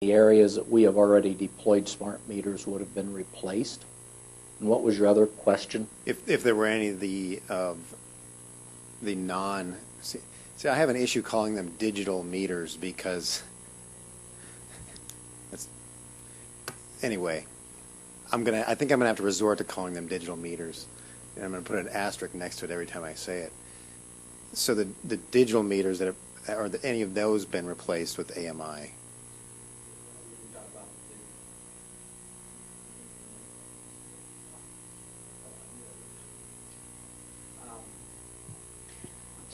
The areas that we have already deployed smart meters would have been replaced. And what was your other question? If there were any of the non, see, I have an issue calling them digital meters because that's, anyway, I think I'm gonna have to resort to calling them digital meters, and I'm gonna put an asterisk next to it every time I say it. So the digital meters that have, any of those been replaced with AMI?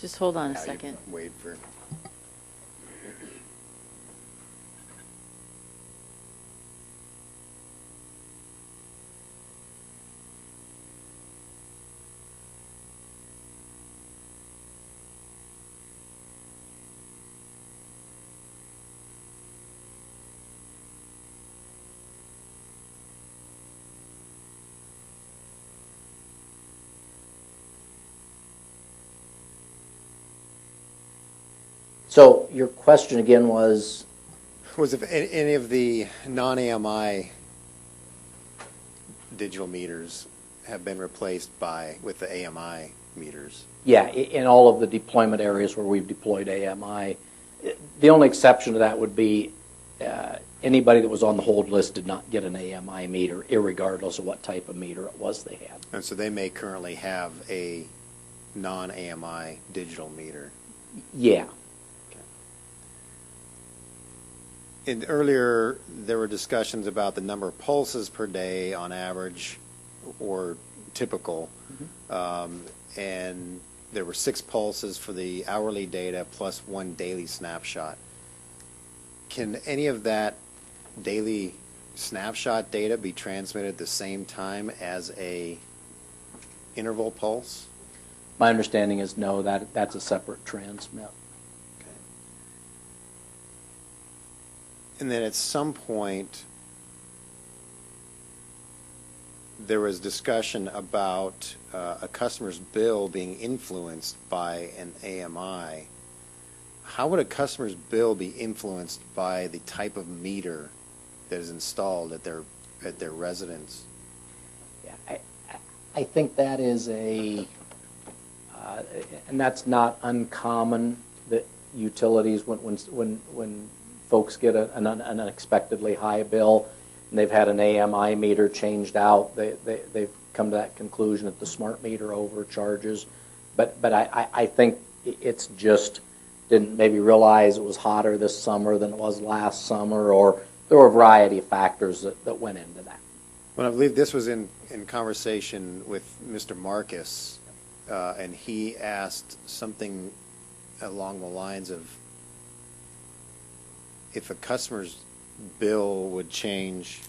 Just hold on a second. Wait for. So your question again was? Was if any of the non-AMI digital meters have been replaced with the AMI meters? Yeah, in all of the deployment areas where we've deployed AMI. The only exception to that would be anybody that was on the hold list did not get an AMI meter, irregardless of what type of meter it was they had. And so they may currently have a non-AMI digital meter. Yeah. And earlier, there were discussions about the number of pulses per day on average or typical. And there were 6 pulses for the hourly data plus 1 daily snapshot. Can any of that daily snapshot data be transmitted at the same time as a interval pulse? My understanding is no, that's a separate transmit. And then at some point, there was discussion about a customer's bill being influenced by an AMI. How would a customer's bill be influenced by the type of meter that is installed at their residence? Yeah, I think that is and that's not uncommon that utilities when folks get an unexpectedly high bill, and they've had an AMI meter changed out, they've come to that conclusion that the smart meter overcharges. But I think it's just didn't maybe realize it was hotter this summer than it was last summer, or there were a variety of factors that went into that. Well, I believe this was in conversation with Mr. Marcus, and he asked something along the lines of, if a customer's bill would change,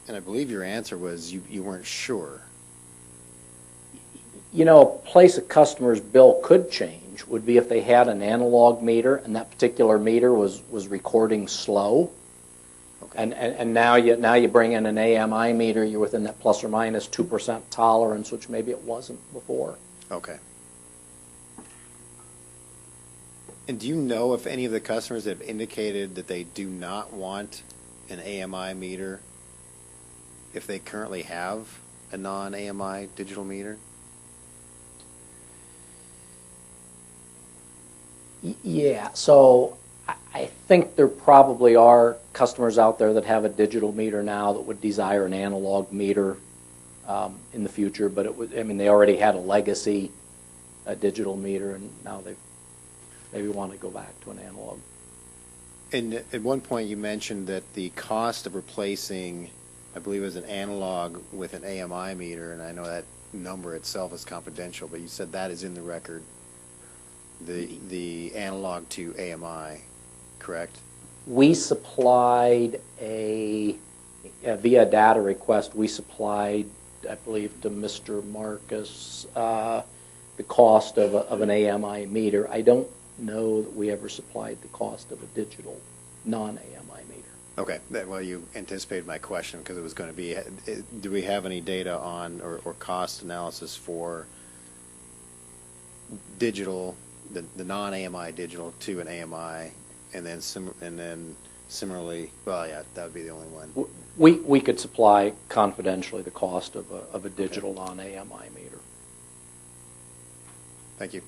and I believe your answer was you weren't sure. You know, a place a customer's bill could change would be if they had an analog meter and that particular meter was recording slow. Okay. And now you bring in an AMI meter, you're within that plus or minus 2% tolerance, which maybe it wasn't before. Okay. And do you know if any of the customers have indicated that they do not want an AMI meter if they currently have a non-AMI digital meter? Yeah, so I think there probably are customers out there that have a digital meter now that would desire an analog meter in the future, but they already had a legacy digital meter, and now they maybe want to go back to an analog. And at one point you mentioned that the cost of replacing, I believe it was an analog with an AMI meter, and I know that number itself is confidential, but you said that is in the record, the analog to AMI, correct? We supplied via data request, we supplied, I believe, to Mr. Marcus the cost of an AMI meter. I don't know that we ever supplied the cost of a digital non-AMI meter. Okay, well, you anticipated my question because it was going to be, do we have any data on or cost analysis for digital the non-AMI digital to an AMI, and then similarly, well, yeah, that would be the only one. We could supply confidentially the cost of a digital non-AMI meter. Thank you.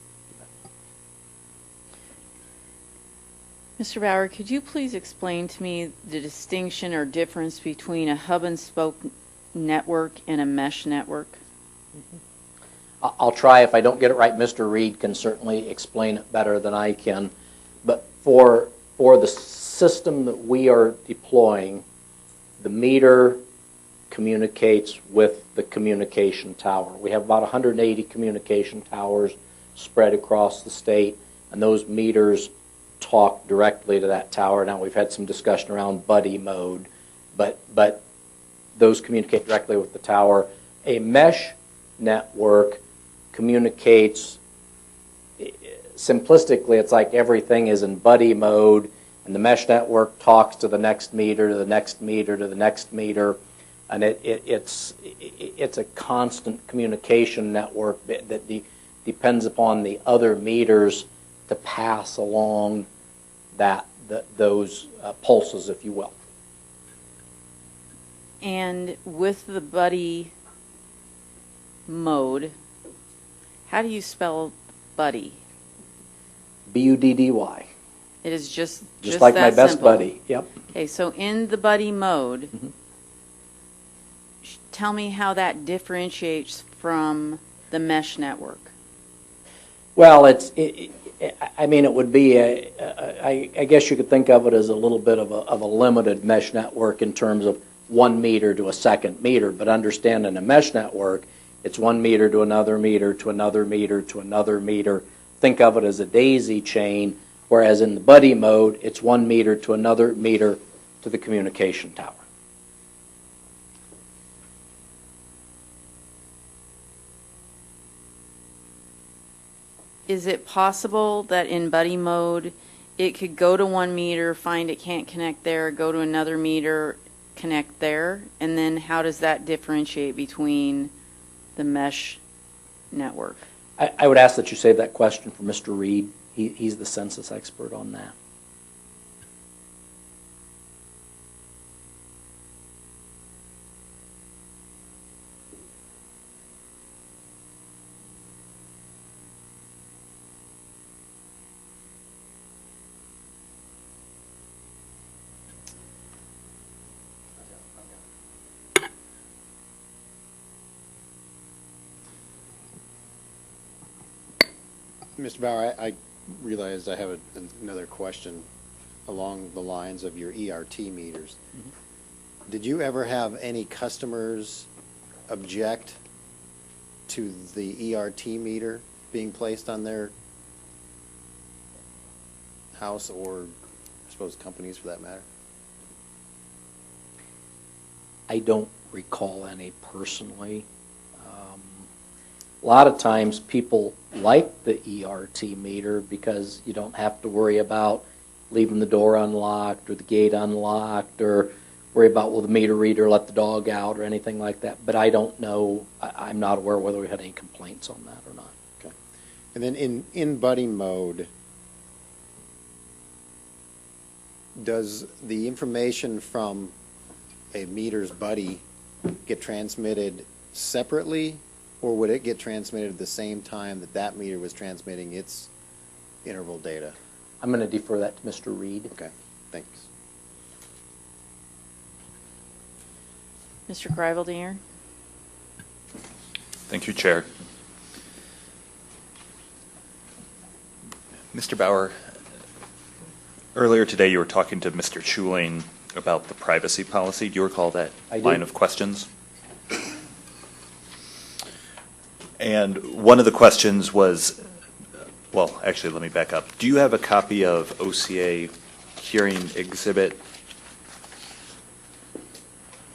Mr. Bauer, could you please explain to me the distinction or difference between a hub and spoke network and a mesh network? I'll try. If I don't get it right, Mr. Reed can certainly explain it better than I can. But for the system that we are deploying, the meter communicates with the communication tower. We have about 180 communication towers spread across the state, and those meters talk directly to that tower. Now, we've had some discussion around buddy mode, but those communicate directly with the tower. A mesh network communicates, simplistically, it's like everything is in buddy mode, and the mesh network talks to the next meter, to the next meter, to the next meter, and it's a constant communication network that depends upon the other meters to pass along those pulses, if you will. And with the buddy mode, how do you spell buddy? B-U-D-D-Y. It is just Like that my best simple. buddy. Yep. Okay, so in the buddy mode, Mm-hmm. tell me how that differentiates from the mesh network. Well, I mean, it would be I guess you could think of it as a little bit of a limited mesh network in terms of 1 meter to a second meter. But understand, in a mesh network, it's 1 meter to another meter to another meter to another meter. Think of it as a daisy chain, whereas in the buddy mode, it's 1 meter to another meter to the communication tower. Is it possible that in buddy mode, it could go to 1 meter, find it can't connect there, go to another meter, connect there? And then how does that differentiate between the mesh network? I would ask that you save that question for Mr. Reed. He's the census expert on that. Mr. Bauer, I realized I have another question along the lines of your ERT meters. Mm-hmm. Did you ever have any customers object to the ERT meter being placed on their house, or I suppose companies for that matter? I don't recall any personally. A lot of times people like the ERT meter because you don't have to worry about leaving the door unlocked or the gate unlocked, or worry about, will the meter reader let the dog out or anything like that. But I don't know, I'm not aware whether we had any complaints on that or not. Okay. And then in buddy mode, does the information from a meter's buddy get transmitted separately, or would it get transmitted at the same time that meter was transmitting its interval data? I'm going to defer that to Mr. Reed. Okay, thanks. Mr. Greiveldinger? Thank you, Chair. Mr. Bauer, earlier today you were talking to Mr. Schuling about the privacy policy. Do you recall that line of questions? And one of the questions was, well, actually, let me back up. Do you have a copy of OCA hearing exhibit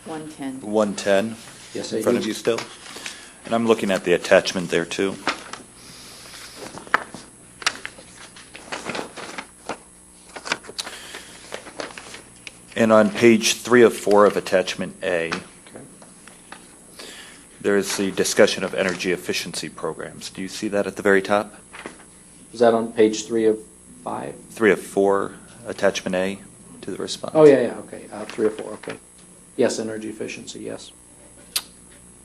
110 Yes, in I front do. of you still? And I'm looking at the attachment there, too. And on page 3 of 4 of attachment A, there is the discussion of energy efficiency programs. Do you see that at the very top? Is that on page 3 of 5? 3 of 4, attachment A to the response. Oh, yeah, okay, 3 or 4, okay. Yes, energy efficiency, yes.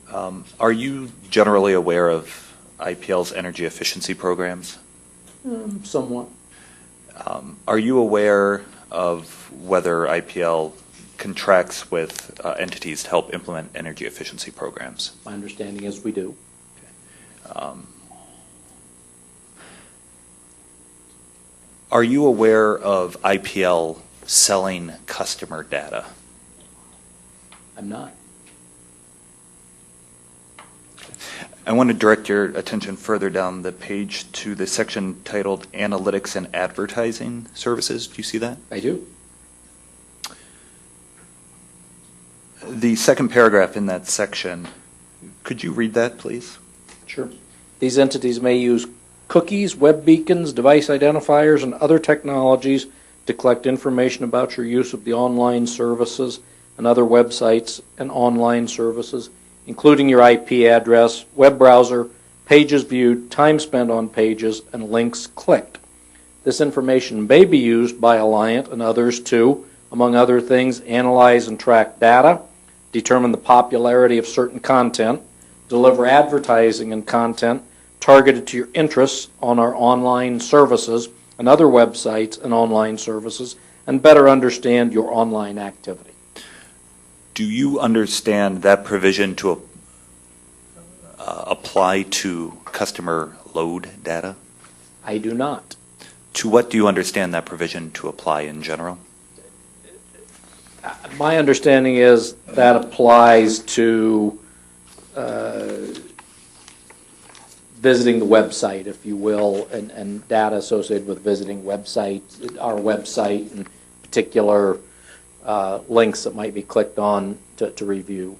Are you generally aware of IPL's energy efficiency programs? Somewhat. Are you aware of whether IPL contracts with entities to help implement energy efficiency programs? My understanding is we do. Are you aware of IPL selling customer data? I'm not. I want to direct your attention further down the page to the section titled Analytics and Advertising Services. Do you see that? I do. The second paragraph in that section, could you read that, please? Sure. These entities may use cookies, web beacons, device identifiers, and other technologies to collect information about your use of the online services and other websites and online services, including your IP address, web browser, pages viewed, time spent on pages, and links clicked. This information may be used by Alliant and others to, among other things, analyze and track data, determine the popularity of certain content, deliver advertising and content targeted to your interests on our online services and other websites and online services, and better understand your online activity. Do you understand that provision to apply to customer load data? I do not. To what do you understand that provision to apply in general? My understanding is that applies to visiting the website, if you will, and data associated with visiting websites, our website, and particular links that might be clicked on to review.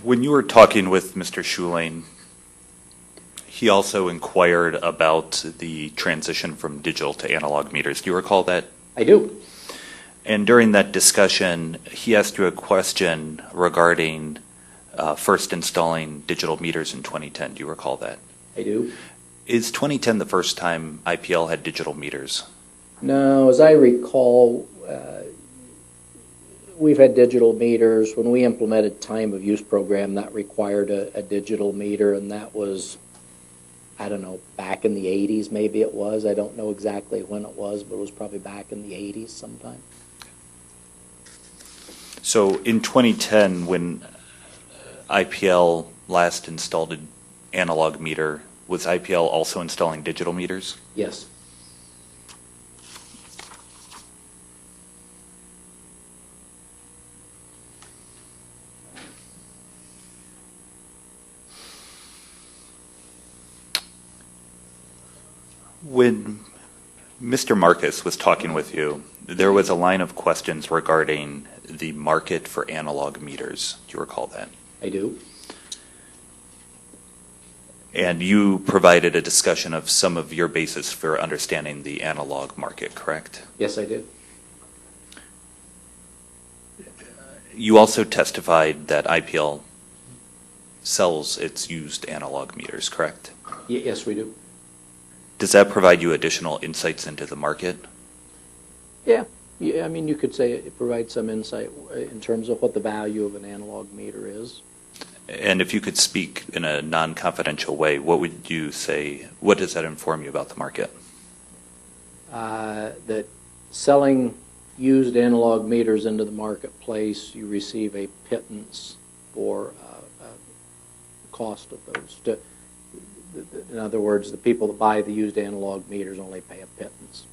When you were talking with Mr. Schuling, he also inquired about the transition from digital to analog meters. Do you recall that? I do. And during that discussion, he asked you a question regarding first installing digital meters in 2010. Do you recall that? I do. Is 2010 the first time IPL had digital meters? No, as I recall, we've had digital meters. When we implemented time of use program, that required a digital meter, and that was, I don't know, back in the 80s maybe it was. I don't know exactly when it was, but it was probably back in the 80s sometime. So in 2010, when IPL last installed an analog meter, was IPL also installing digital meters? Yes. When Mr. Marcus was talking with you, there was a line of questions regarding the market for analog meters. Do you recall that? I do. And you provided a discussion of some of your basis for understanding the analog market, correct? Yes, I did. You also testified that IPL sells its used analog meters, correct? Yes, we do. Does that provide you additional insights into the market? Yeah. I mean, you could say it provides some insight in terms of what the value of an analog meter is. And if you could speak in a non-confidential way, what would you say, what does that inform you about the market? That selling used analog meters into the marketplace, you receive a pittance for the cost of those. In other words, the people that buy the used analog meters only pay a pittance.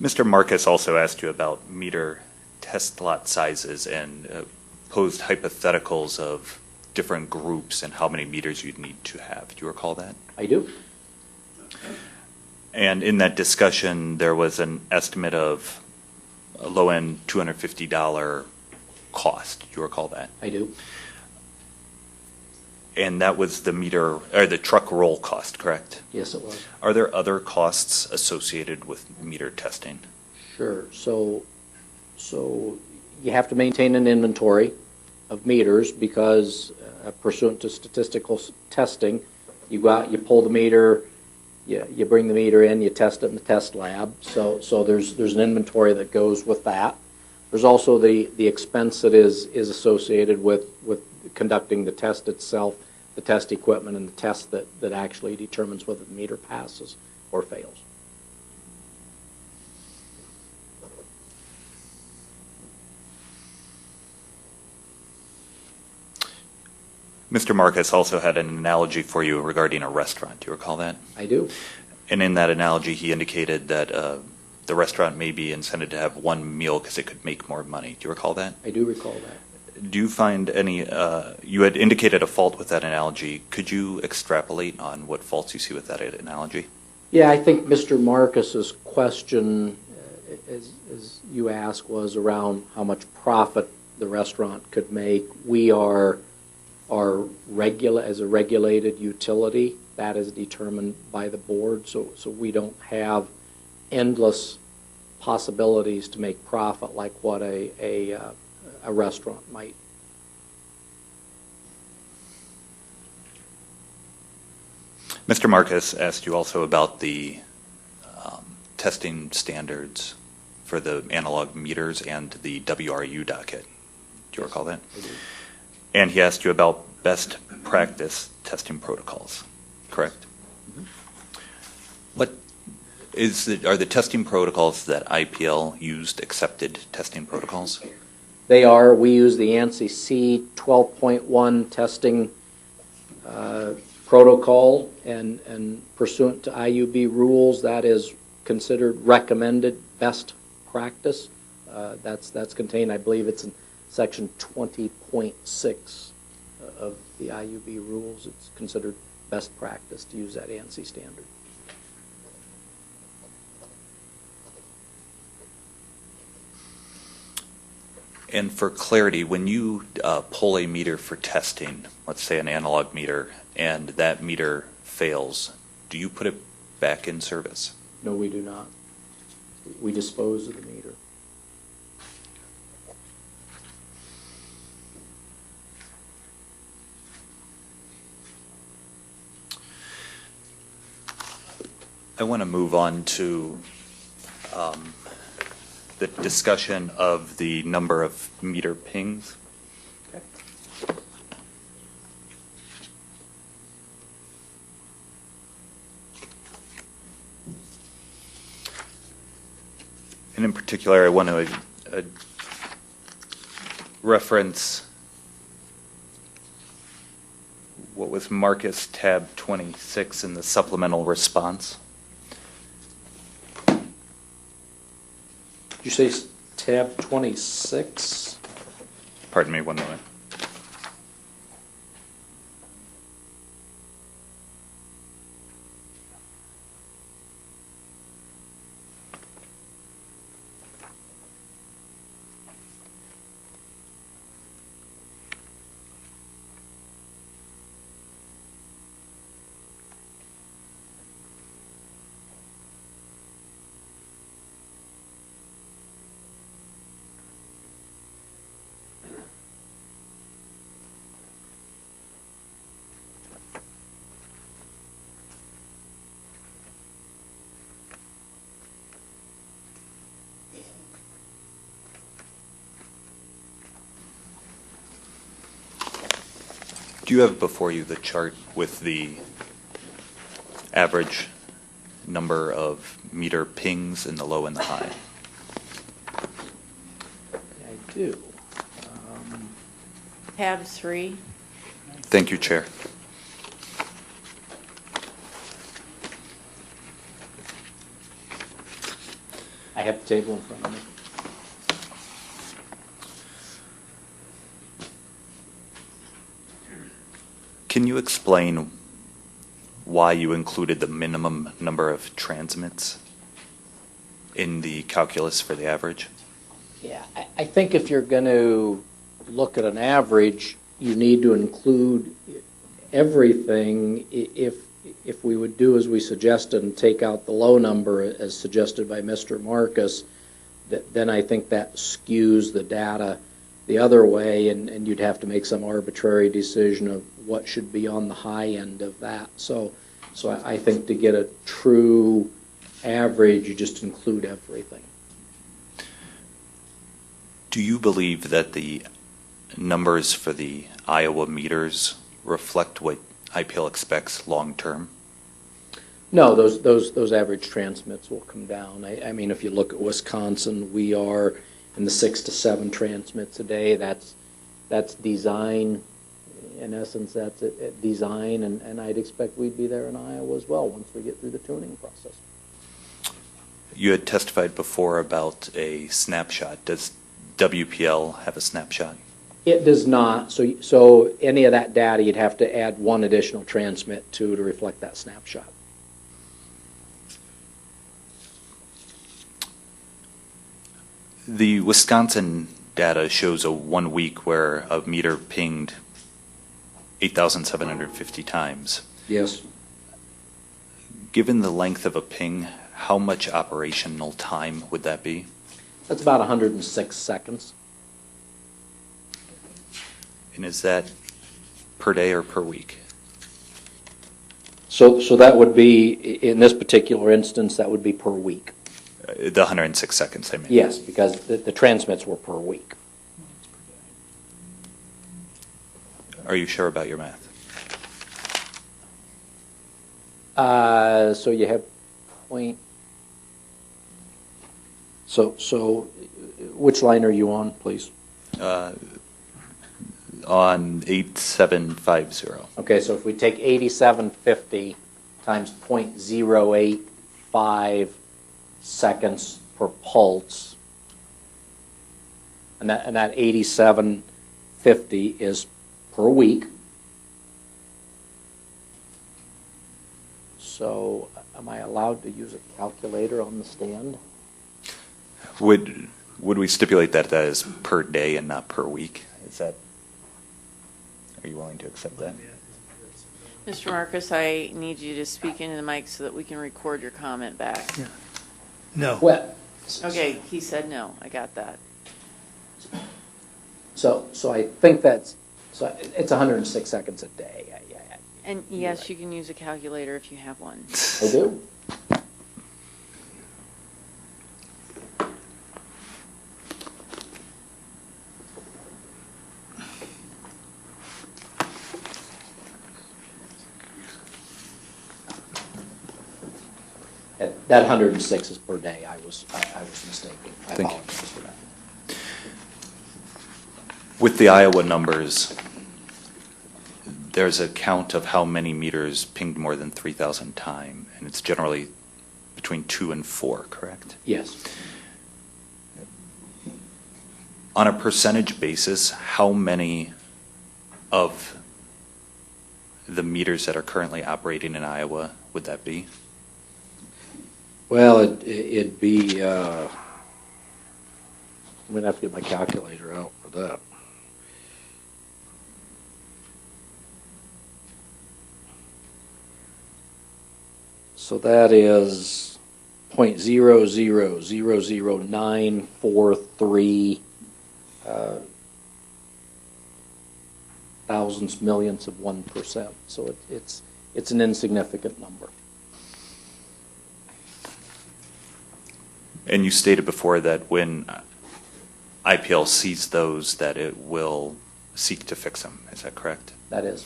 Mr. Marcus also asked you about meter test lot sizes and posed hypotheticals of different groups and how many meters you'd need to have. Do you recall that? I do. And in that discussion, there was an estimate of a low-end $250 cost. Do you recall that? I do. And that was the meter, or the truck roll cost, correct? Yes, it was. Are there other costs associated with meter testing? Sure. So you have to maintain an inventory of meters because pursuant to statistical testing, you go out, you pull the meter, you bring the meter in, you test it in the test lab. So there's an inventory that goes with that. There's also the expense that is associated with conducting the test itself, the test equipment, and the test that actually determines whether the meter passes or fails. Mr. Marcus also had an analogy for you regarding a restaurant. Do you recall that? I do. And in that analogy, he indicated that the restaurant may be incented to have one meal because it could make more money. Do you recall that? I do recall that. Do you find any, you had indicated a fault with that analogy. Could you extrapolate on what faults you see with that analogy? Yeah, I think Mr. Marcus's question, as you asked, was around how much profit the restaurant could make. We are as a regulated utility, that is determined by the board, so we don't have endless possibilities to make profit like what a restaurant might. Mr. Marcus asked you also about the testing standards for the analog meters and the WRU docket. Do you recall that? I do. And he asked you about best practice testing protocols, correct? Mm-hmm. What are the testing protocols that IPL used accepted testing protocols? They are. We use the ANSI C 12.1 testing protocol, and pursuant to IUB rules, that is considered recommended best practice. That's contained, I believe it's in section 20.6 of the IUB rules. It's considered best practice to use that ANSI standard. And for clarity, when you pull a meter for testing, let's say an analog meter, and that meter fails, do you put it back in service? No, we do not. We dispose of the meter. I want to move on to the discussion of the number of meter pings. Okay. And in particular, I want to reference what was Marcus tab 26 in the supplemental response. Did you say tab 26? Pardon me, one moment. Do you have before you the chart with the average number of meter pings in the low and the high? I do. Tab 3. Thank you, Chair. I have the table in front of me. Can you explain why you included the minimum number of transmits in the calculus for the average? Yeah, I think if you're going to look at an average, you need to include everything. If we would do as we suggested and take out the low number as suggested by Mr. Marcus, then I think that skews the data the other way, and you'd have to make some arbitrary decision of what should be on the high end of that. So I think to get a true average, you just include everything. Do you believe that the numbers for the Iowa meters reflect what IPL expects long-term? No, those average transmits will come down. I mean, if you look at Wisconsin, we are in the 6 to 7 transmits a day. That's design. In essence, that's it, design, and I'd expect we'd be there in Iowa as well once we get through the tuning process. You had testified before about a snapshot. Does WPL have a snapshot? It does not. So any of that data, you'd have to add one additional transmit to reflect that snapshot. The Wisconsin data shows a 1 week where a meter pinged 8,750 times. Yes. Given the length of a ping, how much operational time would that be? That's about 106 seconds. And is that per day or per week? So that would be, in this particular instance, that would be per week. The 106 seconds, I mean. Yes, because the transmits were per week. Are you sure about your math? So you have point. So which line are you on, please? On 8750. Okay, so if we take 8750 times 0.085 seconds per pulse, and that 8750 is per week. So am I allowed to use a calculator on the stand? Would we stipulate that is per day and not per week? Are you willing to accept that? Mr. Marcus, I need you to speak into the mic so that we can record your comment back. Yeah. No. Well, Okay, he said no. I got that. so I think it's 106 seconds a day. And yes, you can use a calculator if you have one. I do. That 106 is per day. I was mistaken. I Thank you. apologize for that. With the Iowa numbers, there's a count of how many meters pinged more than 3,000 times, and it's generally between 2 and 4, correct? Yes. On a percentage basis, how many of the meters that are currently operating in Iowa would that be? Well, it'd be, I'm going to have to get my calculator out for that. So that is 0.00000943 thousandths, millionths of 1%. So it's an insignificant number. And you stated before that when IPL sees those, that it will seek to fix them. Is that correct? That is.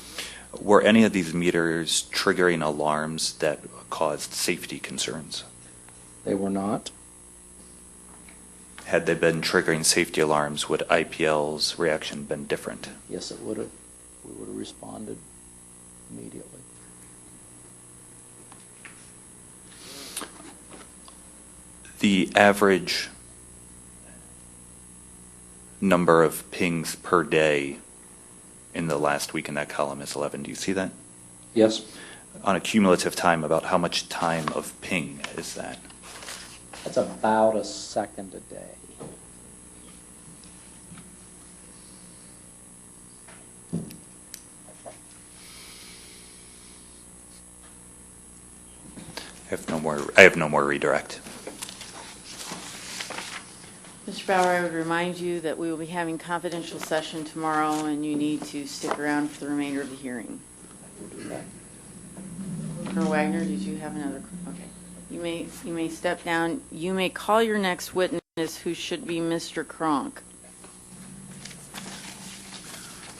Were any of these meters triggering alarms that caused safety concerns? They were not. Had they been triggering safety alarms, would IPL's reaction been different? Yes, it would have. We would have responded immediately. The average number of pings per day in the last week in that column is 11. Do you see that? Yes. On a cumulative time, about how much time of ping is that? That's about a second a day. I have no more redirect. Mr. Bauer, I would remind you that we will be having confidential session tomorrow, and you need to stick around for the remainder of the hearing. Colonel Wagner, did you have another? Okay. You may step down. You may call your next witness, who should be Mr. Kronk.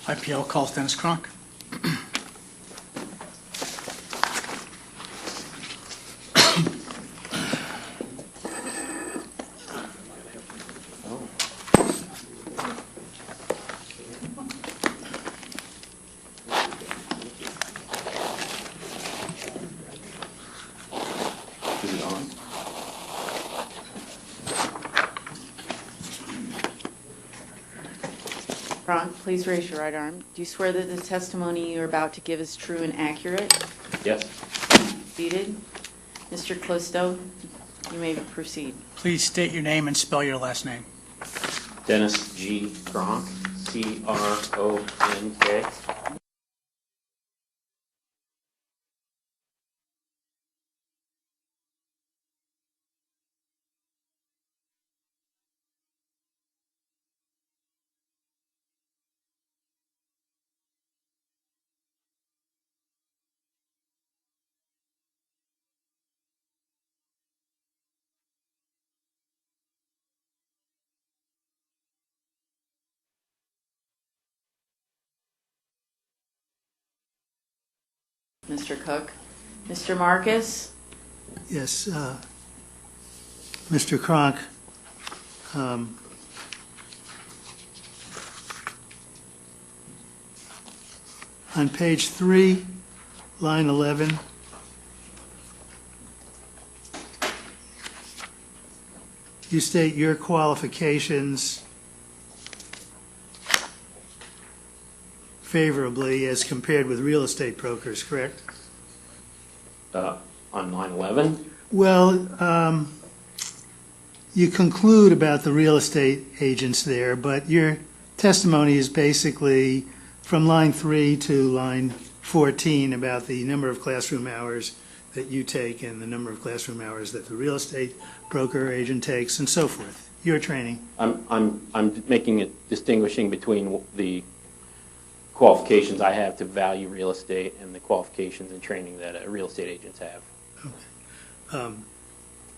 IPL calls Dennis Kronk. Is it on? Kronk, please raise your right arm. Do you swear that the testimony you're about to give is true and accurate? Yes. Seated. Mr. Clisto, you may proceed. Please state your name and spell your last name. Dennis G. Kronk, C-R-O-N-K. Mr. Cook. Mr. Marcus? Yes, Mr. Kronk, on page 3, line 11, you state your qualifications favorably as compared with real estate brokers, correct? On 9/11? Well, you conclude about the real estate agents there, but your testimony is basically from line 3 to line 14 about the number of classroom hours that you take and the number of classroom hours that the real estate broker or agent takes and so forth. Your training. I'm making it distinguishing between the qualifications I have to value real estate and the qualifications and training that real estate agents have.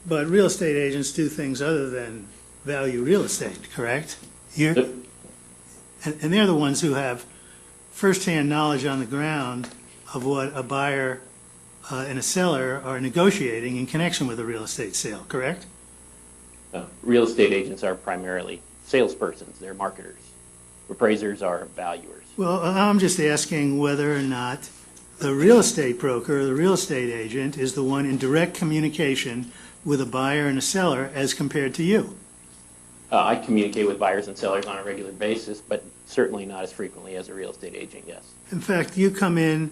But real estate agents do things other than value real estate, correct? And they're the ones who have firsthand knowledge on the ground of what a buyer and a seller are negotiating in connection with a real estate sale, correct? Real estate agents are primarily salespersons. They're marketers. Appraisers are valuers. Well, I'm just asking whether or not the real estate broker or the real estate agent is the one in direct communication with a buyer and a seller as compared to you. I communicate with buyers and sellers on a regular basis, but certainly not as frequently as a real estate agent, yes. In fact, you come in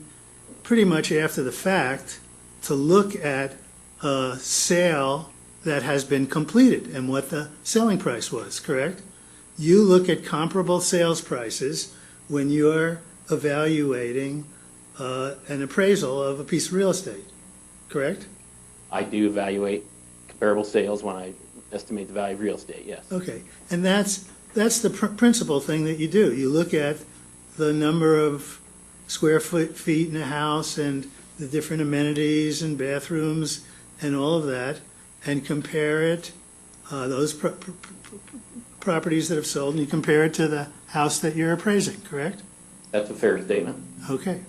pretty much after the fact to look at a sale that has been completed and what the selling price was, correct? You look at comparable sales prices when you're evaluating an appraisal of a piece of real estate, correct? I do evaluate comparable sales when I estimate the value of real estate, yes. Okay, and that's the principal thing that you do. You look at the number of square feet in a house and the different amenities and bathrooms and all of that, and compare it, those properties that have sold, and you compare it to the house that you're appraising, correct? That's a fair statement. Okay.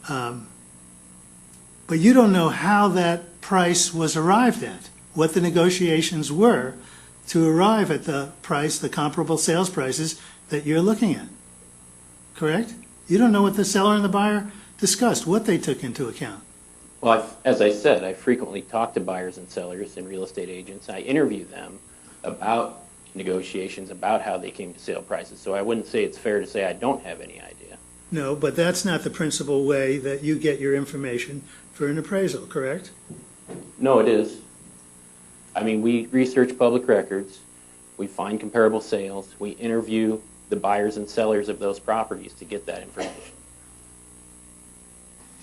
But you don't know how that price was arrived at, what the negotiations were to arrive at the price, the comparable sales prices that you're looking at, correct? You don't know what the seller and the buyer discussed, what they took into account. Well, as I said, I frequently talk to buyers and sellers and real estate agents. I interview them about negotiations, about how they came to sale prices. So I wouldn't say it's fair to say I don't have any idea. No, but that's not the principal way that you get your information for an appraisal, correct? No, it is. I mean, we research public records, we find comparable sales, we interview the buyers and sellers of those properties to get that information.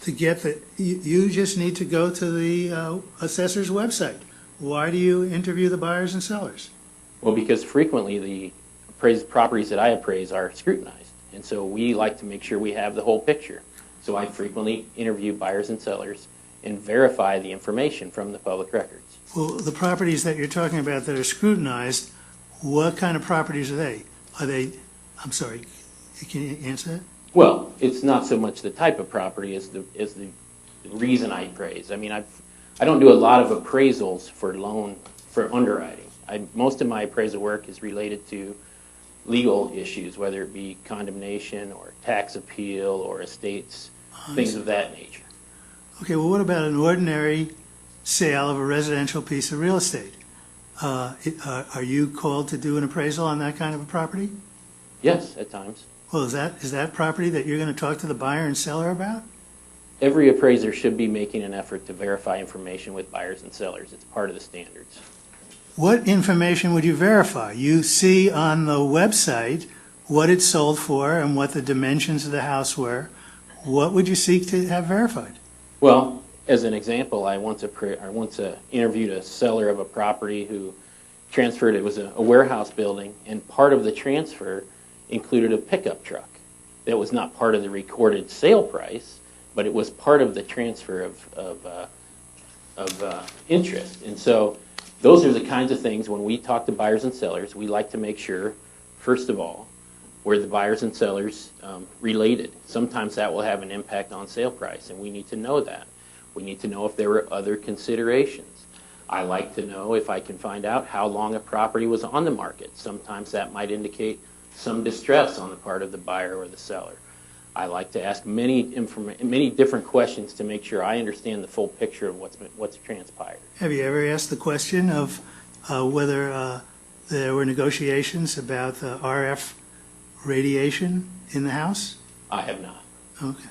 To get the, you just need to go to the assessor's website. Why do you interview the buyers and sellers? Well, because frequently the appraised properties that I appraise are scrutinized, and so we like to make sure we have the whole picture. So I frequently interview buyers and sellers and verify the information from the public records. Well, the properties that you're talking about that are scrutinized, what kind of properties are they? Are they, I'm sorry, can you answer that? Well, it's not so much the type of property as the reason I appraise. I mean, I don't do a lot of appraisals for underwriting. Most of my appraisal work is related to legal issues, whether it be condemnation or tax appeal or estates, things of that nature. Okay, well, what about an ordinary sale of a residential piece of real estate? Are you called to do an appraisal on that kind of a property? Yes, at times. Well, is that property that you're going to talk to the buyer and seller about? Every appraiser should be making an effort to verify information with buyers and sellers. It's part of the standards. What information would you verify? You see on the website what it sold for and what the dimensions of the house were. What would you seek to have verified? Well, as an example, I once interviewed a seller of a property who transferred. It was a warehouse building, and part of the transfer included a pickup truck. That was not part of the recorded sale price, but it was part of the transfer of interest. And so those are the kinds of things when we talk to buyers and sellers, we like to make sure, first of all, were the buyers and sellers related. Sometimes that will have an impact on sale price, and we need to know that. We need to know if there were other considerations. I like to know if I can find out how long a property was on the market. Sometimes that might indicate some distress on the part of the buyer or the seller. I like to ask many different questions to make sure I understand the full picture of what's transpired. Have you ever asked the question of whether there were negotiations about the RF radiation in the house? I have not. Okay.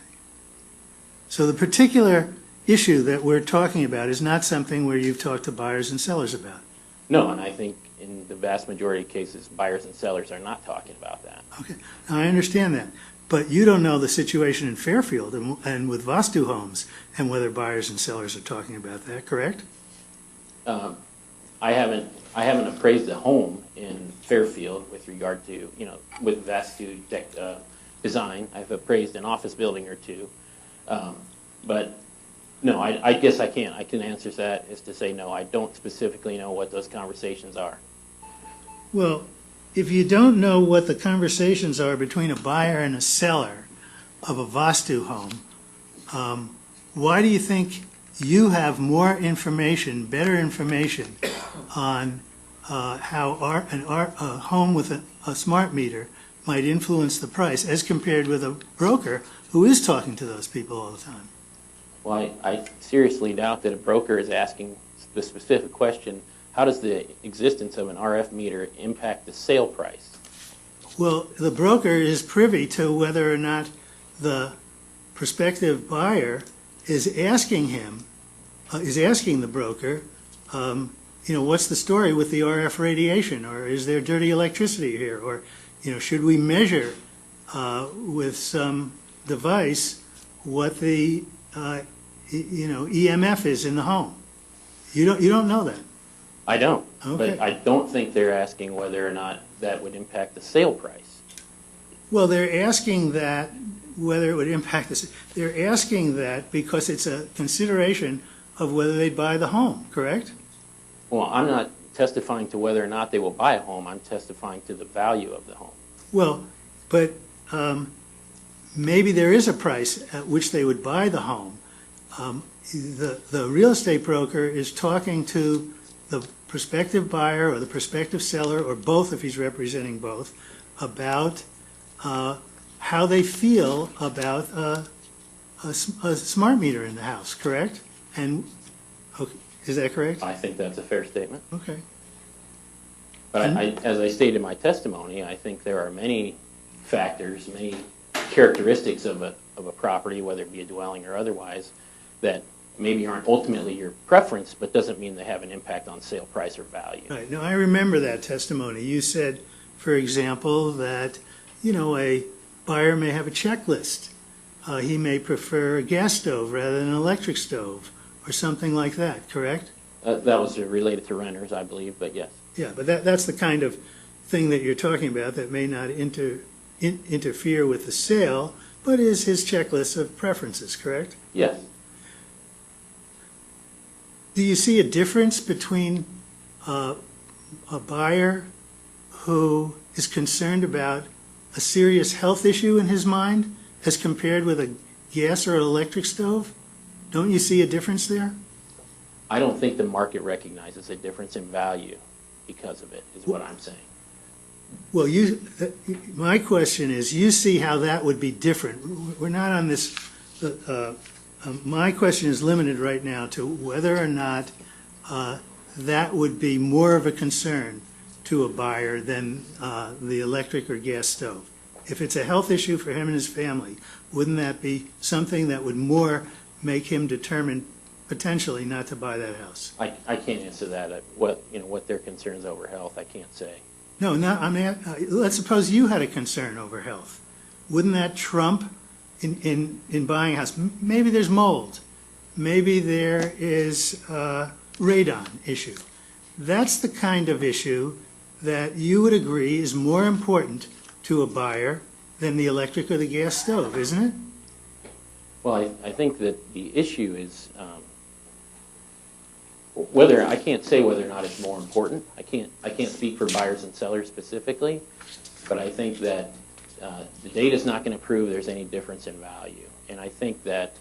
So the particular issue that we're talking about is not something where you've talked to buyers and sellers about? No, and I think in the vast majority of cases, buyers and sellers are not talking about that. Okay. Now, I understand that. But you don't know the situation in Fairfield and with Vastu homes and whether buyers and sellers are talking about that, correct? I haven't appraised a home in Fairfield with regard to, with Vastu design. I've appraised an office building or two. But no, I guess I can't. I can answer that is to say no, I don't specifically know what those conversations are. Well, if you don't know what the conversations are between a buyer and a seller of a Vastu home, why do you think you have more information, better information on how a home with a smart meter might influence the price as compared with a broker who is talking to those people all the time? Well, I seriously doubt that a broker is asking the specific question, how does the existence of an RF meter impact the sale price? Well, the broker is privy to whether or not the prospective buyer is asking the broker, what's the story with the RF radiation, or is there dirty electricity here, or, should we measure with some device what the EMF is in the home? You don't know that. I don't. Okay. But I don't think they're asking whether or not that would impact the sale price. Well, they're asking that whether it would impact this. They're asking that because it's a consideration of whether they'd buy the home, correct? Well, I'm not testifying to whether or not they will buy a home. I'm testifying to the value of the home. Well, but maybe there is a price at which they would buy the home. The real estate broker is talking to the prospective buyer or the prospective seller, or both if he's representing both, about how they feel about a smart meter in the house, correct? And okay, is that correct? I think that's a fair statement. Okay. But as I stated in my testimony, I think there are many factors, many characteristics of a property, whether it be a dwelling or otherwise, that maybe aren't ultimately your preference, but doesn't mean they have an impact on sale price or value. Right. Now, I remember that testimony. You said, for example, that, a buyer may have a checklist. He may prefer a gas stove rather than an electric stove or something like that, correct? That was related to renters, I believe, but yes. Yeah, but that's the kind of thing that you're talking about that may not interfere with the sale, but is his checklist of preferences, correct? Yes. Do you see a difference between a buyer who is concerned about a serious health issue in his mind as compared with a gas or an electric stove? Don't you see a difference there? I don't think the market recognizes a difference in value because of it, is what I'm saying. Well, my question is, you see how that would be different. We're not on this, my question is limited right now to whether or not that would be more of a concern to a buyer than the electric or gas stove. If it's a health issue for him and his family, wouldn't that be something that would more make him determine potentially not to buy that house? I can't answer that. What their concerns over health, I can't say. No, I mean, let's suppose you had a concern over health. Wouldn't that trump in buying a house? Maybe there's mold. Maybe there is a radon issue. That's the kind of issue that you would agree is more important to a buyer than the electric or the gas stove, isn't it? Well, I think that the issue is I can't say whether or not it's more important. I can't speak for buyers and sellers specifically, but I think that the data is not going to prove there's any difference in value. And I think that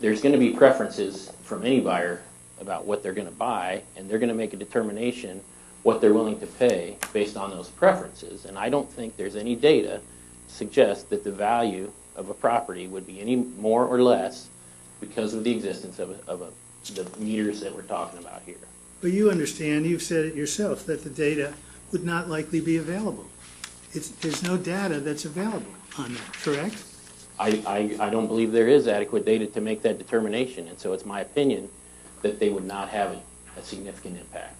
there's going to be preferences from any buyer about what they're going to buy, and they're going to make a determination what they're willing to pay based on those preferences. And I don't think there's any data to suggest that the value of a property would be any more or less because of the existence of the meters that we're talking about here. But you understand, you've said it yourself, that the data would not likely be available. There's no data that's available on that, correct? I don't believe there is adequate data to make that determination, and so it's my opinion that they would not have a significant impact,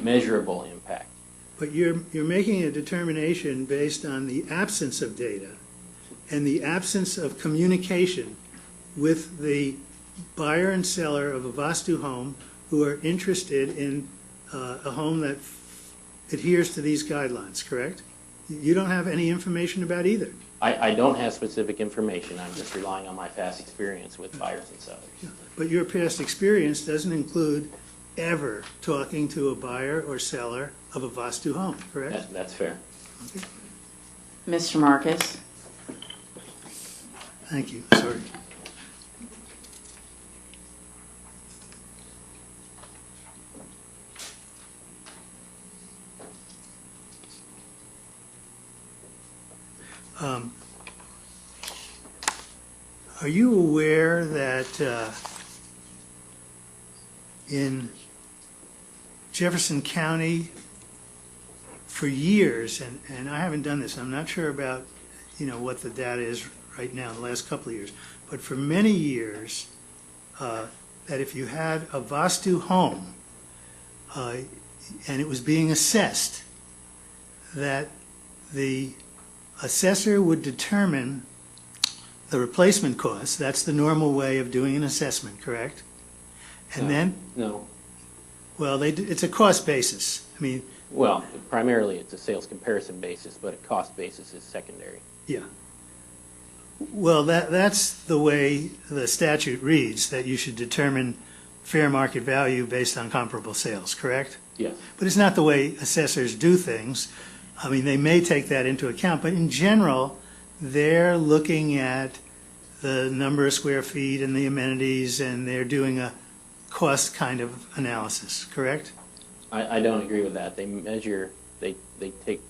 measurable impact. But you're making a determination based on the absence of data and the absence of communication with the buyer and seller of a Vastu home who are interested in a home that adheres to these guidelines, correct? You don't have any information about either. I don't have specific information. I'm just relying on my past experience with buyers and sellers. But your past experience doesn't include ever talking to a buyer or seller of a Vastu home, correct? That's fair. Okay. Mr. Marcus? Thank you. Sorry. Are you aware that in Jefferson County for years, and I haven't done this, I'm not sure about what the data is right now in the last couple of years, but for many years, that if you had a Vastu home and it was being assessed, that the assessor would determine the replacement cost. That's the normal way of doing an assessment, correct? And then? No. Well, it's a cost basis. I mean. Well, primarily it's a sales comparison basis, but a cost basis is secondary. Yeah. Well, that's the way the statute reads, that you should determine fair market value based on comparable sales, correct? Yes. But it's not the way assessors do things. I mean, they may take that into account, but in general, they're looking at the number of square feet and the amenities, and they're doing a cost kind of analysis, correct? I don't agree with that. They measure, they take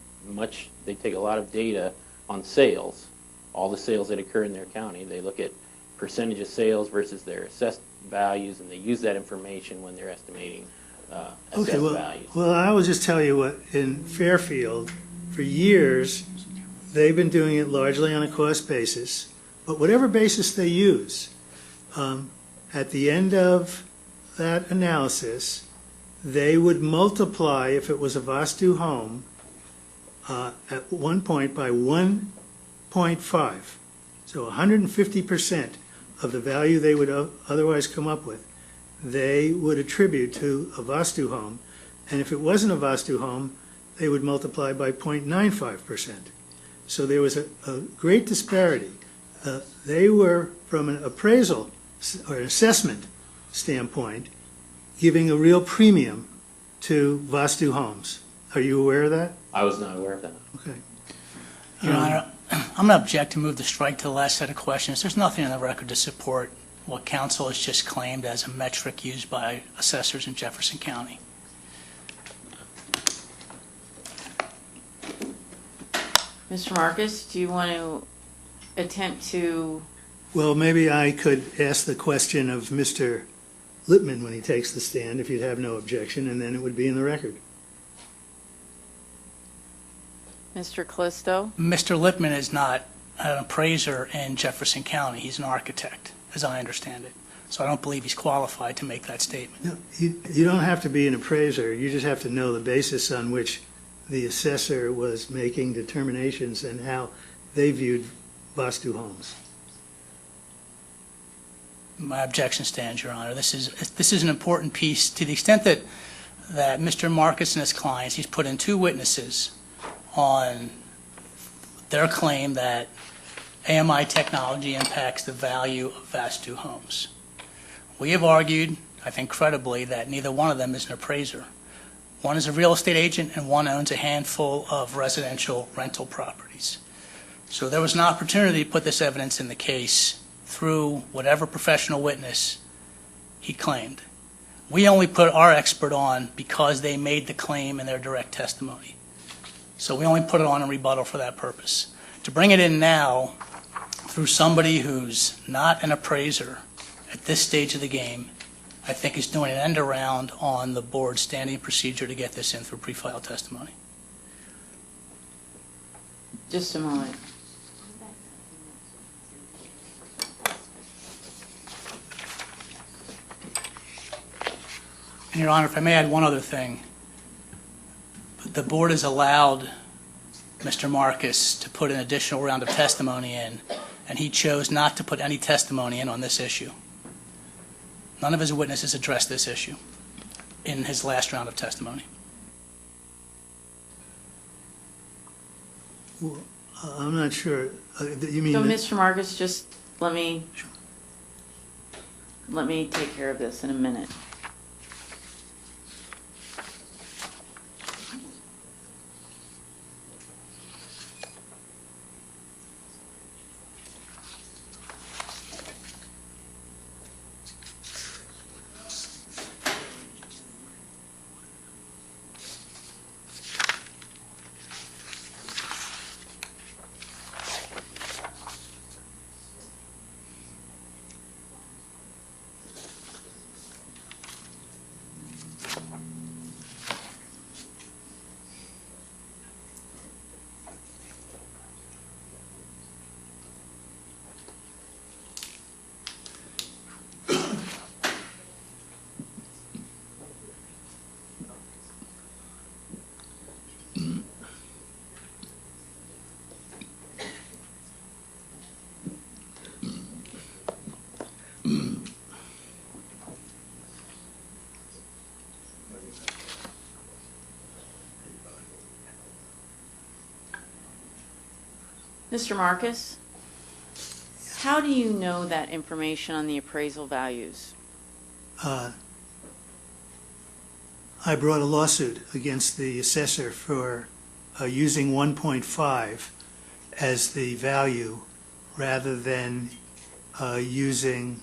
a lot of data on sales, all the sales that occur in their county. They look at percentage of sales versus their assessed values, and they use that information when they're estimating assessed values. Well, I will just tell you what, in Fairfield, for years, they've been doing it largely on a cost basis, but whatever basis they use, at the end of that analysis, they would multiply, if it was a Vastu home, at one point by 1.5. So 150% of the value they would otherwise come up with, they would attribute to a Vastu home And if it wasn't a Vastu home, they would multiply by 0.95%. So there was a great disparity. They were, from an appraisal or assessment standpoint, giving a real premium to Vastu homes. Are you aware of that? I was not aware of that. Okay. Your Honor, I'm going to object to move the strike to the last set of questions. There's nothing in the record to support what counsel has just claimed as a metric used by assessors in Jefferson County. Mr. Marcus, do you want to attempt to, Well, maybe I could ask the question of Mr. Lippman when he takes the stand, if you'd have no objection, and then it would be in the record. Mr. Callisto? Mr. Lippman is not an appraiser in Jefferson County. He's an architect, as I understand it. So I don't believe he's qualified to make that statement. No, you don't have to be an appraiser, you just have to know the basis on which the assessor was making determinations and how they viewed Vastu homes. My objection stands, Your Honor. This is an important piece to the extent that Mr. Marcus and his clients, he's put in two witnesses on their claim that AMI technology impacts the value of Vastu homes. We have argued, I think credibly, that neither one of them is an appraiser. One is a real estate agent and one owns a handful of residential rental properties. So there was an opportunity to put this evidence in the case through whatever professional witness he claimed. We only put our expert on because they made the claim in their direct testimony. So we only put it on in rebuttal for that purpose. To bring it in now through somebody who's not an appraiser at this stage of the game, I think is doing an end around on the board's standing procedure to get this in through pre-file testimony. Just a moment. And Your Honor, if I may add one other thing. The board has allowed Mr. Marcus to put an additional round of testimony in, and he chose not to put any testimony in on this issue. None of his witnesses addressed this issue in his last round of testimony. Well, I'm not sure, you mean... So, that- Mr. Marcus, just let me take care of this in a minute. Mr. Marcus, how do you know that information on the appraisal values? I brought a lawsuit against the assessor for using 1.5 as the value rather than using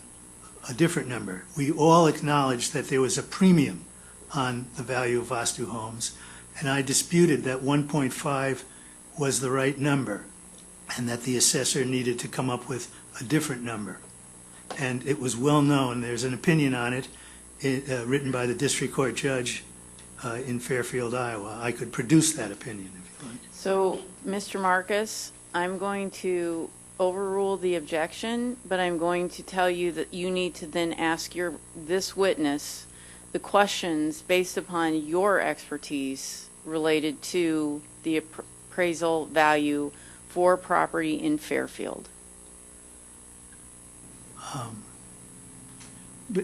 a different number. We all acknowledged that there was a premium on the value of Vastu homes, and I disputed that 1.5 was the right number and that the assessor needed to come up with a different number. And it was well known, there's an opinion on it, written by the district court judge in Fairfield, Iowa. I could produce that opinion if you like. So, Mr. Marcus, I'm going to overrule the objection, but I'm going to tell you that you need to then ask this witness the questions based upon your expertise related to the appraisal value for property in Fairfield.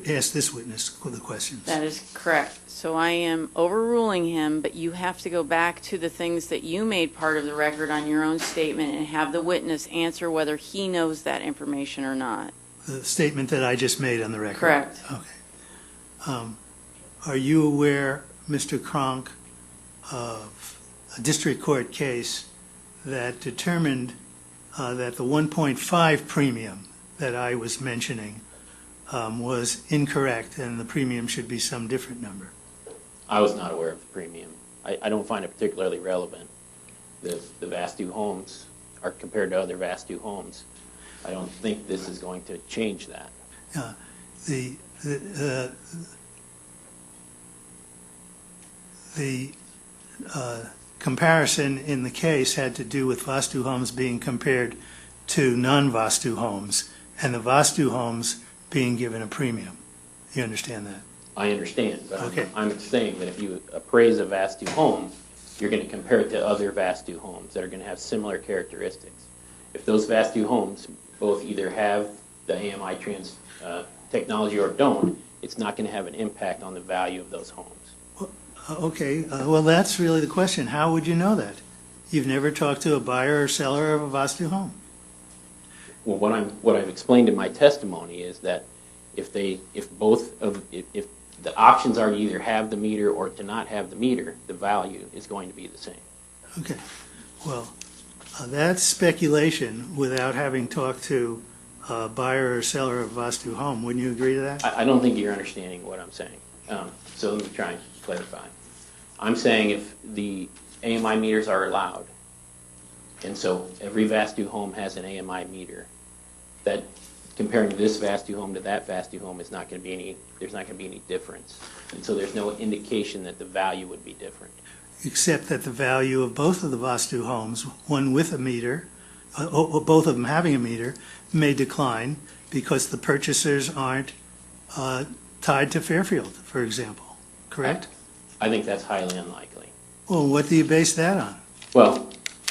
ask this witness the questions. That is correct. So I am overruling him, but you have to go back to the things that you made part of the record on your own statement and have the witness answer whether he knows that information or not. The statement that I just made on the record? Correct. Okay. Are you aware, Mr. Kronk, of a district court case that determined that the 1.5 premium that I was mentioning was incorrect and the premium should be some different number? I was not aware of the premium. I don't find it particularly relevant. The Vastu homes are compared to other Vastu homes. I don't think this is going to change that. The comparison in the case had to do with Vastu homes being compared to non-Vastu homes, and the Vastu homes being given a premium. You understand that? I understand, but Okay. I'm saying that if you appraise a Vastu home, you're going to compare it to other Vastu homes that are going to have similar characteristics. If those Vastu homes both either have the AMI technology or don't, it's not going to have an impact on the value of those homes. Okay, well, that's really the question. How would you know that? You've never talked to a buyer or seller of a Vastu home. Well, what I've explained in my testimony is that if the options are to either have the meter or to not have the meter, the value is going to be the same. Okay, well, that's speculation without having talked to a buyer or seller of a Vastu home. Wouldn't you agree to that? I don't think you're understanding what I'm saying. So let me try and clarify. I'm saying if the AMI meters are allowed, and so every Vastu home has an AMI meter, that comparing this Vastu home to that Vastu home is not going to be there's not going to be any difference. And so there's no indication that the value would be different. Except that the value of both of the Vastu homes, one with a meter, both of them having a meter, may decline because the purchasers aren't tied to Fairfield, for example, correct? I think that's highly unlikely. Well, what do you base that on? Well,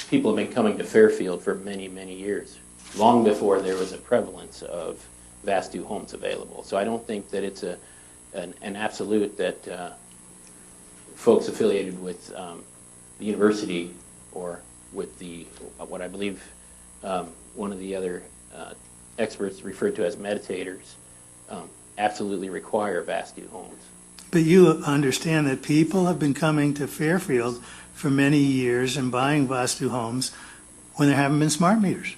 people have been coming to Fairfield for many, many years, long before there was a prevalence of Vastu homes available. So I don't think that it's an absolute that folks affiliated with the university or with what I believe one of the other experts referred to as meditators absolutely require Vastu homes. But you understand that people have been coming to Fairfield for many years and buying Vastu homes when there haven't been smart meters.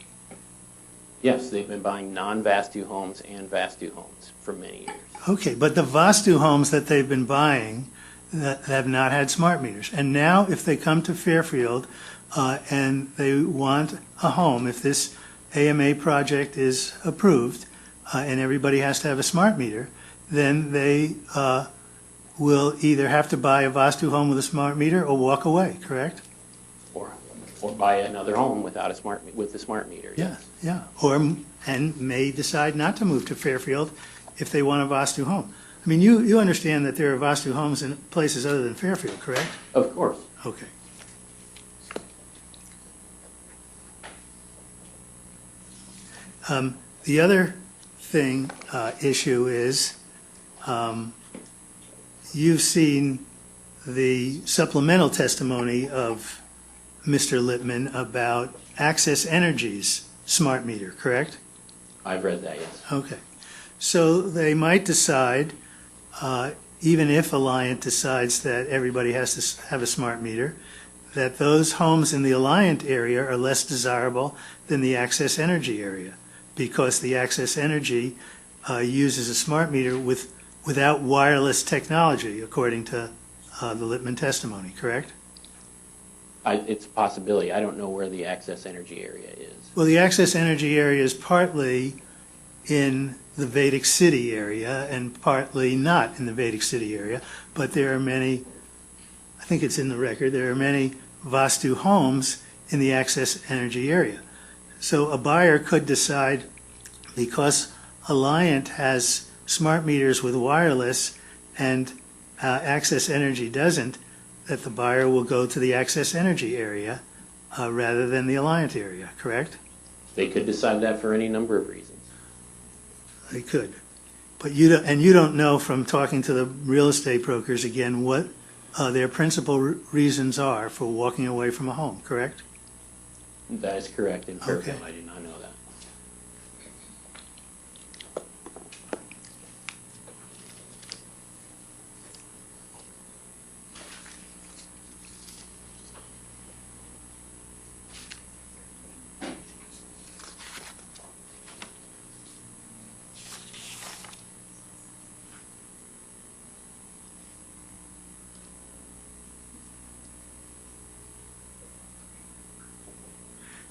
Yes, they've been buying non-Vastu homes and Vastu homes for many years. Okay, but the Vastu homes that they've been buying that have not had smart meters. And now if they come to Fairfield and they want a home, if this AMA project is approved and everybody has to have a smart meter, then they will either have to buy a Vastu home with a smart meter or walk away, correct? Or buy another home with a smart meter. Yes. Yeah. And may decide not to move to Fairfield if they want a Vastu home. I mean, you understand that there are Vastu homes in places other than Fairfield, correct? Of course. Okay. The other issue is you've seen the supplemental testimony of Mr. Lippman about Access Energy's smart meter, correct? I've read that, yes. Okay. So they might decide, even if Alliant decides that everybody has to have a smart meter, that those homes in the Alliant area are less desirable than the Access Energy area, because the Access Energy uses a smart meter without wireless technology, according to the Lippman testimony, correct? It's a possibility. I don't know where the Access Energy area is. Well, the Access Energy area is partly in the Vedic City area and partly not in the Vedic City area, but there are many, I think it's in the record, there are many Vastu homes in the Access Energy area. So a buyer could decide, because Alliant has smart meters with wireless and Access Energy doesn't, that the buyer will go to the Access Energy area rather than the Alliant area, correct? They could decide that for any number of reasons. They could. But you don't know from talking to the real estate brokers, again, what their principal reasons are for walking away from a home, correct? That is correct. In Fairfield, Okay. I do not know that.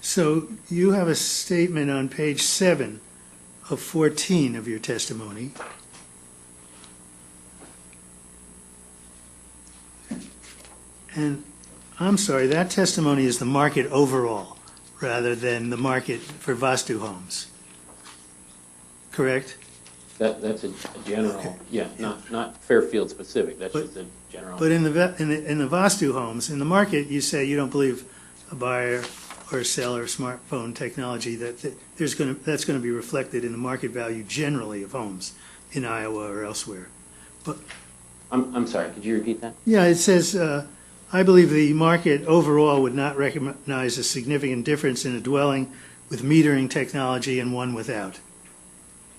So you have a statement on page 7 of 14 of your testimony. And I'm sorry, that testimony is the market overall rather than the market for Vastu homes. Correct? That's a general, yeah, not Fairfield specific. That's But- just a general. But in the Vastu homes, in the market, you say you don't believe a buyer or a seller of smartphone technology, that's going to be reflected in the market value generally of homes in Iowa or elsewhere. I'm sorry, could you repeat that? Yeah, it says, I believe the market overall would not recognize a significant difference in a dwelling with metering technology and one without.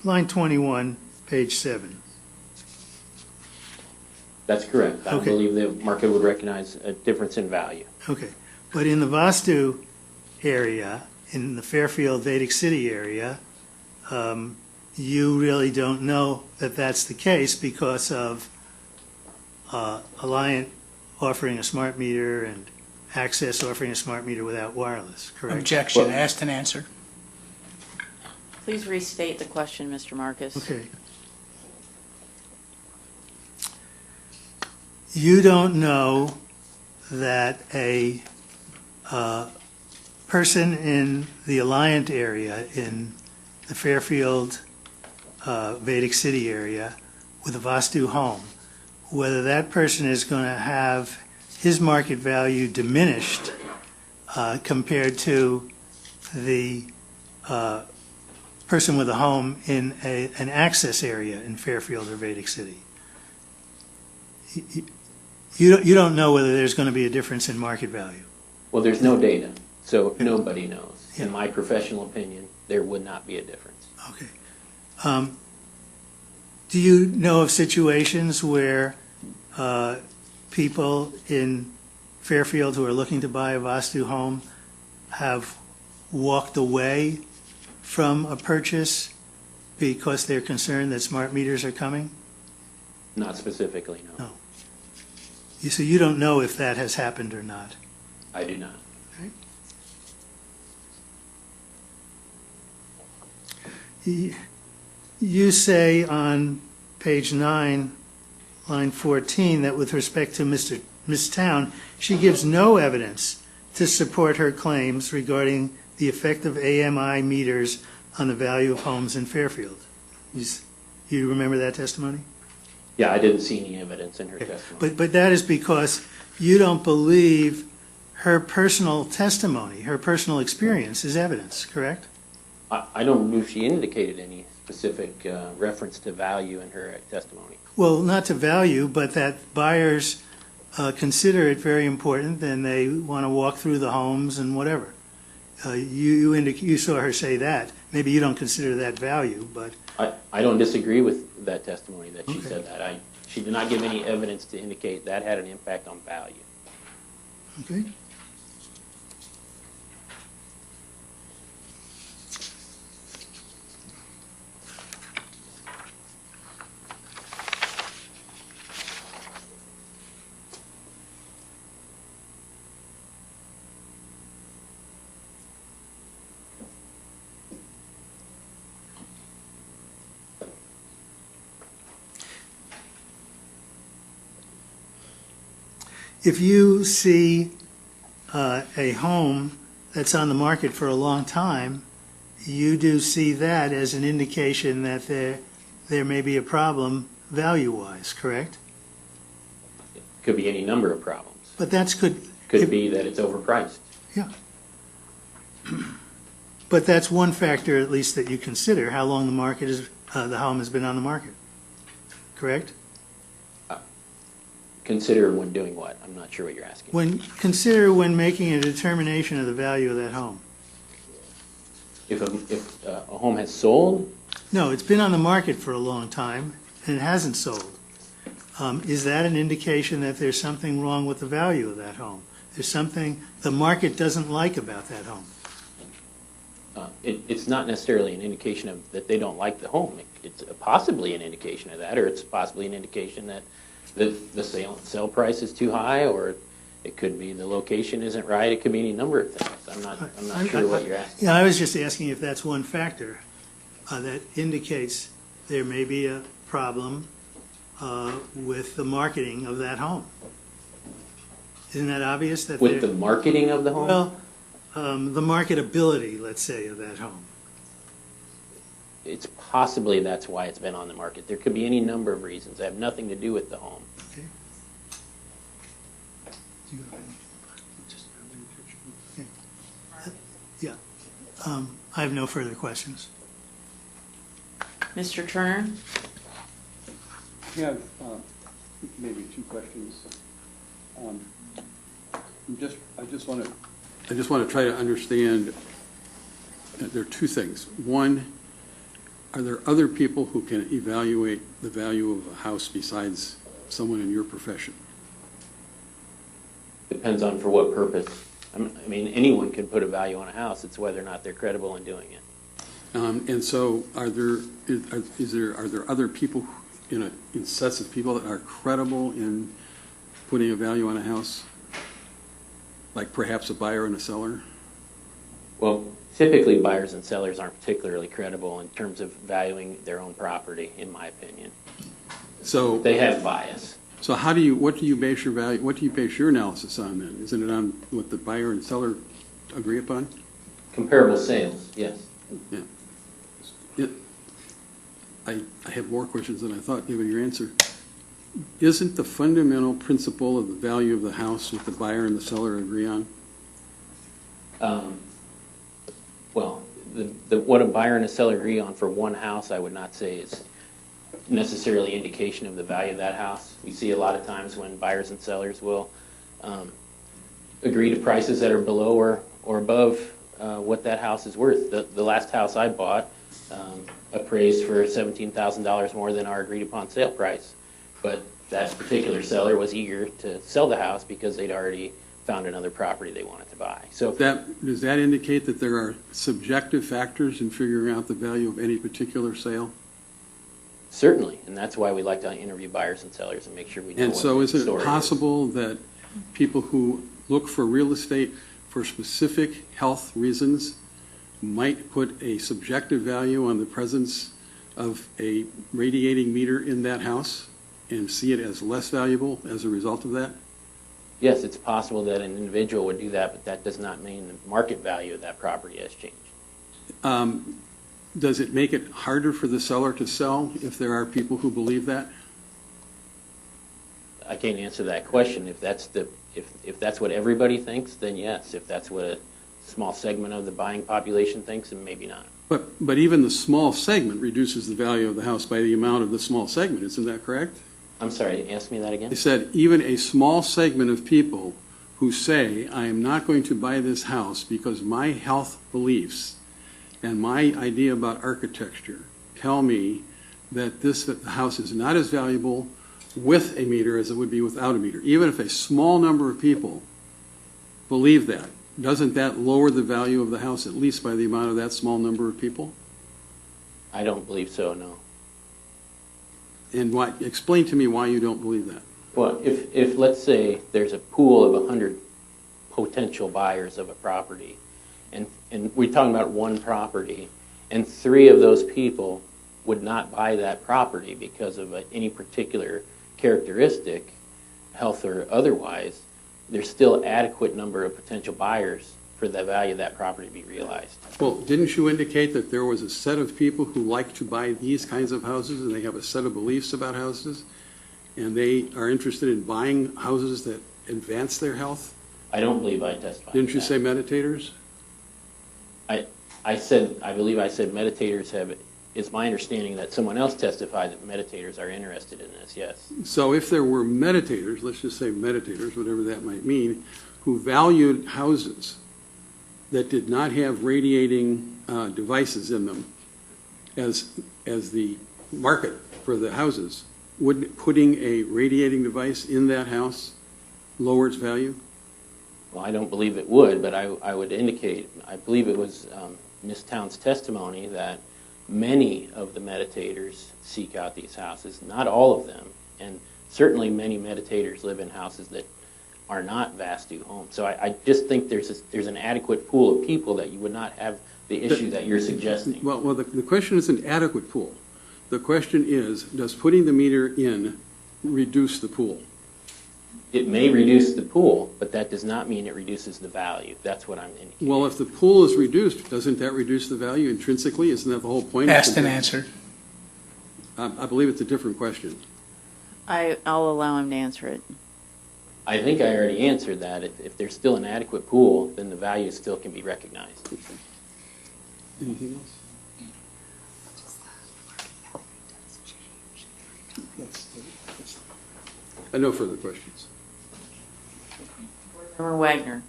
Line 21, page 7. That's correct. I Okay. believe the market would recognize a difference in value. Okay, but in the Vastu area, in the Fairfield, Vedic City area, you really don't know that that's the case because of Alliant offering a smart meter and Access offering a smart meter without wireless, correct? Objection, Well- asked and answered. Please restate the question, Mr. Marcus. Okay. You don't know that a person in the Alliant area, in the Fairfield, Vedic City area, with a Vastu home, whether that person is going to have his market value diminished compared to the person with a home in an access area in Fairfield or Vedic City. You don't know whether there's going to be a difference in market value. Well, there's no data, so nobody knows. Yeah. In my professional opinion, there would not be a difference. Okay. Do you know of situations where people in Fairfield who are looking to buy a Vastu home have walked away from a purchase because they're concerned that smart meters are coming? Not specifically, no. No. So you don't know if that has happened or not? I do not. You say on page 9, line 14, that with respect to Ms. Town, she gives no evidence to support her claims regarding the effect of AMI meters on the value of homes in Fairfield. You remember that testimony? Yeah, I didn't see any evidence in her testimony. But that is because you don't believe her personal testimony, her personal experience is evidence, correct? I don't believe she indicated any specific reference to value in her testimony. Well, not to value, but that buyers consider it very important and they want to walk through the homes and whatever. You saw her say that. Maybe you don't consider that value, but I don't disagree with that testimony that she Okay. said that. She did not give any evidence to indicate that had an impact on value. okay. If you see a home that's on the market for a long time, you do see that as an indication that there may be a problem value-wise, correct? Could be any number of problems. But that's Could be that it's overpriced. But that's one factor, at least, that you consider, how long the home has been on the market. correct? Consider when doing what? I'm not sure what you're asking. Consider when making a determination of the value of that home. If a home has sold, No, it's been on the market for a long time, and it hasn't sold. Is that an indication that there's something wrong with the value of that home? There's something the market doesn't like about that home? it's not necessarily an indication of that they don't like the home. It's possibly an indication of that, or it's possibly an indication that the sale price is too high, or it could be the location isn't right. It could be any number of things. I'm not sure what you're asking. Yeah, I was just asking if that's one factor that indicates there may be a problem with the marketing of that home. Isn't that obvious? That With the marketing of the home? Well, the marketability, let's say, of that home. It's possibly that's why it's been on the market. There could be any number of reasons that have nothing to do with the home. Okay. Yeah. I have no further questions. Mr. Turner? I have maybe two questions. I just want to try to understand. There are two things. One, are there other people who can evaluate the value of a house besides someone in your profession? Depends on for what purpose. I mean, anyone can put a value on a house. It's whether or not they're credible in doing it. And so, are there other people in sets of people that are credible in putting a value on a house, like perhaps a buyer and a seller? Well, typically buyers and sellers aren't particularly credible in terms of valuing their own property, in my opinion. So They have bias. So what do you base your value? What do you base your analysis on then? Isn't it on what the buyer and seller agree upon? Comparable sales, yes. Yeah. I have more questions than I thought, given your answer. Isn't the fundamental principle of the value of the house what the buyer and the seller agree on? Well, what a buyer and a seller agree on for one house, I would not say is necessarily indication of the value of that house. We see a lot of times when buyers and sellers will agree to prices that are below or above what that house is worth. The last house I bought appraised for $17,000 more than our agreed upon sale price. But that particular seller was eager to sell the house because they'd already found another property they wanted to buy. So Does that indicate that there are subjective factors in figuring out the value of any particular sale? certainly, and that's why we like to interview buyers and sellers and make sure we know And what so the is it story possible that people who look for real estate for specific health reasons might put a subjective value on the presence of a radiating meter in that house and see it as less valuable as a result of that? Yes, it's possible that an individual would do that, but that does not mean the market value of that property has changed. Does it make it harder for the seller to sell if there are people who believe that? I can't answer that question. If that's what everybody thinks, then yes. If that's what a small segment of the buying population thinks, then maybe not. But even the small segment reduces the value of the house by the amount of the small segment, isn't that correct? I'm sorry, ask me that again? I said even a small segment of people who say, I am not going to buy this house because my health beliefs and my idea about architecture tell me that this house is not as valuable with a meter as it would be without a meter. Even if a small number of people believe that, doesn't that lower the value of the house at least by the amount of that small number of people? I don't believe so, no. And why? Explain to me why you don't believe that. Well, if let's say there's a pool of 100 potential buyers of a property, and we're talking about one property, and 3 of those people would not buy that property because of any particular characteristic, health or otherwise, there's still adequate number of potential buyers for the value of that property to be realized. Well, didn't you indicate that there was a set of people who like to buy these kinds of houses and they have a set of beliefs about houses and they are interested in buying houses that advance their health? I don't believe I testified. Didn't you to that. say meditators? I believe I said meditators have It's my understanding that someone else testified that meditators are interested in this, yes. So if there were meditators, let's just say meditators, whatever that might mean, who valued houses that did not have radiating devices in them as the market for the houses, would putting a radiating device in that house lower its value? Well, I don't believe it would, but I would indicate, I believe it was Ms. Town's testimony that many of the meditators seek out these houses, not all of them, and certainly many meditators live in houses that are not Vastu homes. So I just think there's an adequate pool of people that you would not have the issue that you're suggesting. Well, the question is an adequate pool. The question is, does putting the meter in reduce the pool? It may reduce the pool, but that does not mean it reduces the value. That's what I'm indicating. Well, if the pool is reduced, doesn't that reduce the value intrinsically? Isn't that the whole point? Asked and answered. I believe it's a different question. I'll allow him to answer it. I think I already answered that. If there's still an adequate pool, then the value still can be recognized. Anything else? No further questions. Member Wagner.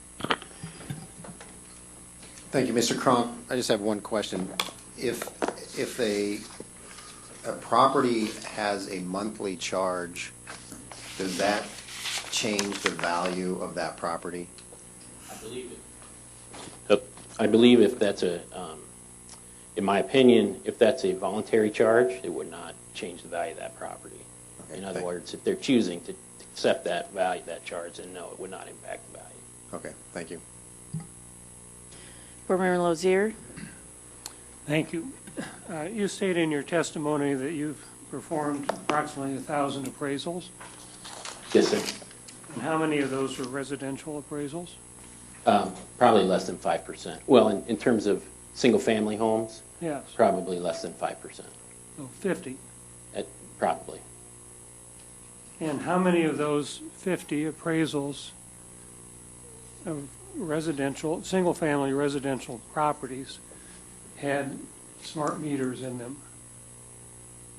Thank you, Mr. Cronk. I just have one question. If a property has a monthly charge, does that change the value of that property? I believe if that's in my opinion, if that's a voluntary charge, it would not change the value of that property. Okay, In other words, if they're choosing to accept that value, that charge, then no, it would not impact the value. Okay, thank you. Board Member Lozier. Thank you. You state in your testimony that you've performed approximately 1,000 appraisals. Yes, sir. And how many of those were residential appraisals? Probably less than 5%. Well, in terms of single-family homes, Yes. probably less than 5%. So 50. Probably. And how many of those 50 appraisals of residential, single-family residential properties had smart meters in them?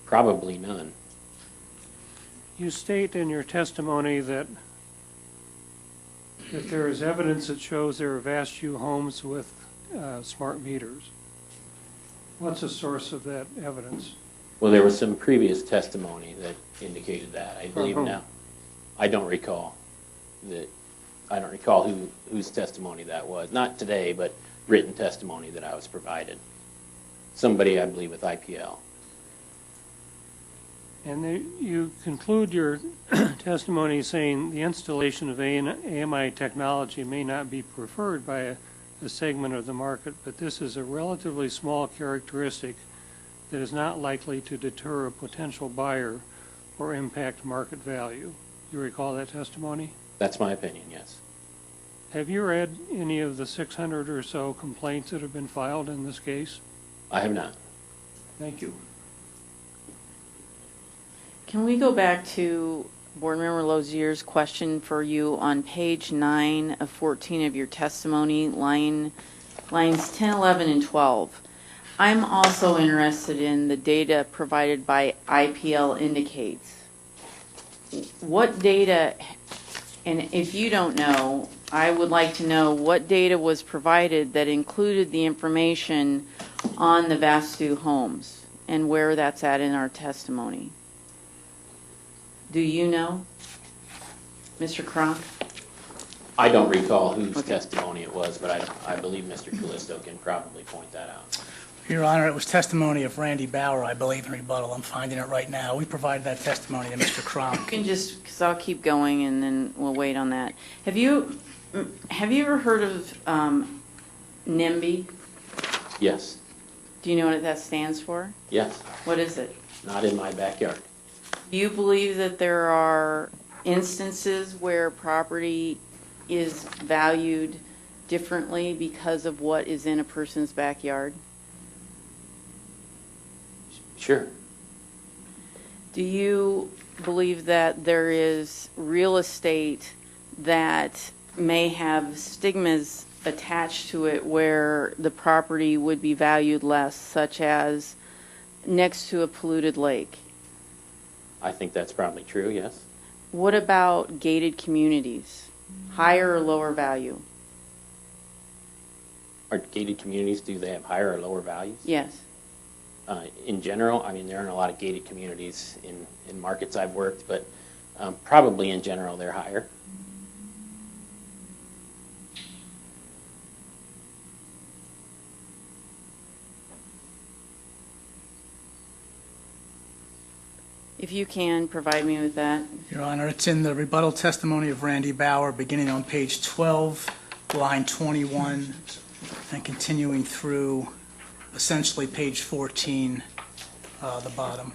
Probably none. You state in your testimony that there is evidence that shows there are Vastu homes with smart meters. What's the source of that evidence? Well, there was some previous testimony that indicated that. I believe whom? now. I don't recall whose testimony that was. Not today, but written testimony that I was provided. Somebody, I believe, with IPL. And you conclude your testimony saying the installation of AMI technology may not be preferred by a segment of the market, but this is a relatively small characteristic that is not likely to deter a potential buyer or impact market value. You recall that testimony? That's my opinion, yes. Have you read any of the 600 or so complaints that have been filed in this case? I have not. Thank you. Can we go back to Board Member Lozier's question for you on page 9 of 14 of your testimony, lines 10, 11, and 12? I'm also interested in the data provided by IPL indicates. What data, and if you don't know, I would like to know what data was provided that included the information on the Vastu homes and where that's at in our testimony. Do you know, Mr. Cronk? I don't recall whose Okay. testimony it was, but I believe Mr. Callisto can probably point that out. Your Honor, it was testimony of Randy Bauer, I believe, in rebuttal. I'm finding it right now. We provided that testimony to Mr. You Cronk. can just, because I'll keep going and then we'll wait on that. Have you ever heard of NIMBY? Yes, Do you know what that stands for? yes, What is it? not in my backyard. Do you believe that there are instances where property is valued differently because of what is in a person's backyard? Sure. Do you believe that there is real estate that may have stigmas attached to it where the property would be valued less, such as next to a polluted lake. I think that's probably true, yes. What about gated communities? Higher or lower value? Are gated communities, do they have higher or lower values? Yes. In general, I mean, there aren't a lot of gated communities in markets I've worked, but probably in general they're higher. If you can, provide me with that. Your Honor, it's in the rebuttal testimony of Randy Bauer, beginning on page 12, line 21, and continuing through essentially page 14, the bottom.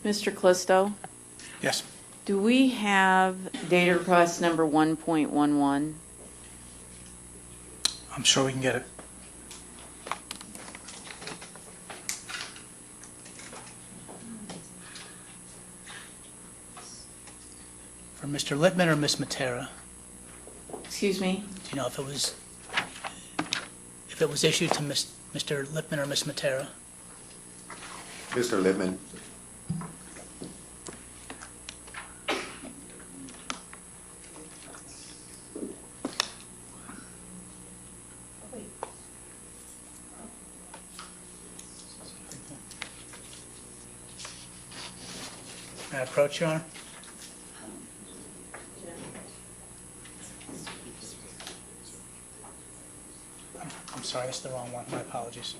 Mr. Callisto, Yes. do we have data request number 1.11? I'm sure we can get it. For Mr. Littman or Ms. Matera? Excuse me? Do you know if it was issued to Mr. Littman or Ms. Matera? Mr. Lippman. May I approach, Your Honor? I'm sorry, that's the wrong one. My apologies.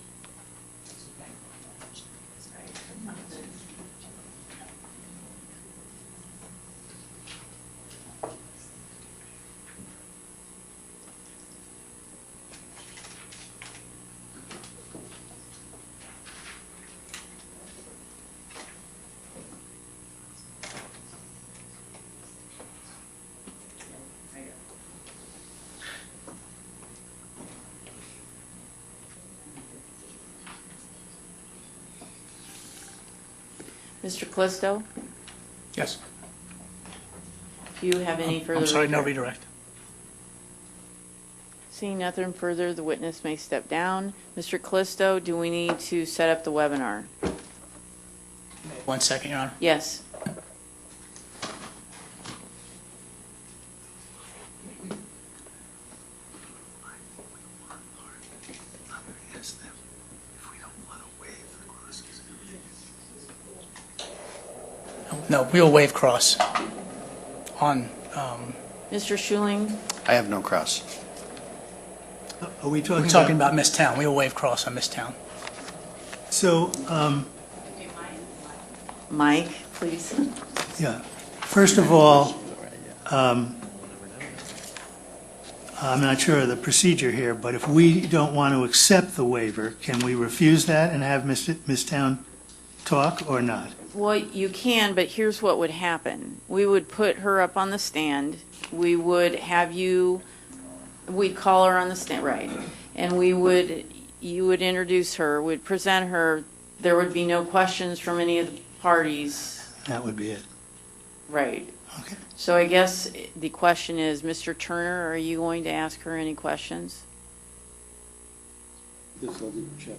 Mr. Callisto, Yes. do you have any further? I'm sorry, no redirect? redirect. Seeing nothing further, the witness may step down. Mr. Callisto, do we need to set up the webinar? 1 second, Your Honor. Yes. No, we'll waive cross on, Mr. Schuling, I have no cross. Are we we're talking about Miss Town. We'll waive cross on Miss Town. So, Mike, please. yeah, first of all, I'm not sure of the procedure here, but if we don't want to accept the waiver, can we refuse that and have Ms. Town talk or not? Well, you can, but here's what would happen. We would put her up on the stand. We would have you, we'd call her on the stand, right? And you would introduce her, we'd present her. There would be no questions from any of the parties. That would be it. Right. Okay. So I guess the question is, Mr. Turner, are you going to ask her any questions? Yes, I'll do a check.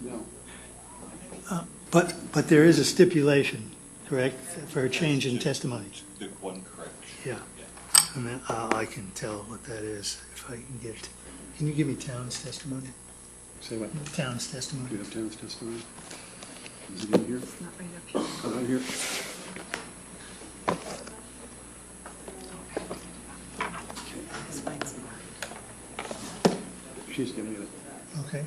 No. But there is a stipulation, correct, for a change in testimony? The one correction. Yeah. I mean, I can tell what that is if I can get, can you give me Town's testimony? Say what? Town's Do testimony. you have Town's testimony? Is it in here? It's not right up here. Oh, right here. She's getting it. Okay.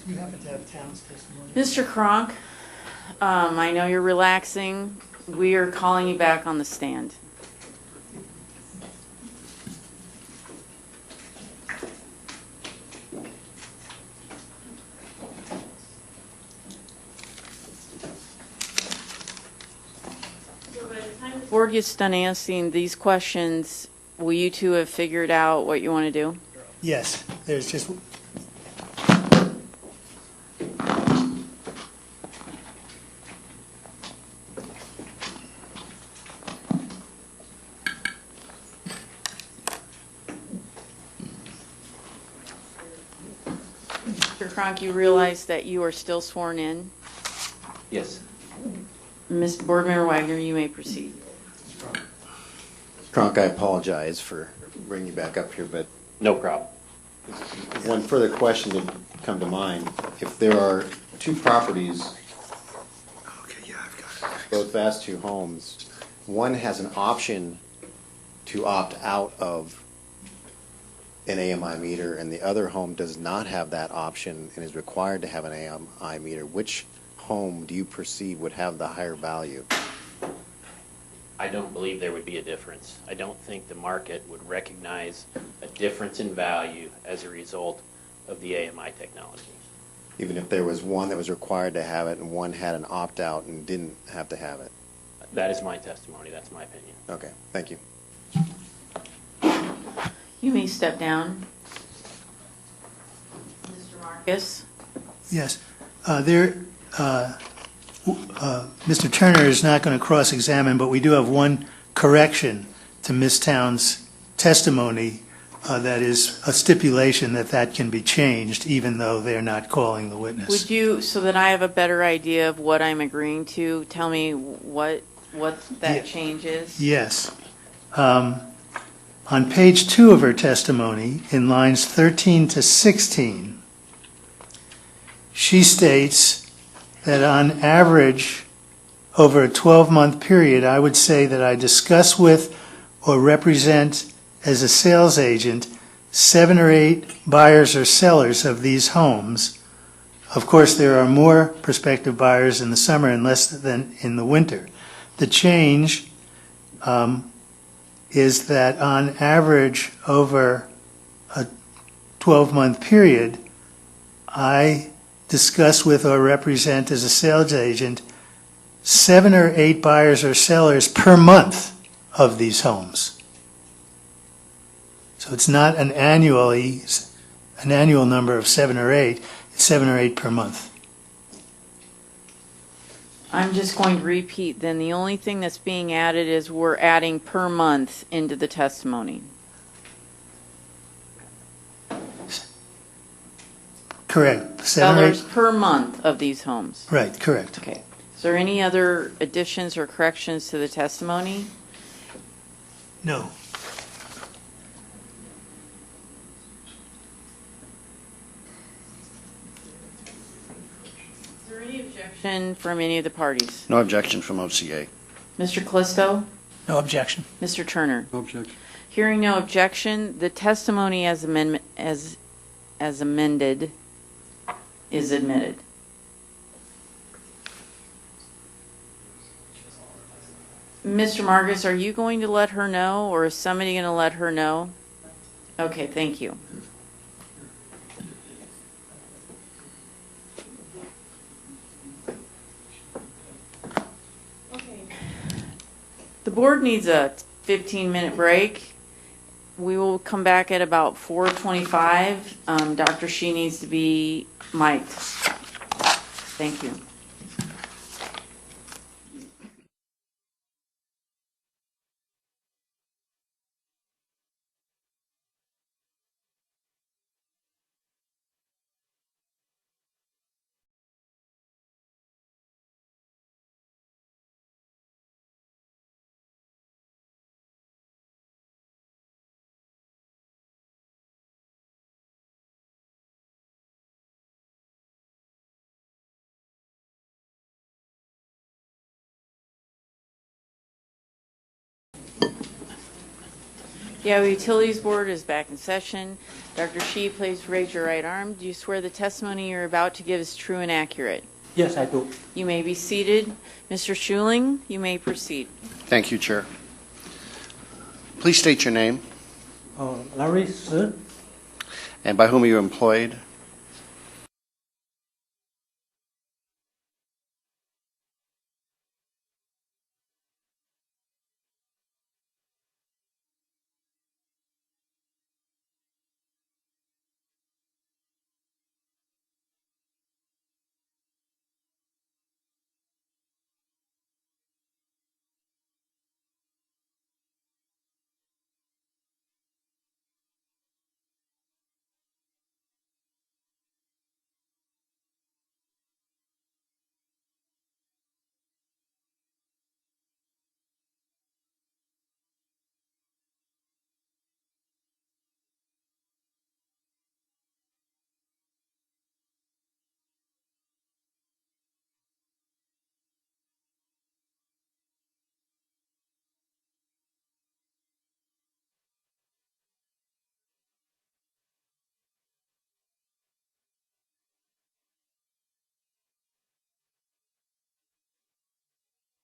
You happen to have town's testimony? Mr. Kronk, I know you're relaxing. We are calling you back on the stand. So by the time the board gets done answering these questions, will you two have figured out what you want to do? Yes, there's just, Mr. Kronk, you realize that you are still sworn in? Yes. Ms. Board Member Wagner, you may proceed. Kronk, I apologize for bringing you back up here, but No problem. one further question to come to mind. If there are two properties, okay, yeah, I've got it. both vast two homes, one has an option to opt out of an AMI meter, and the other home does not have that option and is required to have an AMI meter, which home do you perceive would have the higher value? I don't believe there would be a difference. I don't think the market would recognize a difference in value as a result of the AMI technology. Even if there was one that was required to have it and one had an opt-out and didn't have to have it? That is my testimony. That's my opinion. Okay, thank you. You may step down. Mr. Marcus? Yes, Mr. Turner is not going to cross-examine, but we do have one correction to Ms. Town's testimony. That is a stipulation that can be changed, even though they're not calling the witness. Would you, so that I have a better idea of what I'm agreeing to, tell me what that Yeah. change is? Yes. On page 2 of her testimony, in lines 13 to 16, she states that on average, over a 12-month period, I would say that I discuss with or represent as a sales agent 7 or 8 buyers or sellers of these homes. Of course, there are more prospective buyers in the summer and less than in the winter. The change is that on average, over a 12-month period, I discuss with or represent as a sales agent 7 or 8 buyers or sellers per month of these homes. So it's not an annual number of 7 or 8, it's 7 or 8 per month. I'm just going to repeat, then the only thing that's being added is we're adding per month into the testimony. Correct. 7 or 8. Sellers per month of these homes. Right, correct. Okay. Is there any other additions or corrections to the testimony? No. Is there any objection from any of the parties? No objection from OCA. Mr. Callisto? No objection. Mr. Turner? No objection. Hearing no objection, the testimony as amended is admitted. Mr. Marcus, are you going to let her know, or is somebody going to let her know? Okay, thank you. Okay. The board needs a 15-minute break. We will come back at about 4:25. Dr. Shi needs to be mic'd. Thank you. The Iowa Utilities Board is back in session. Dr. Shi, please raise your right arm. Do you swear the testimony you're about to give is true and accurate? Yes, I do. You may be seated. Mr. Schuling, you may proceed. Thank you, Chair. Please state your name Larry Shi, and by whom are you employed.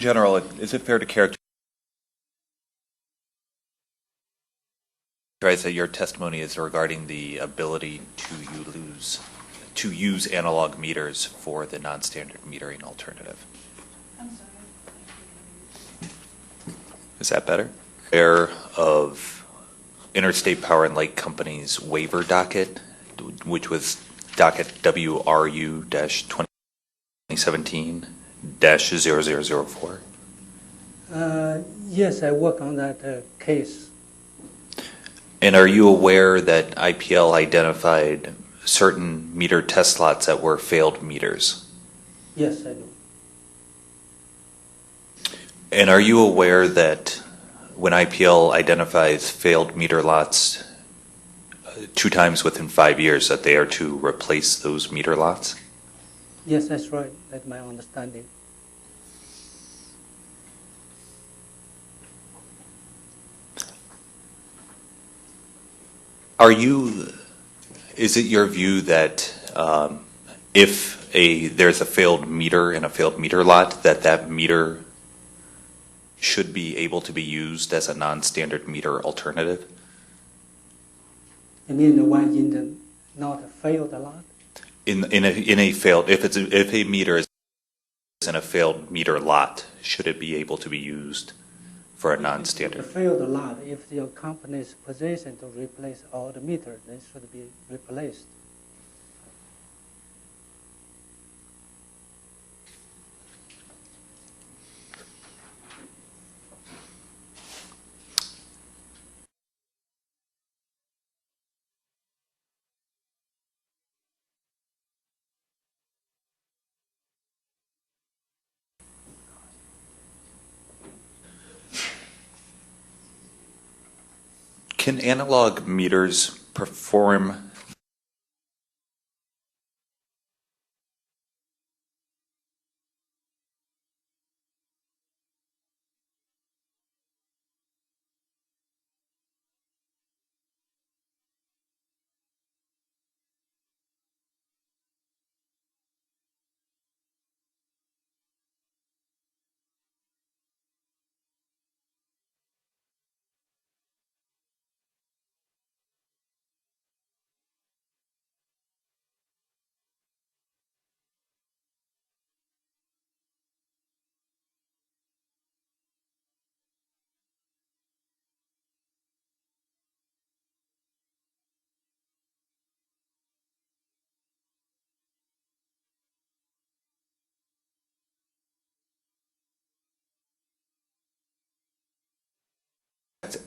In general, is it fair to characterize that your testimony is regarding the ability to use analog meters for the non-standard metering alternative? I'm sorry. Is that better? Aware of Interstate Power and Light Company's waiver docket, which was docket WRU-2017-0004? Yes, I work on that case. And are you aware that IPL identified certain meter test lots that were failed meters? Yes, I do. And are you aware that when IPL identifies failed meter lots 2 times within 5 years that they are to replace those meter lots? Yes, that's right. That's my understanding. Is it your view that if there's a failed meter in a failed meter lot, that meter should be able to be used as a non-standard meter alternative? You mean the one in the not failed lot? In a failed, if a meter is in a failed meter lot, should it be able to be used for a The non-standard? failed lot, if your company's position to replace all the meters, they should be replaced. Can analog meters perform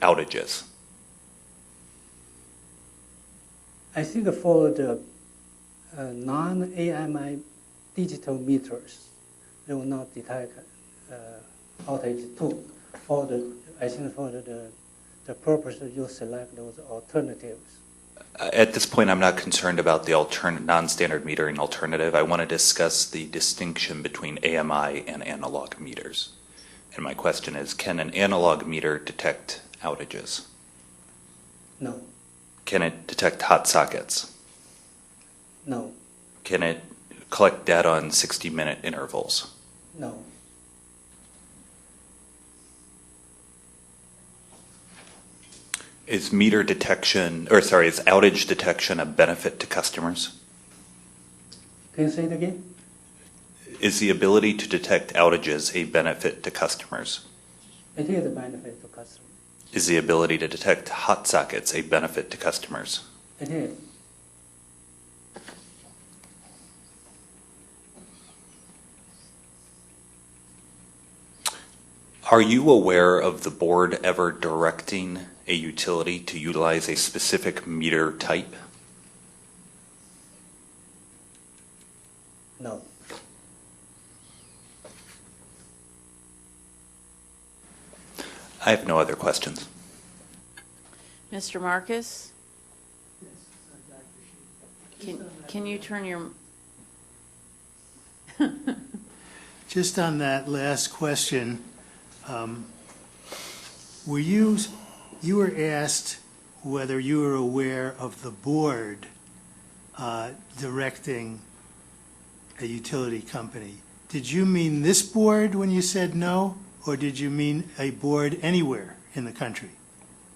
outages? I think for the non-AMI digital meters, they will not detect outage too. I think for the purpose you select those alternatives. At this point, I'm not concerned about the non-standard metering alternative. I want to discuss the distinction between AMI and analog meters. And my question is, can an analog meter detect outages? No, Can it detect hot sockets? no, Can it collect data on 60-minute intervals? no, Is meter detection, is outage detection a benefit to customers? can you say it again? Is the ability to detect outages a benefit to customers? It is a benefit to customers. Is the ability to detect hot sockets a benefit to customers? It is. Are you aware of the board ever directing a utility to utilize a specific meter type? No. I have no other questions. Mr. Marcus? Can you turn your, Just on that last question, you were asked whether you were aware of the board directing a utility company. Did you mean this board when you said no, or did you mean a board anywhere in the country?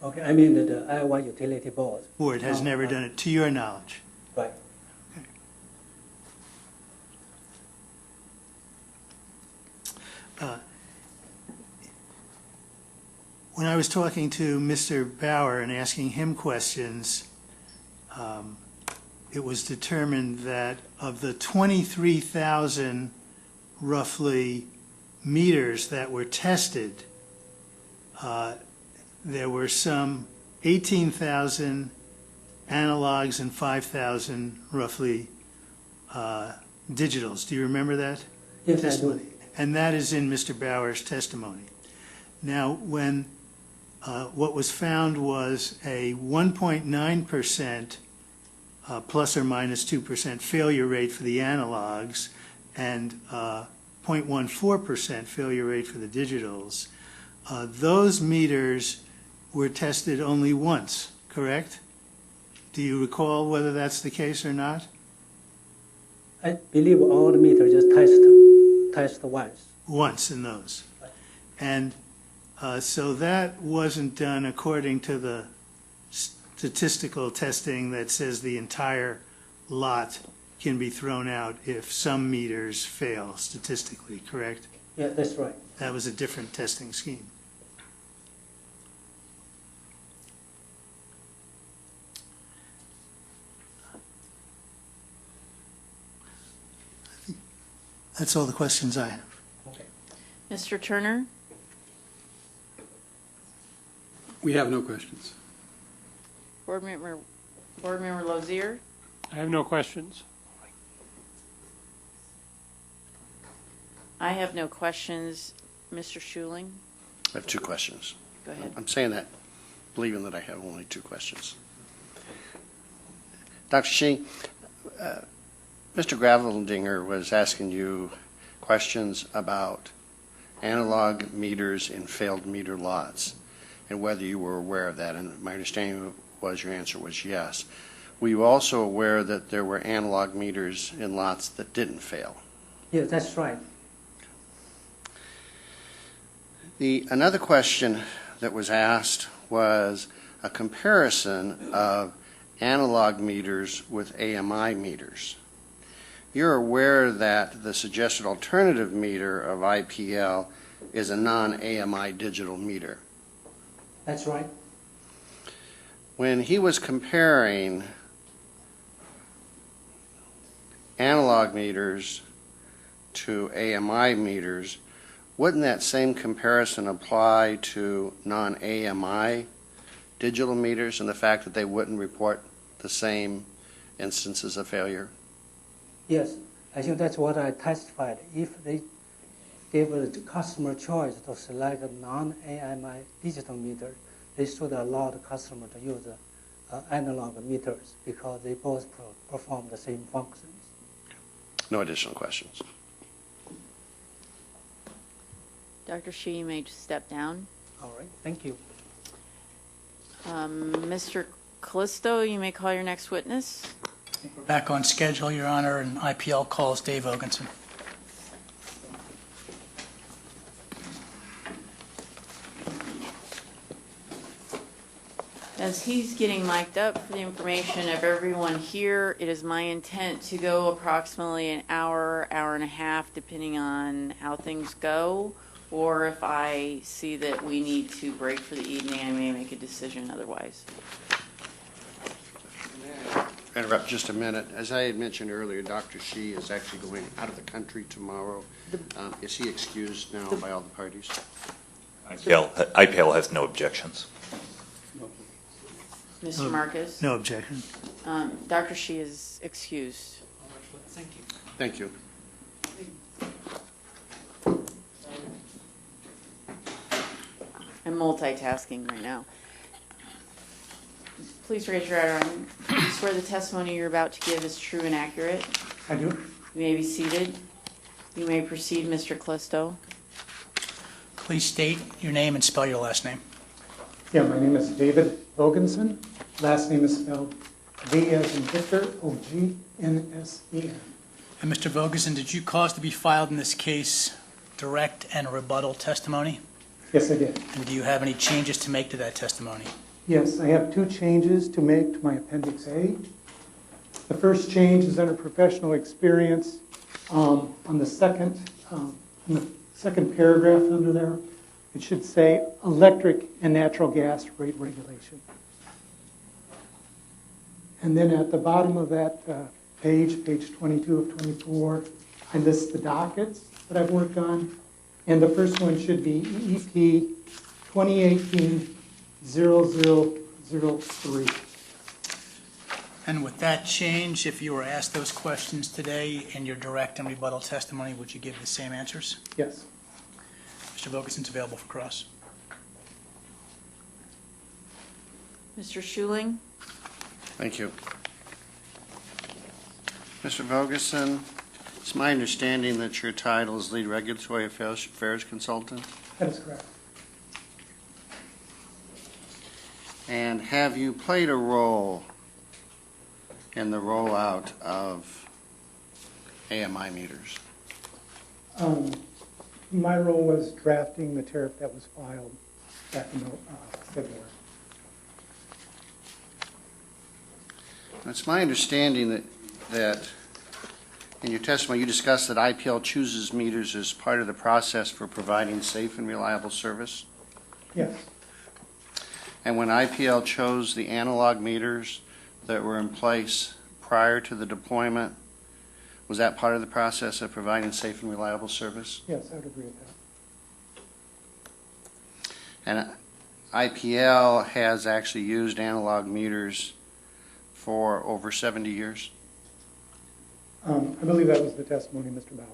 Okay, I mean the Iowa Utility Board. Board has never done it, to your knowledge. Right. When I was talking to Mr. Bauer and asking him questions, it was determined that of the 23,000 roughly meters that were tested, there were some 18,000 analogs and 5,000 roughly digitals. Do you remember that? Yes, testimony? I do. And that is in Mr. Bauer's testimony. Now, when what was found was a 1.9% plus or minus 2% failure rate for the analogs and 0.14% failure rate for the digitals. Those meters were tested only once, correct? Do you recall whether that's the case or not? I believe all the meters just test once. Once in those. And so that wasn't done according to the statistical testing that says the entire lot can be thrown out if some meters fail statistically, correct? Yeah, that's right. That was a different testing scheme. That's all the questions I have. Okay. Mr. Turner? We have no questions. Board Member Lozier? I have no questions. I have no questions. Mr. Schuling? I have two questions. Go ahead. I'm saying that, believing that I have only two questions. Dr. Sheen, Mr. Graveldinger was asking you questions about analog meters in failed meter lots and whether you were aware of that. And my understanding was your answer was yes. Were you also aware that there were analog meters in lots that didn't fail? Yeah, that's right. Another question that was asked was a comparison of analog meters with AMI meters. You're aware that the suggested alternative meter of IPL is a non-AMI digital meter. That's right. When he was comparing analog meters to AMI meters, wouldn't that same comparison apply to non-AMI digital meters and the fact that they wouldn't report the same instances of failure? Yes, I think that's what I testified. If they gave the customer choice to select a non-AMI digital meter, they should allow the customer to use analog meters because they both perform the same functions. No additional questions. Dr. Shi, you may step down. All right, thank you. Mr. Callisto, you may call your next witness. We're back on schedule, Your Honor, and IPL calls Dave Ogenson. As he's getting mic'd up for the information of everyone here, it is my intent to go approximately an hour, hour and a half, depending on how things go, or if I see that we need to break for the evening, I may make a decision otherwise. Interrupt just a minute. As I had mentioned earlier, Dr. Shi is actually going out of the country tomorrow. Is he excused now by all the parties? IPL has no objections. Mr. Marcus? No objection. Dr. Shi is excused. Thank you. Thank you. I'm multitasking right now. Please raise your right arm. Do you swear the testimony you're about to give is true and accurate? I do. You may be seated. You may proceed, Mr. Callisto. Please state your name and spell your last name. Yeah, my name is David Vogensen. Last name is spelled V as in Victor, O-G-N-S-E-N. And Mr. Vogensen, did you cause to be filed in this case direct and rebuttal testimony? Yes, I did. And do you have any changes to make to that testimony? Yes, I have 2 changes to make to my Appendix A. The first change is under professional experience. On the second paragraph under there, it should say electric and natural gas rate regulation. And then at the bottom of that page 22 of 24, I list the dockets that I've worked on. And the first one should be EEP 2018-0003. And with that change, if you were asked those questions today in your direct and rebuttal testimony, would you give the same answers? Yes. Mr. Vogensen's available for cross. Mr. Schuling? Thank you. Mr. Vogensen, it's my understanding that your title is Lead Regulatory Affairs Consultant. That is correct. And have you played a role in the rollout of AMI meters? My role was drafting the tariff that was filed back in February. It's my understanding that in your testimony you discussed that IPL chooses meters as part of the process for providing safe and reliable service. Yes. And when IPL chose the analog meters that were in place prior to the deployment, was that part of the process of providing safe and reliable service? Yes, I would agree with that. And IPL has actually used analog meters for over 70 years? I believe that was the testimony of Mr. Bowers.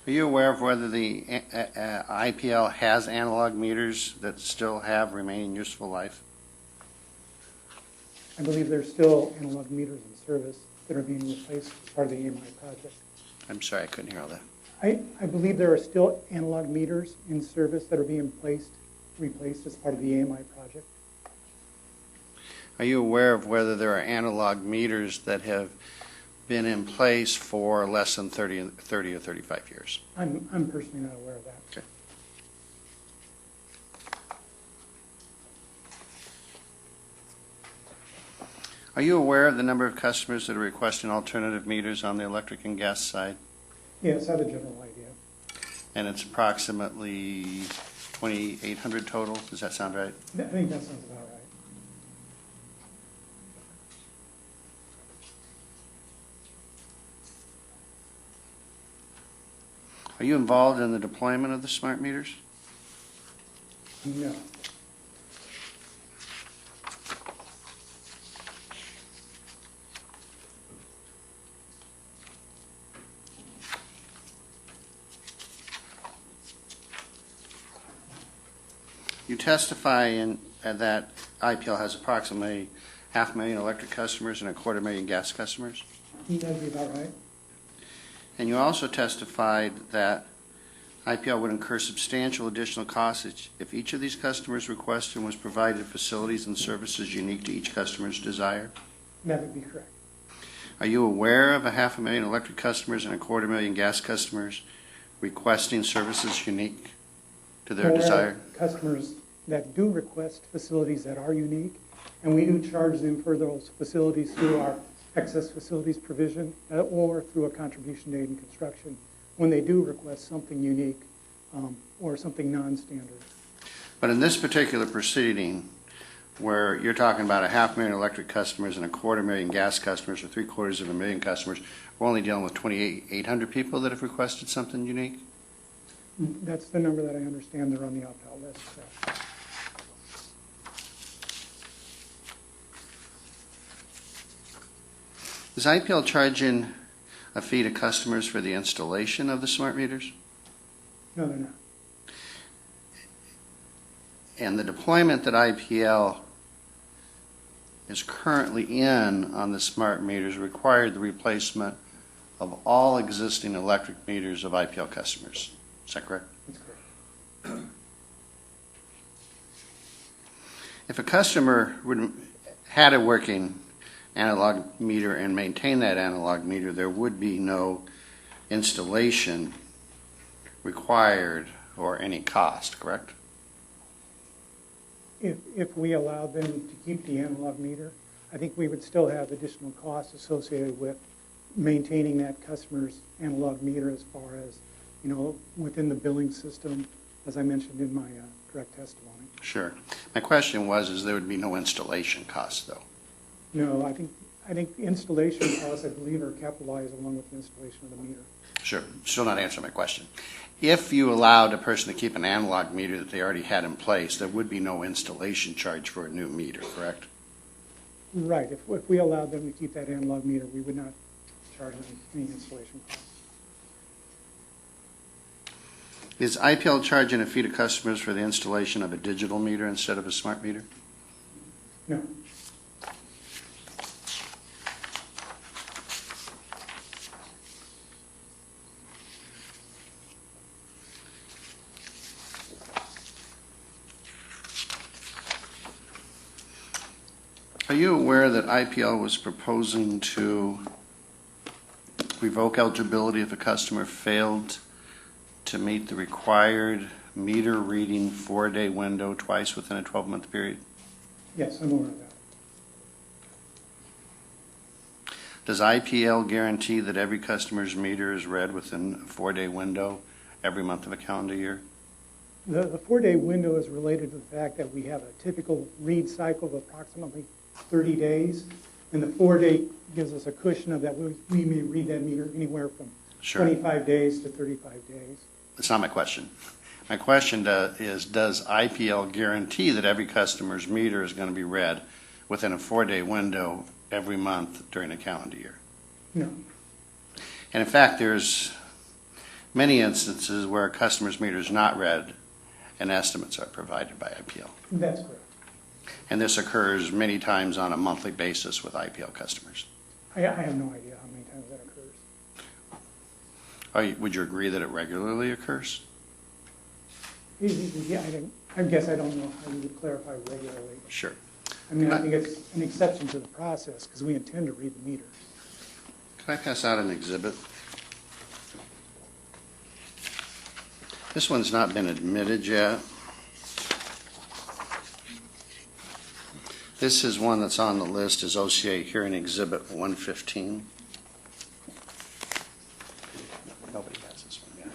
Are you aware of whether the IPL has analog meters that still have remaining useful life? I believe there's still analog meters in service that are being replaced as part of the AMI project. I'm sorry, I couldn't hear all that. I believe there are still analog meters in service that are being replaced as part of the AMI project. Are you aware of whether there are analog meters that have been in place for less than 30 or 35 years? I'm personally not aware of that. Okay. Are you aware of the number of customers that are requesting alternative meters on the electric and gas side? Yes, I have a general idea. And it's approximately 2,800 total? Does that sound right? I think that sounds about right. Are you involved in the deployment of the smart meters? No. You testify that IPL has approximately 500,000 electric customers and 250,000 gas customers. That'd be about right. And you also testified that IPL would incur substantial additional costs if each of these customers requested was provided facilities and services unique to each customer's desire? That would be correct. Are you aware of 500,000 electric customers and 250,000 gas customers requesting services unique to their There are desire? customers that do request facilities that are unique, and we do charge them for those facilities through our excess facilities provision or through a contribution aid in construction when they do request something unique or something non-standard. But in this particular proceeding, where you're talking about 500,000 electric customers and 250,000 gas customers or 750,000 customers, we're only dealing with 2,800 people that have requested something unique? That's the number that I understand they're on the opt-out list. So. Is IPL charging a fee to customers for the installation of the smart meters? No, they're not. And the deployment that IPL is currently in on the smart meters required the replacement of all existing electric meters of IPL customers. Is that correct? That's correct. If a customer had a working analog meter and maintained that analog meter, there would be no installation required or any cost, correct? If we allowed them to keep the analog meter, I think we would still have additional costs associated with maintaining that customer's analog meter as far as, you know, within the billing system, as I mentioned in my direct testimony. Sure. My question was, there would be no installation costs, though? No, I think installation costs, I believe, are capitalized along with the installation of the meter. Sure. Still not answering my question. If you allowed a person to keep an analog meter that they already had in place, there would be no installation charge for a new meter, correct? Right. If we allowed them to keep that analog meter, we would not charge them any installation costs. Is IPL charging a fee to customers for the installation of a digital meter instead of a smart meter? No. Are you aware that IPL was proposing to revoke eligibility if a customer failed to meet the required meter reading 4-day window twice within a 12-month period? Yes, I'm aware of that. Does IPL guarantee that every customer's meter is read within a 4-day window every month of a calendar year? The 4-day window is related to the fact that we have a typical read cycle of approximately 30 days, and the 4-day gives us a cushion of that we may read that meter anywhere from 25 days to 35 days. That's not my question. My question is, does IPL guarantee that every customer's meter is going to be read within a 4-day window every month during a calendar year? No. And in fact, there's many instances where a customer's meter is not read and estimates are provided by IPL. That's correct. And this occurs many times on a monthly basis with IPL customers. I have no idea how many times that occurs. Would you agree that it regularly occurs? Yeah, I guess I don't know how you would clarify regularly. Sure. I mean, I think it's an exception to the process because we intend to read the meter. Can I pass out an exhibit? This one's not been admitted yet. This is one that's on the list as OCA Hearing Exhibit 115. Nobody has this one yet.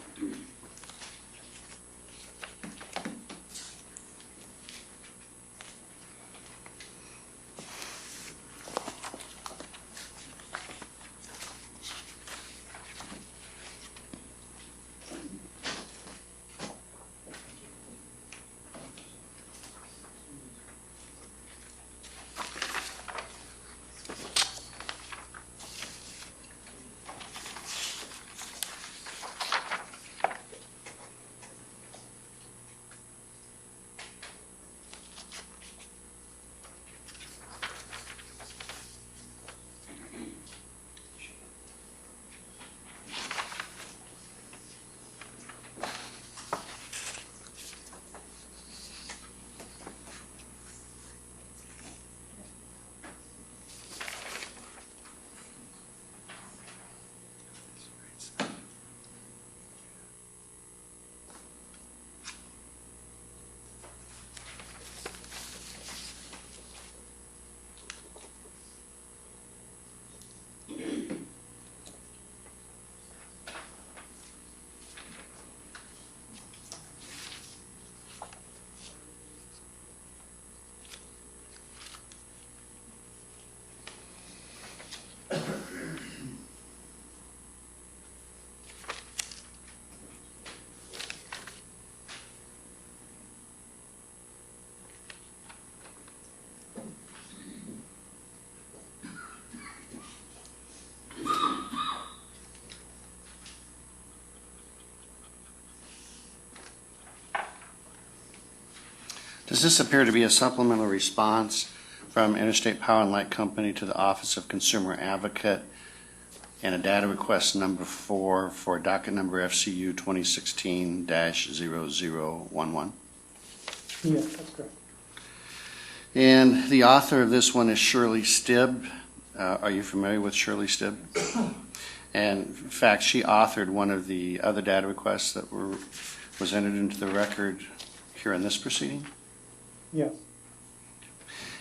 Does this appear to be a supplemental response from Interstate Power and Light Company to the Office of Consumer Advocate and a data request number 4 for docket number FCU 2016-0011? Yes, that's correct. And the author of this one is Shirley Stibb. Are you familiar with Shirley Stibb? And in fact, she authored one of the other data requests that was entered into the record here in this proceeding. Yes.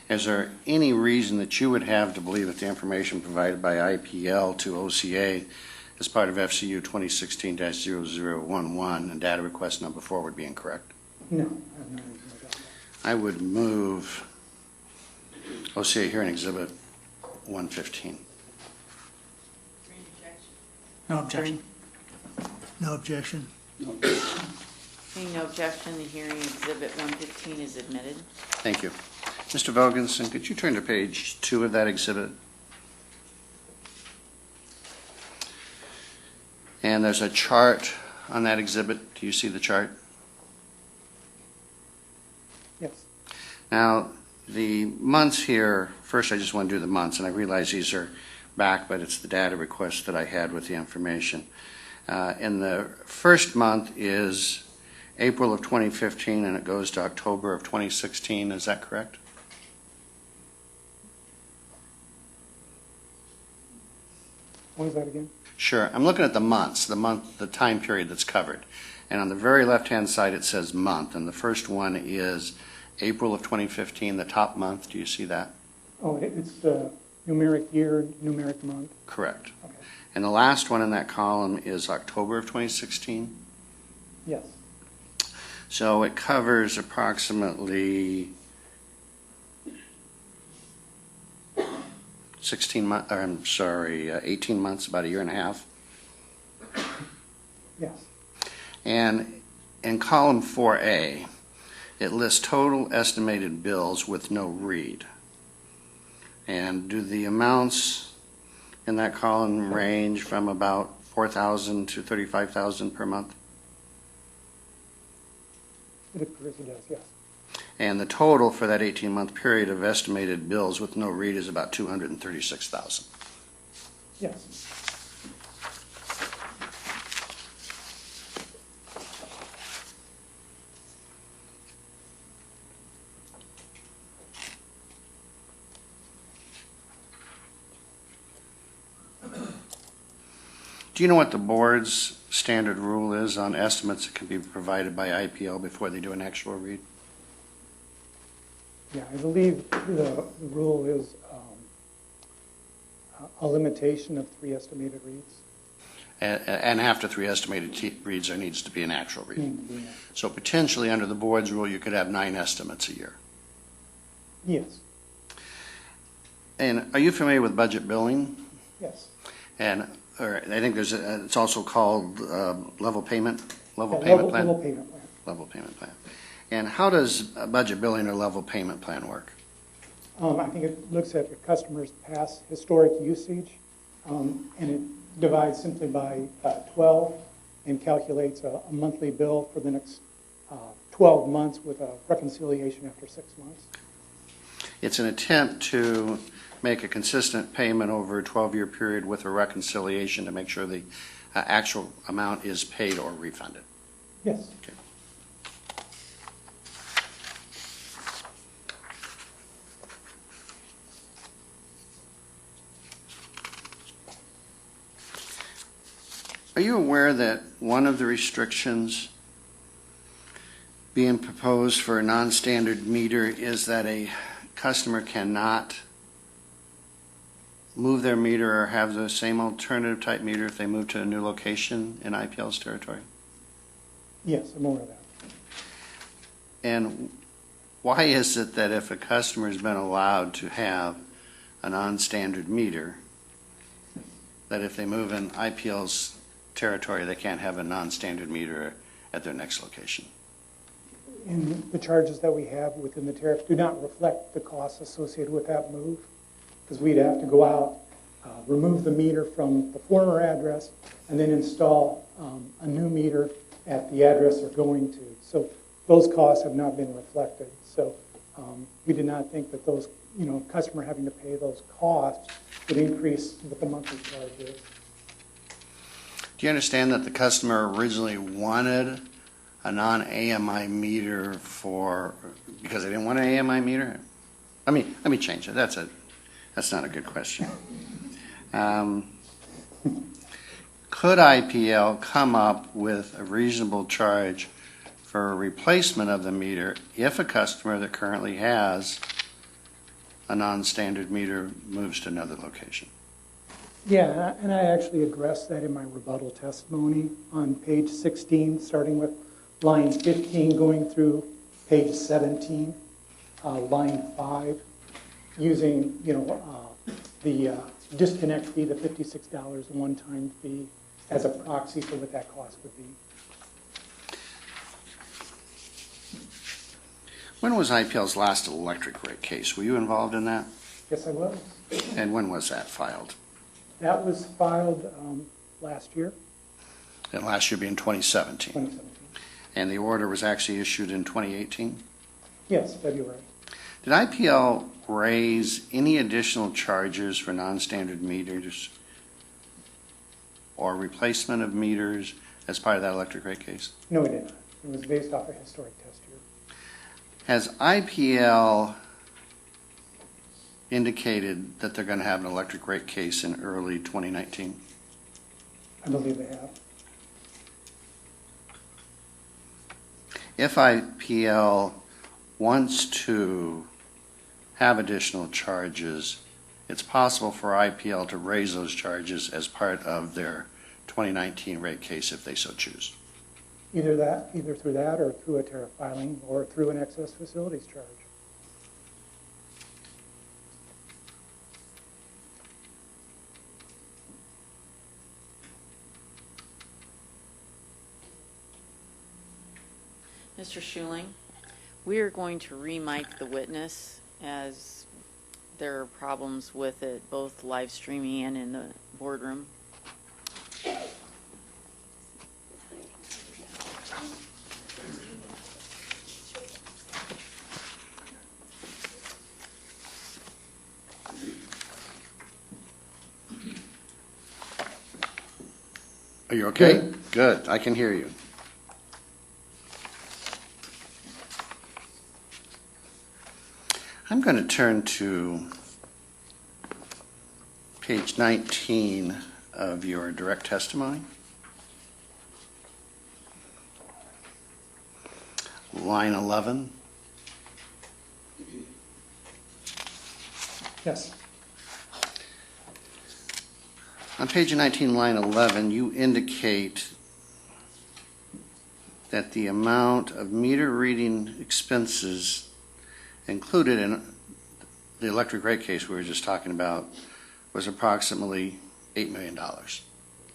Is there any reason that you would have to believe that the information provided by IPL to OCA as part of FCU 2016-0011 and data request number 4 would be incorrect? No, I have no reason to doubt that. I would move OCA hearing exhibit 115. No objection. No objection. Seeing no objection, the hearing exhibit 115 is admitted. Thank you. Mr. Vogensen, could you turn to page 2 of that exhibit? And there's a chart on that exhibit. Do you see the chart? Yes. Now, the months here, first I just want to do the months, and I realize these are back, but it's the data request that I had with the information. And the first month is April of 2015, and it goes to October of 2016. Is that correct? What was that again? Sure. I'm looking at the months, the time period that's covered. And on the very left-hand side, it says month, and the first one is April of 2015, the top month. Do you see that? Oh, it's the numeric year, numeric month. Correct. Okay. And the last one in that column is October of 2016. Yes. So it covers approximately 18 months, about a year and a half. Yes. And in column 4A, it lists total estimated bills with no read. And do the amounts in that column range from about $4,000 to $35,000 per month? It appears it does, yes. And the total for that 18-month period of estimated bills with no read is about $236,000. Yes. Do you know what the board's standard rule is on estimates that can be provided by IPL before they do an actual read? Yeah, I believe the rule is a limitation of 3 estimated reads. And after 3 estimated reads, there needs to be an actual read. Yeah. So potentially, under the board's rule, you could have 9 estimates a year. Yes. And are you familiar with budget billing? Yes. And I think it's also called level payment plan? Level payment plan. Level payment plan. And how does a budget billing or level payment plan work? I think it looks at the customer's past historic usage, and it divides simply by 12 and calculates a monthly bill for the next 12 months with a reconciliation after 6 months. It's an attempt to make a consistent payment over a 12-year period with a reconciliation to make sure the actual amount is paid or refunded. Yes. Okay. Are you aware that one of the restrictions being proposed for a non-standard meter is that a customer cannot move their meter or have the same alternative type meter if they move to a new location in IPL's territory? Yes, I'm aware of that. And why is it that if a customer has been allowed to have a non-standard meter, that if they move in IPL's territory, they can't have a non-standard meter at their next location? And the charges that we have within the tariff do not reflect the costs associated with that move, because we'd have to go out, remove the meter from the former address, and then install a new meter at the address they're going to. So those costs have not been reflected. So we did not think that those, customer having to pay those costs would increase what the monthly charge is. Do you understand that the customer originally wanted a non-AMI meter because they didn't want an AMI meter? Let me change it. That's not a good question. Could IPL come up with a reasonable charge for a replacement of the meter if a customer that currently has a non-standard meter moves to another location? Yeah, and I actually addressed that in my rebuttal testimony on page 16, starting with line 15, going through page 17, line 5, using, the disconnect fee, the $56 one-time fee, as a proxy for what that cost would be. When was IPL's last electric rate case? Were you involved in that? Yes, I was. And when was that filed? That was filed last year. And last year being 2017. 2017. And the order was actually issued in 2018? Yes, February. Did IPL raise any additional charges for non-standard meters or replacement of meters as part of that electric rate case? No, it did not. It was based off a historic test year. Has IPL indicated that they're going to have an electric rate case in early 2019? I believe they have. If IPL wants to have additional charges, it's possible for IPL to raise those charges as part of their 2019 rate case if they so choose. Either through that or through a tariff filing or through an excess facilities charge. Mr. Schuling, we are going to re-mic the witness as there are problems with it, both live streaming and in the boardroom. Are you okay? Good. I can hear you. I'm going to turn to page 19 of your direct testimony. Line 11. Yes. On page 19, line 11, you indicate that the amount of meter reading expenses included in the electric rate case we were just talking about was approximately $8 million.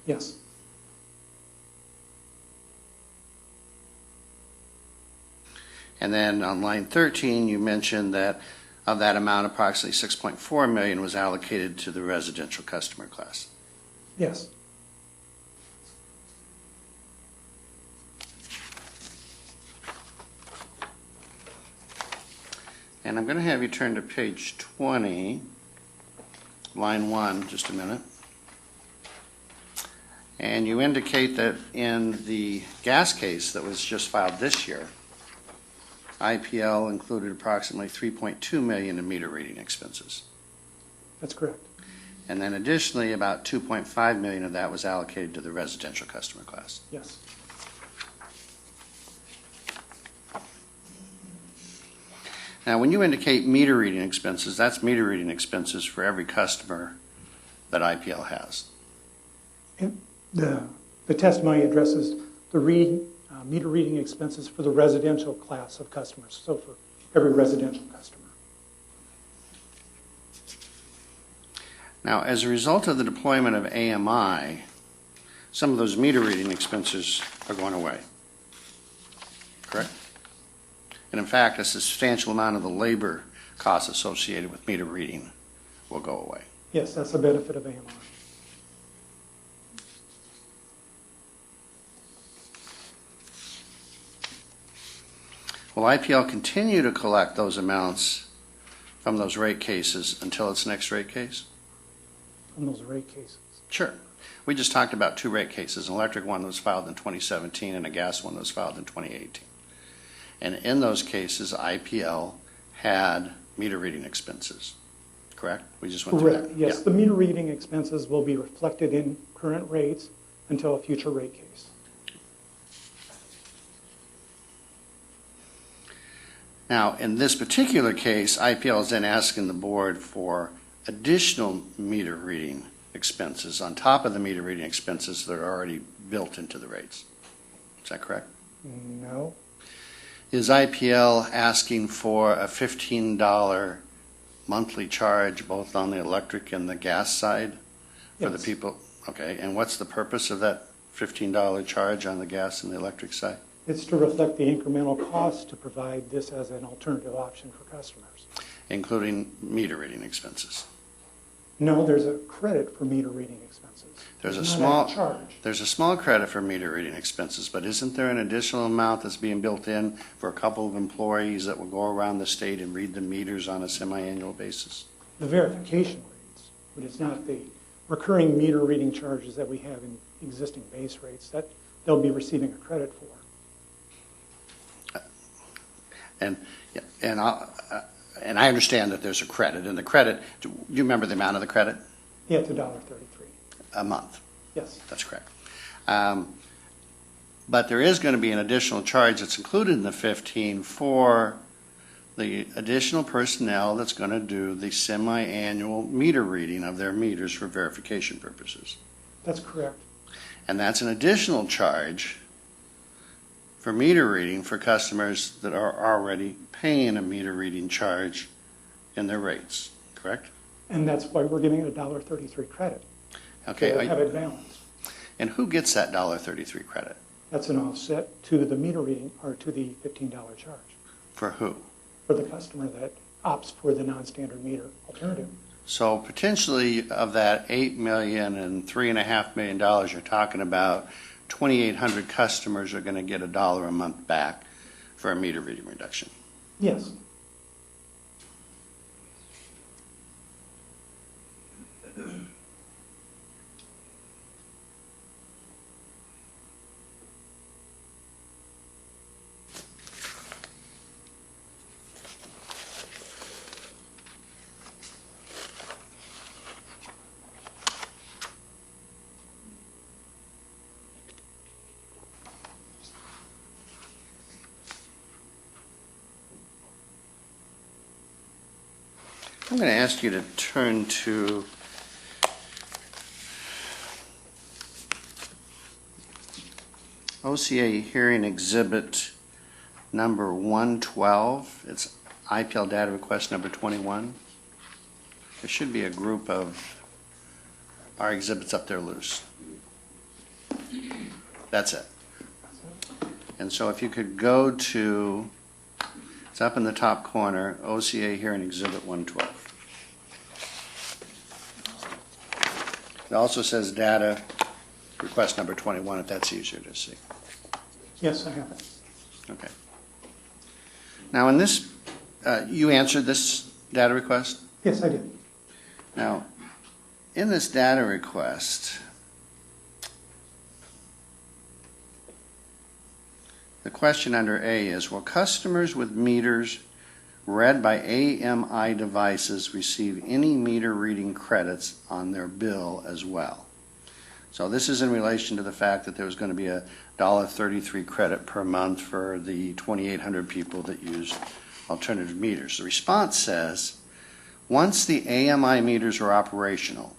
Yes. And then on line 13, you mentioned that of that amount, approximately $6.4 million was allocated to the residential customer class. Yes. And I'm going to have you turn to page 20, line 1, just a minute. And you indicate that in the gas case that was just filed this year, IPL included approximately $3.2 million in meter reading expenses. That's correct. And then additionally, about $2.5 million of that was allocated to the residential customer class. Yes. Now, when you indicate meter reading expenses, that's meter reading expenses for every customer that IPL has. And the testimony addresses the meter reading expenses for the residential class of customers, so for every residential customer. Now, as a result of the deployment of AMI, some of those meter reading expenses are going away, correct? And in fact, a substantial amount of the labor costs associated with meter reading will go away. Yes, that's the benefit of AMI. Will IPL continue to collect those amounts from those rate cases until its next rate case? From those rate cases. Sure. We just talked about two rate cases, an electric one that was filed in 2017 and a gas one that was filed in 2018. And in those cases, IPL had meter reading expenses, correct? We just went through Correct, that. yes. Yeah. The meter reading expenses will be reflected in current rates until a future rate case. Now, in this particular case, IPL is then asking the board for additional meter reading expenses on top of the meter reading expenses that are already built into the rates. Is that correct? No. Is IPL asking for a $15 monthly charge both on the electric and the gas side for the Yes. people? Okay, and what's the purpose of that $15 charge on the gas and the electric side? It's to reflect the incremental cost to provide this as an alternative option for customers. Including meter reading expenses. No, there's a credit for meter reading expenses. There's a It's not small charge. There's a small credit for meter reading expenses, but isn't there an additional amount that's being built in for a couple of employees that will go around the state and read the meters on a semi-annual basis? The verification rates, but it's not the recurring meter reading charges that we have in existing base rates that they'll be receiving a credit for. And I understand that there's a credit, and the credit, do you remember the amount of the credit? Yeah, it's $1.33. A month. Yes. That's correct. But there is going to be an additional charge that's included in the 15 for the additional personnel that's going to do the semi-annual meter reading of their meters for verification purposes. That's correct. And that's an additional charge for meter reading for customers that are already paying a meter reading charge in their rates, correct? And that's why we're giving it a $1.33 credit. Okay. To have it balanced. And who gets that $1.33 credit? That's an offset to the meter reading, or to the $15 charge For who? for the customer that opts for the non-standard meter alternative. So potentially of that $8 million and $3.5 million you're talking about, 2,800 customers are going to get $1 a month back for a meter reading reduction. Yes. I'm going to ask you to turn to OCA hearing exhibit number 112. It's IPL data request number 21. There should be a group of our exhibits up there loose. That's it. And so if you could go to, it's up in the top corner, OCA hearing exhibit 112. It also says data request number 21, if that's easier to see. Yes, I have it. Okay. Now, in this, you answered this data request? Yes, I did. Now, in this data request, the question under A is, will customers with meters read by AMI devices receive any meter reading credits on their bill as well? So this is in relation to the fact that there was going to be a $1.33 credit per month for the 2,800 people that use alternative meters. The response says, once the AMI meters are operational,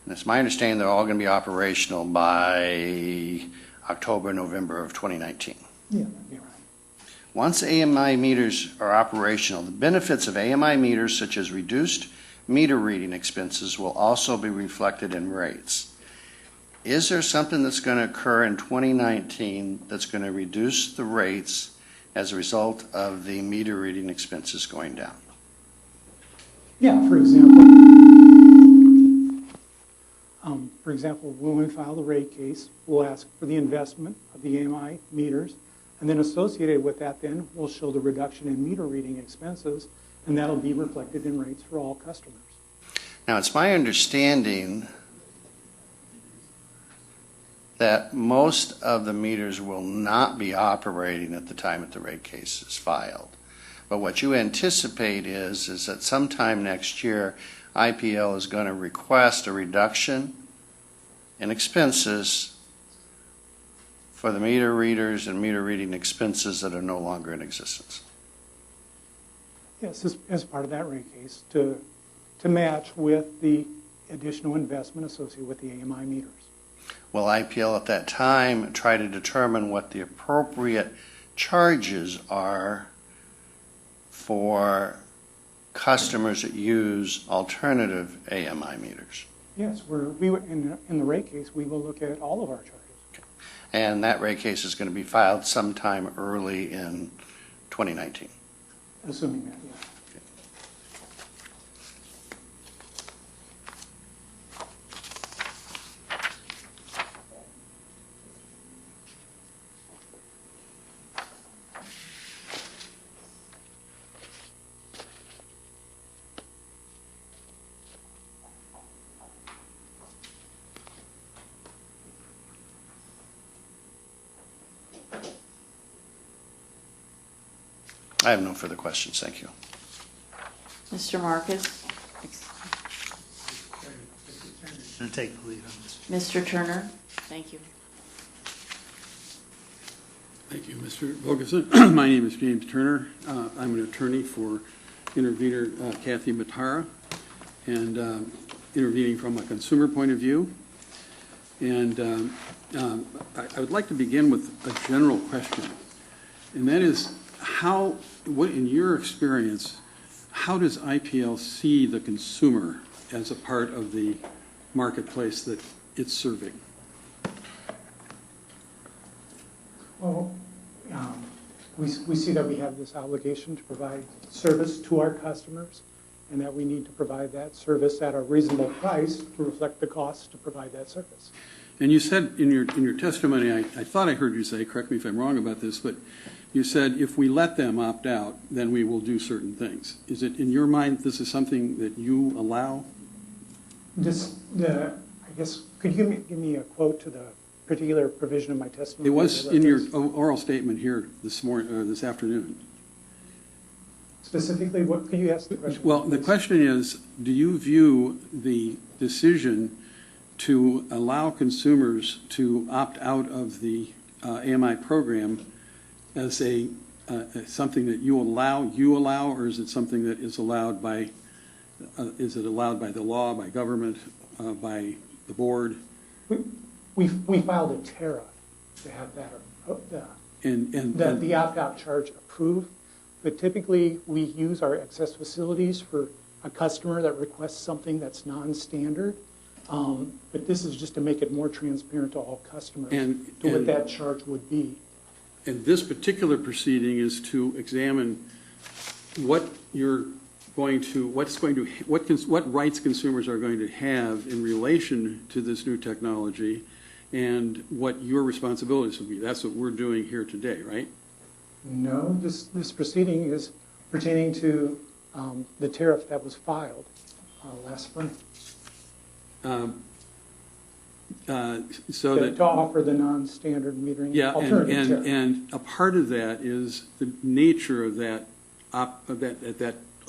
and it's my understanding they're all going to be operational by October, November of 2019. Yeah, that'd be right. Once AMI meters are operational, the benefits of AMI meters, such as reduced meter reading expenses, will also be reflected in rates. Is there something that's going to occur in 2019 that's going to reduce the rates as a result of the meter reading expenses going down? Yeah, for example, when we file the rate case, we'll ask for the investment of the AMI meters And then associated with that then, we'll show the reduction in meter reading expenses, and that'll be reflected in rates for all customers. Now, it's my understanding that most of the meters will not be operating at the time that the rate case is filed. But what you anticipate is that sometime next year, IPL is going to request a reduction in expenses for the meter readers and meter reading expenses that are no longer in existence. Yes, as part of that rate case, to match with the additional investment associated with the AMI meters. Will IPL at that time try to determine what the appropriate charges are for customers that use alternative AMI meters? Yes, in the rate case, we will look at all of our charges. And that rate case is going to be filed sometime early in 2019. Assuming that, yeah. I have no further questions. Thank you. Mr. Marcus? I'll take the lead on this. Mr. Turner? Thank you. Thank you, Mr. Vogelson. My name is James Turner. I'm an attorney for intervener Kathy Matara, and intervening from a consumer point of view. And I would like to begin with a general question, and that is what in your experience, how does IPL see the consumer as a part of the marketplace that it's serving? Well, we see that we have this obligation to provide service to our customers, and that we need to provide that service at a reasonable price to reflect the cost to provide that service. And you said in your testimony, I thought I heard you say, correct me if I'm wrong about this, but you said if we let them opt out, then we will do certain things. Is it in your mind this is something that you allow? I guess, could you give me a quote to the particular provision of my testimony? It was in your oral statement here this afternoon. Specifically, what could you ask the question? Well, the question is, do you view the decision to allow consumers to opt out of the AMI program as something that you allow, or is it something that is allowed by the law, by government, by the board? We filed a tariff to have that the opt-out charge approved, but typically we use our excess facilities for a customer that requests something that's non-standard. But this is just to make it more transparent to all customers to what that charge would be. And this particular proceeding is to examine what rights consumers are going to have in relation to this new technology, and what your responsibilities will be. That's what we're doing here today, right? No, this proceeding is pertaining to the tariff that was filed last spring. To offer the non-standard metering alternative tariff. And a part of that is the nature of that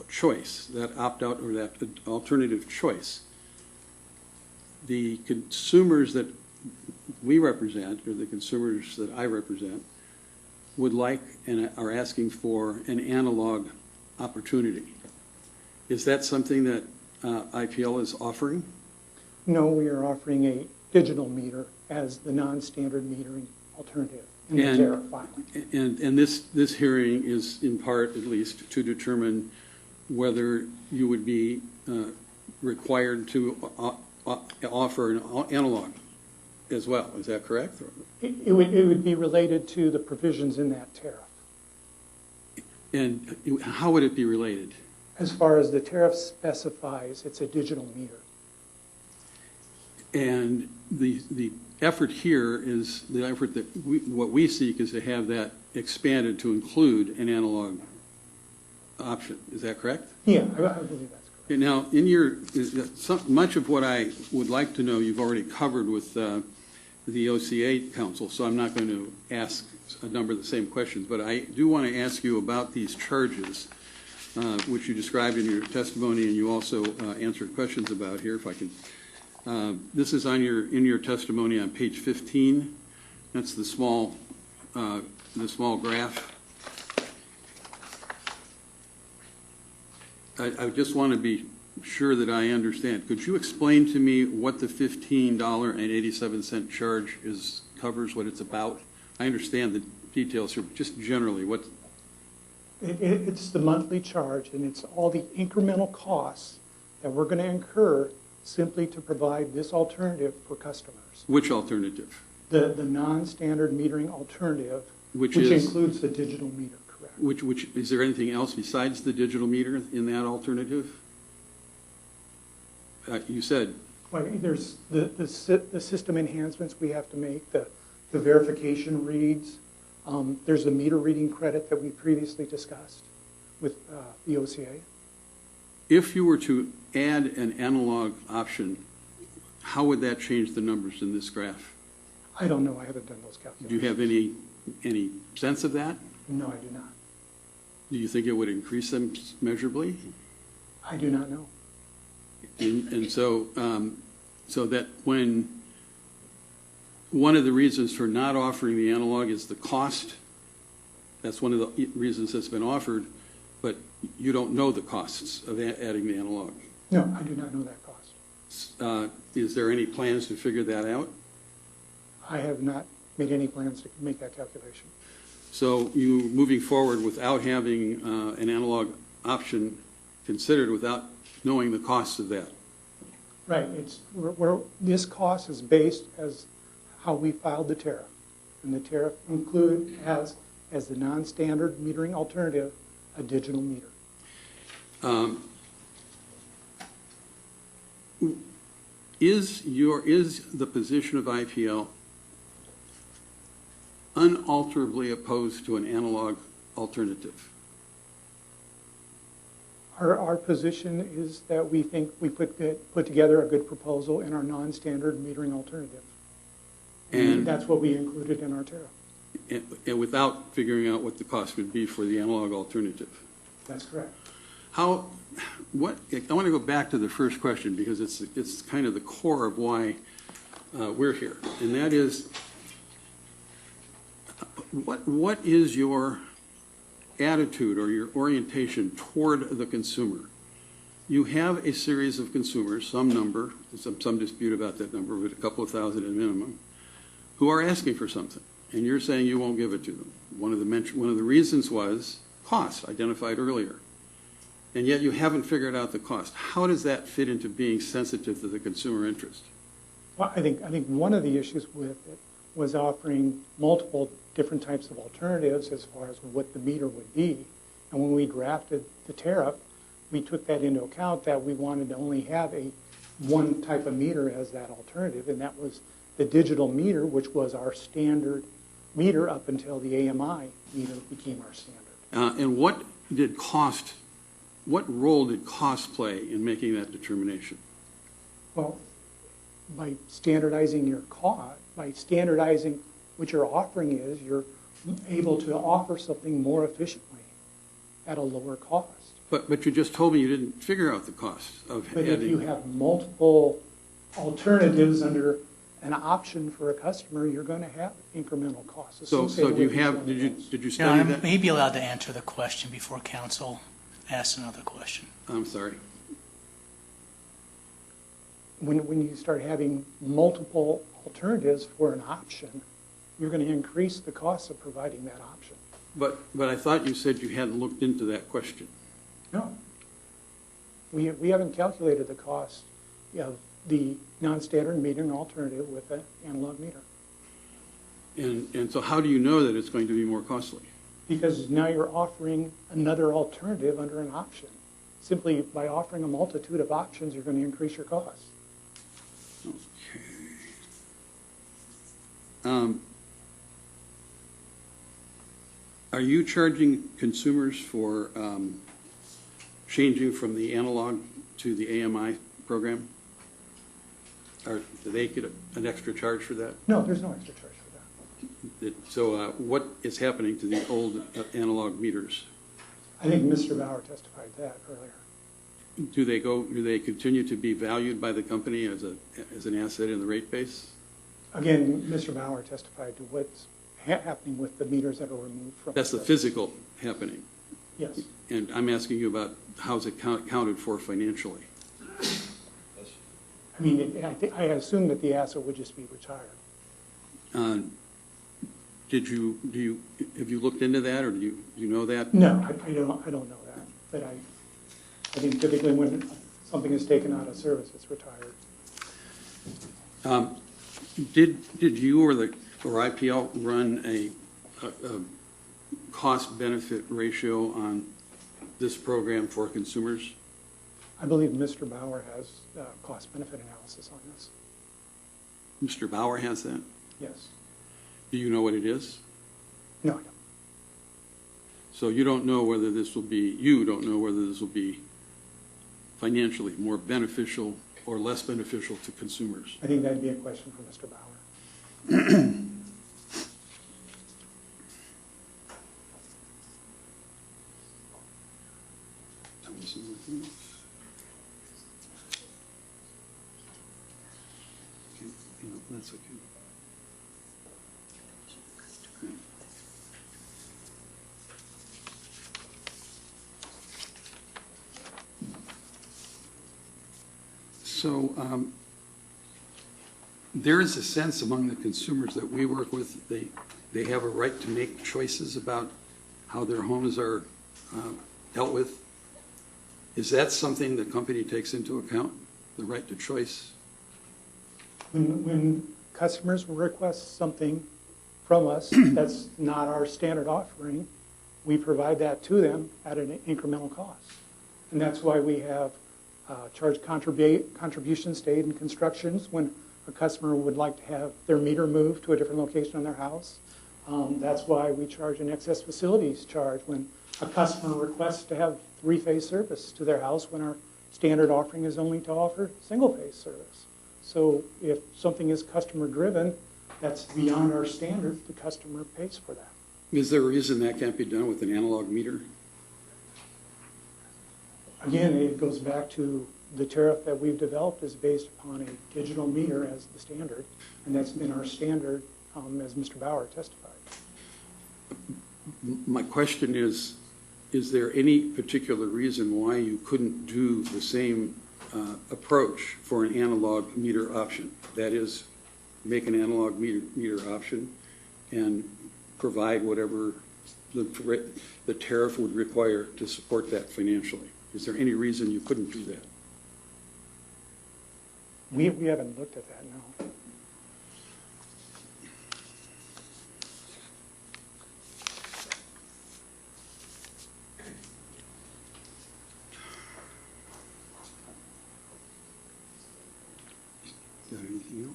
choice, that opt-out or that alternative choice. The consumers that we represent, or the consumers that I represent, would like and are asking for an analog opportunity. Is that something that IPL is offering? No, we are offering a digital meter as the non-standard metering alternative in the tariff filing. And this hearing is in part, at least, to determine whether you would be required to offer an analog as well. Is that correct? It would be related to the provisions in that tariff. And how would it be related? As far as the tariff specifies, it's a digital meter. And the effort here is, the effort that what we seek is to have that expanded to include an analog option. Is that correct? Yeah, I believe that's correct. Okay, now, in your, much of what I would like to know, you've already covered with the OCA Council, so I'm not going to ask a number of the same questions, but I do want to ask you about these charges, which you described in your testimony, and you also answered questions about here, if I can. This is in your testimony on page 15. That's the small graph. I just want to be sure that I understand. Could you explain to me what the $15.87 charge covers, what it's about? I understand the details here, but just generally, what? It's the monthly charge, and it's all the incremental costs that we're going to incur simply to provide this alternative for customers. Which alternative? The non-standard metering alternative, which is, includes the digital meter, correct? Which is there anything else besides the digital meter in that alternative? You said. Well, there's the system enhancements we have to make, the verification reads. There's a meter reading credit that we previously discussed with the OCA. If you were to add an analog option, how would that change the numbers in this graph? I don't know. I haven't done those calculations. Do you have any sense of that? No, I do not. Do you think it would increase them measurably? I do not know. And so that when one of the reasons for not offering the analog is the cost, that's one of the reasons that's been offered, but you don't know the costs of adding the analog. No, I do not know that cost. Is there any plans to figure that out? I have not made any plans to make that calculation. So you moving forward without having an analog option considered, without knowing the costs of that? Right. This cost is based as how we filed the tariff. And the tariff has as the non-standard metering alternative a digital meter. Is the position of IPL unalterably opposed to an analog alternative? Our position is that we think we put together a good proposal in our non-standard metering alternative. And that's what we included in our tariff. And without figuring out what the cost would be for the analog alternative? That's correct. I want to go back to the first question because it's kind of the core of why we're here. And that is, what is your attitude or your orientation toward the consumer? You have a series of consumers, some number, some dispute about that number, but a couple of thousand at minimum, who are asking for something, and you're saying you won't give it to them. One of the reasons was cost, identified earlier, and yet you haven't figured out the cost. How does that fit into being sensitive to the consumer interest? Well, I think one of the issues with it was offering multiple different types of alternatives as far as what the meter would be. And when we drafted the tariff, we took that into account that we wanted to only have one type of meter as that alternative, and that was the digital meter, which was our standard meter up until the AMI meter became our standard. And what role did cost play in making that determination? Well, by standardizing your cost, by standardizing what your offering is, you're able to offer something more efficiently at a lower cost. But you just told me you didn't figure out the cost of But adding. if you have multiple alternatives under an option for a customer, you're going to have incremental costs associated So with each one of did you those. study I that? may be allowed to answer the question before council asks another question. I'm sorry. When you start having multiple alternatives for an option, you're going to increase the cost of providing that option. But I thought you said you hadn't looked into that question. No. We haven't calculated the cost of the non-standard metering alternative with an analog meter. And so how do you know that it's going to be more costly? Because now you're offering another alternative under an option. Simply by offering a multitude of options, you're going to increase your costs. Okay. Are you charging consumers for changing from the analog to the AMI program? Or do they get an extra charge for that? No, there's no extra charge for that. So what is happening to the old analog meters? I think Mr. Bauer testified that earlier. Do they continue to be valued by the company as an asset in the rate base? Again, Mr. Bauer testified to what's happening with the meters that are removed from. That's the physical happening. Yes. And I'm asking you about how's it counted for financially? I mean, I assume that the asset would just be retired. Have you looked into that, or do you know that? No, I don't know that. But I think typically when something is taken out of service, it's retired. Did you or IPL run a cost-benefit ratio on this program for consumers? I believe Mr. Bauer has cost-benefit analysis on this. Mr. Bauer has that? Yes. Do you know what it is? No, I don't. So you don't know whether this will be financially more beneficial or less beneficial to consumers? I think that'd be a question for Mr. Bauer. That's okay. So there is a sense among the consumers that we work with, they have a right to make choices about how their homes are dealt with. Is that something the company takes into account, the right to choice? When customers request something from us that's not our standard offering, we provide that to them at an incremental cost. And that's why we have charge contributions to aid in constructions when a customer would like to have their meter moved to a different location on their house. That's why we charge an excess facilities charge when a customer requests to have three-phase service to their house when our standard offering is only to offer single-phase service. So if something is customer-driven, that's beyond our standard, the customer pays for that. Is there a reason that can't be done with an analog meter? Again, it goes back to the tariff that we've developed is based upon a digital meter as the standard, and that's been our standard, as Mr. Bauer testified. My question is there any particular reason why you couldn't do the same approach for an analog meter option? That is, make an analog meter option and provide whatever the tariff would require to support that financially. Is there any reason you couldn't do that? We haven't looked at that, no. Is there anything else?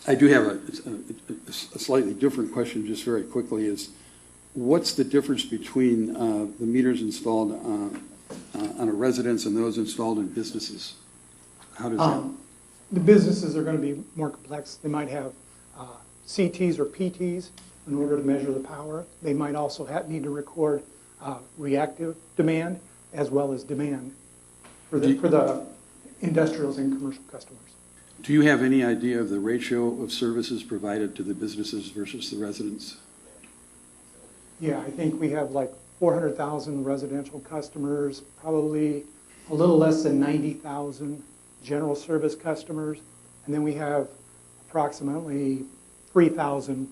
I do have a slightly different question, just very quickly, is what's the difference between the meters installed on a residence and those installed in businesses? How does that? The businesses are going to be more complex. They might have CTs or PTs in order to measure the power. They might also need to record reactive demand as well as demand for the industrials and commercial customers. Do you have any idea of the ratio of services provided to the businesses versus the residents? Yeah, I think we have like 400,000 residential customers, probably a little less than 90,000 general service customers, and then we have approximately 3,000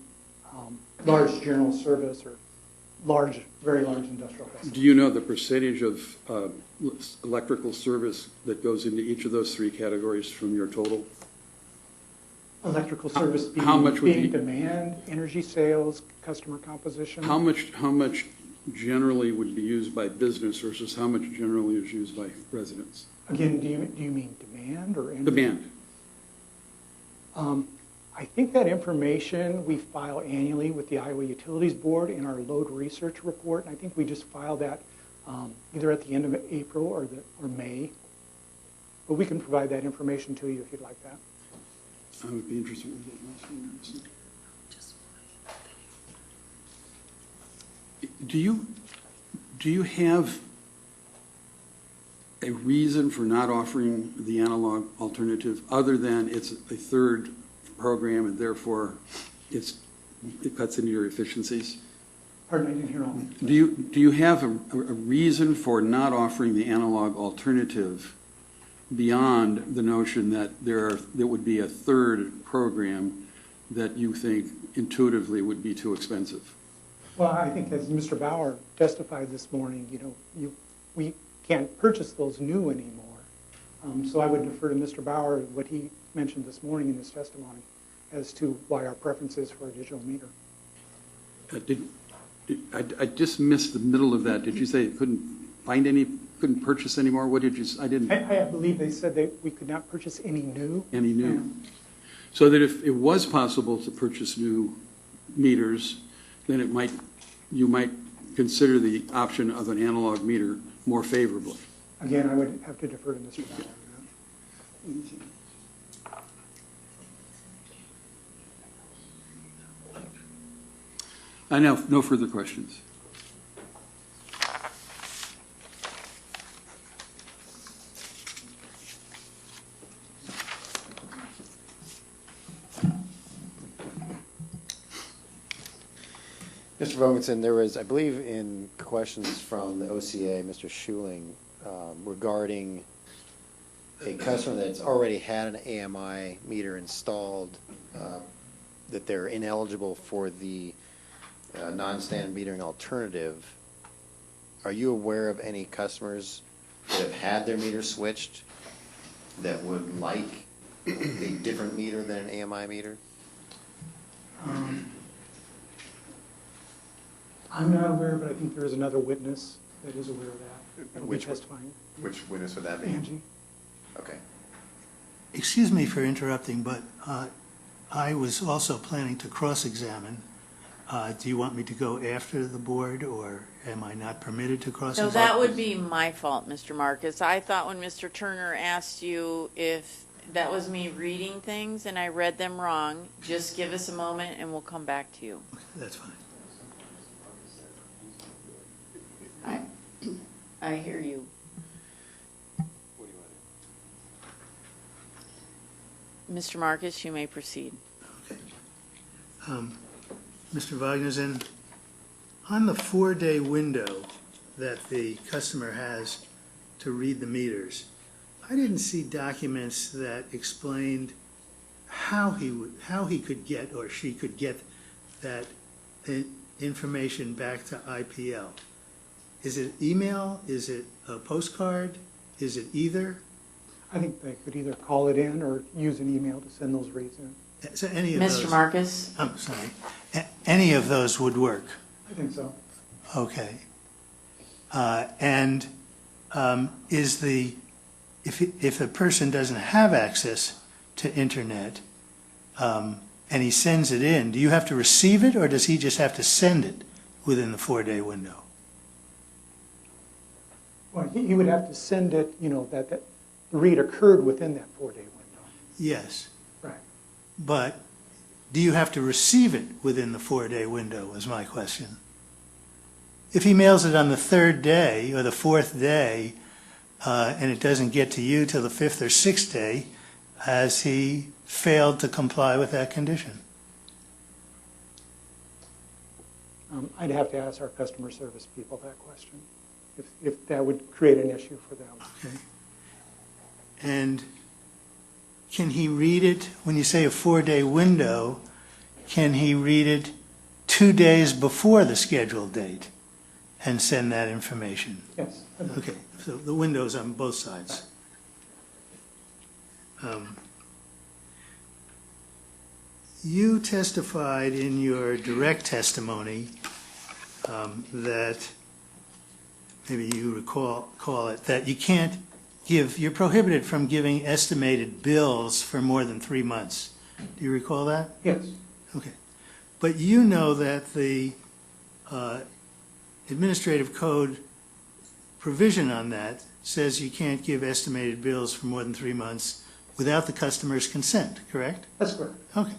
large general service or very large industrial customers. Do you know the percentage of electrical service that goes into each of those three categories from your total? Electrical service being, how much would demand, energy sales, customer composition. How much generally would be used by business versus how much generally is used by residents? Again, do you mean demand or? Demand. I think that information we file annually with the Iowa Utilities Board in our load research report. And I think we just filed that either at the end of April or May. But we can provide that information to you if you'd like that. I would be interested in getting this. Do you have a reason for not offering the analog alternative other than it's a third program and therefore it cuts into your efficiencies? Pardon, I didn't hear all. Do you have a reason for not offering the analog alternative beyond the notion that there would be a third program that you think intuitively would be too expensive? Well, I think as Mr. Bauer testified this morning, we can't purchase those new anymore. So I would defer to Mr. Bauer what he mentioned this morning in his testimony as to why our preference is for a digital meter. I just missed the middle of that. Did you say you couldn't purchase any more? What did you? I didn't. I believe they said that we could not purchase any new. Any new? So that if it was possible to purchase new meters, then you might consider the option of an analog meter more favorably. Again, I would have to defer to Mr. Bauer. I know, no further questions. Mr. Vogensen, there was, I believe, in questions from the OCA, Mr. Schuling, regarding a customer that's already had an AMI meter installed, that they're ineligible for the non-standard metering alternative. Are you aware of any customers that have had their meter switched that would like a different meter than an AMI meter? I'm not aware, but I think there is another witness that is aware of that. That will be testifying. Which witness would that be? Angie. Okay. Excuse me for interrupting, but I was also planning to cross-examine. Do you want me to go after the board, or am I not permitted to cross-examine? No, that would be my fault, Mr. Marcus. I thought when Mr. Turner asked you if that was me reading things and I read them wrong, just give us a moment and we'll come back to you. Okay, that's fine. I hear you. Mr. Marcus, you may proceed. Okay. Mr. Wagnersen, on the 4-day window that the customer has to read the meters, I didn't see documents that explained how he could get or she could get that information back to IPL. Is it email? Is it a postcard? Is it either? I think they could either call it in or use an email to send those reads in. So any of Mr. those, Marcus? I'm sorry. Any of those would work? I think so. Okay. If a person doesn't have access to internet and he sends it in, do you have to receive it, or does he just have to send it within the 4-day window? Well, he would have to send it, that the read occurred within that 4-day window. Yes. Right. But do you have to receive it within the 4-day window, is my question. If he mails it on the 3rd day or the 4th day and it doesn't get to you till the 5th or 6th day, has he failed to comply with that condition? I'd have to ask our customer service people that question, if that would create an issue for them. Okay. And can he read it, when you say a 4-day window, can he read it 2 days before the scheduled date and send that information? Yes. Okay, so the window's on both sides. You testified in your direct testimony that maybe you recall it, that you can't give, you're prohibited from giving estimated bills for more than 3 months. Do you recall that? Yes. Okay. But you know that the administrative code provision on that says you can't give estimated bills for more than 3 months without the customer's consent, correct? That's correct. Okay.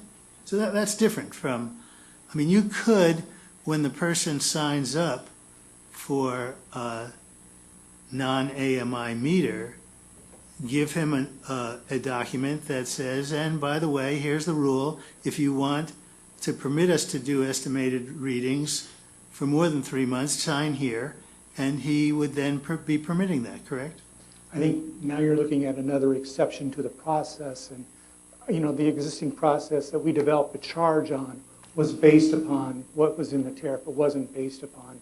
So that's different from, I mean, you could, when the person signs up for a non-AMI meter, give him a document that says, and by the way, here's the rule, if you want to permit us to do estimated readings for more than 3 months, sign here, and he would then be permitting that, correct? I think now you're looking at another exception to the process, and, you know, the existing process that we developed a charge on was based upon what was in the tariff. It wasn't based upon,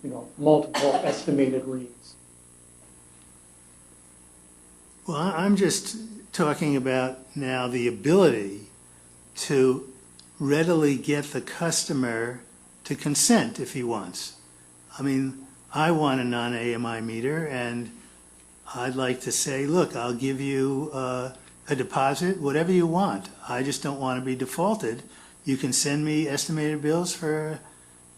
you know, multiple estimated reads. Well, I'm just talking about now the ability to readily get the customer to consent if he wants. I mean, I want a non-AMI meter, and I'd like to say, look, I'll give you a deposit, whatever you want. I just don't want to be defaulted. You can send me estimated bills for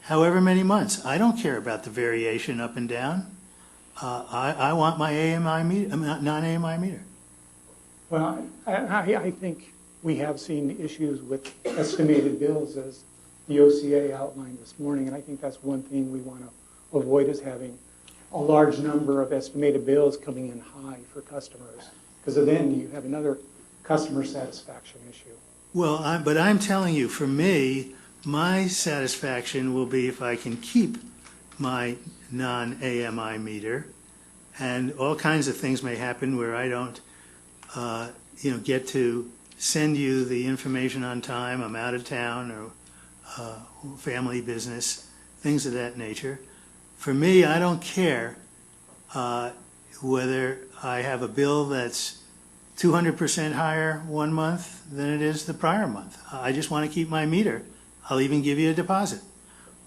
however many months. I don't care about the variation up and down. I want my AMI meter, non-AMI meter. Well, I think we have seen issues with estimated bills, as the OCA outlined this morning, and I think that's one thing we want to avoid, is having a large number of estimated bills coming in high for customers, because then you have another customer satisfaction issue. Well, but I'm telling you, for me, my satisfaction will be if I can keep my non-AMI meter, and all kinds of things may happen where I don't, get to send you the information on time. I'm out of town, or family business, things of that nature. For me, I don't care whether I have a bill that's 200% higher 1 month than it is the prior month. I just want to keep my meter. I'll even give you a deposit.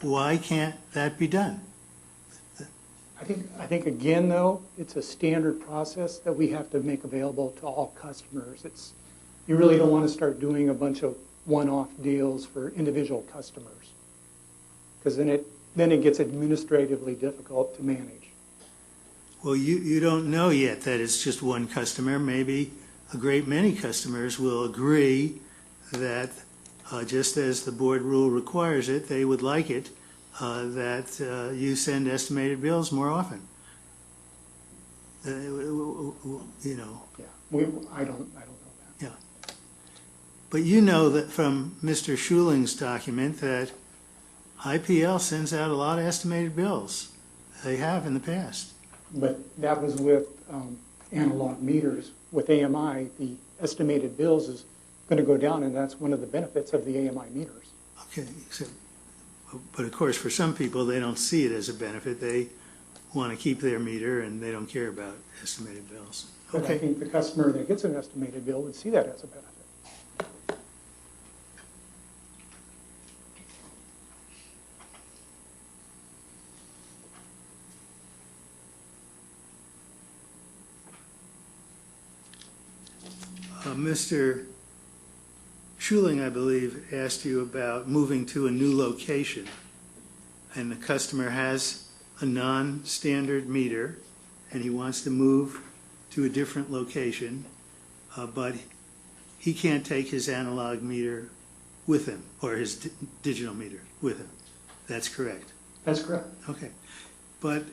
Why can't that be done? I think again, though, it's a standard process that we have to make available to all customers. You really don't want to start doing a bunch of one-off deals for individual customers, because then it gets administratively difficult to manage. Well, you don't know yet that it's just one customer. Maybe a great many customers will agree that just as the board rule requires it, they would like it that you send estimated bills more often. Yeah, I don't know that. Yeah. But you know that from Mr. Schuling's document that IPL sends out a lot of estimated bills. They have in the past. But that was with analog meters. With AMI, the estimated bills is going to go down, and that's one of the benefits of the AMI meters. Okay, but of course, for some people, they don't see it as a benefit. They want to keep their meter, and they don't care about estimated bills. But Okay. I think the customer that gets an estimated bill would see that as a benefit. Mr. Schuling, I believe, asked you about moving to a new location, and the customer has a non-standard meter, and he wants to move to a different location, but he can't take his analog meter with him, or his digital meter with him. That's correct? That's correct. Okay. But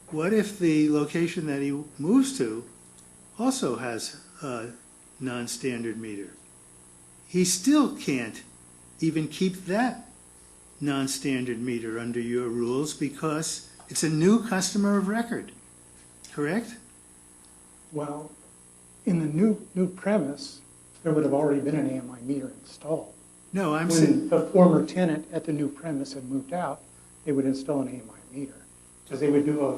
what if the location that he moves to also has a non-standard meter? He still can't even keep that non-standard meter under your rules because it's a new customer of record, correct? Well, in the new premise, there would have already been an AMI meter installed. No, I'm saying... When the former tenant at the new premise had moved out, they would install an AMI meter, because they would do a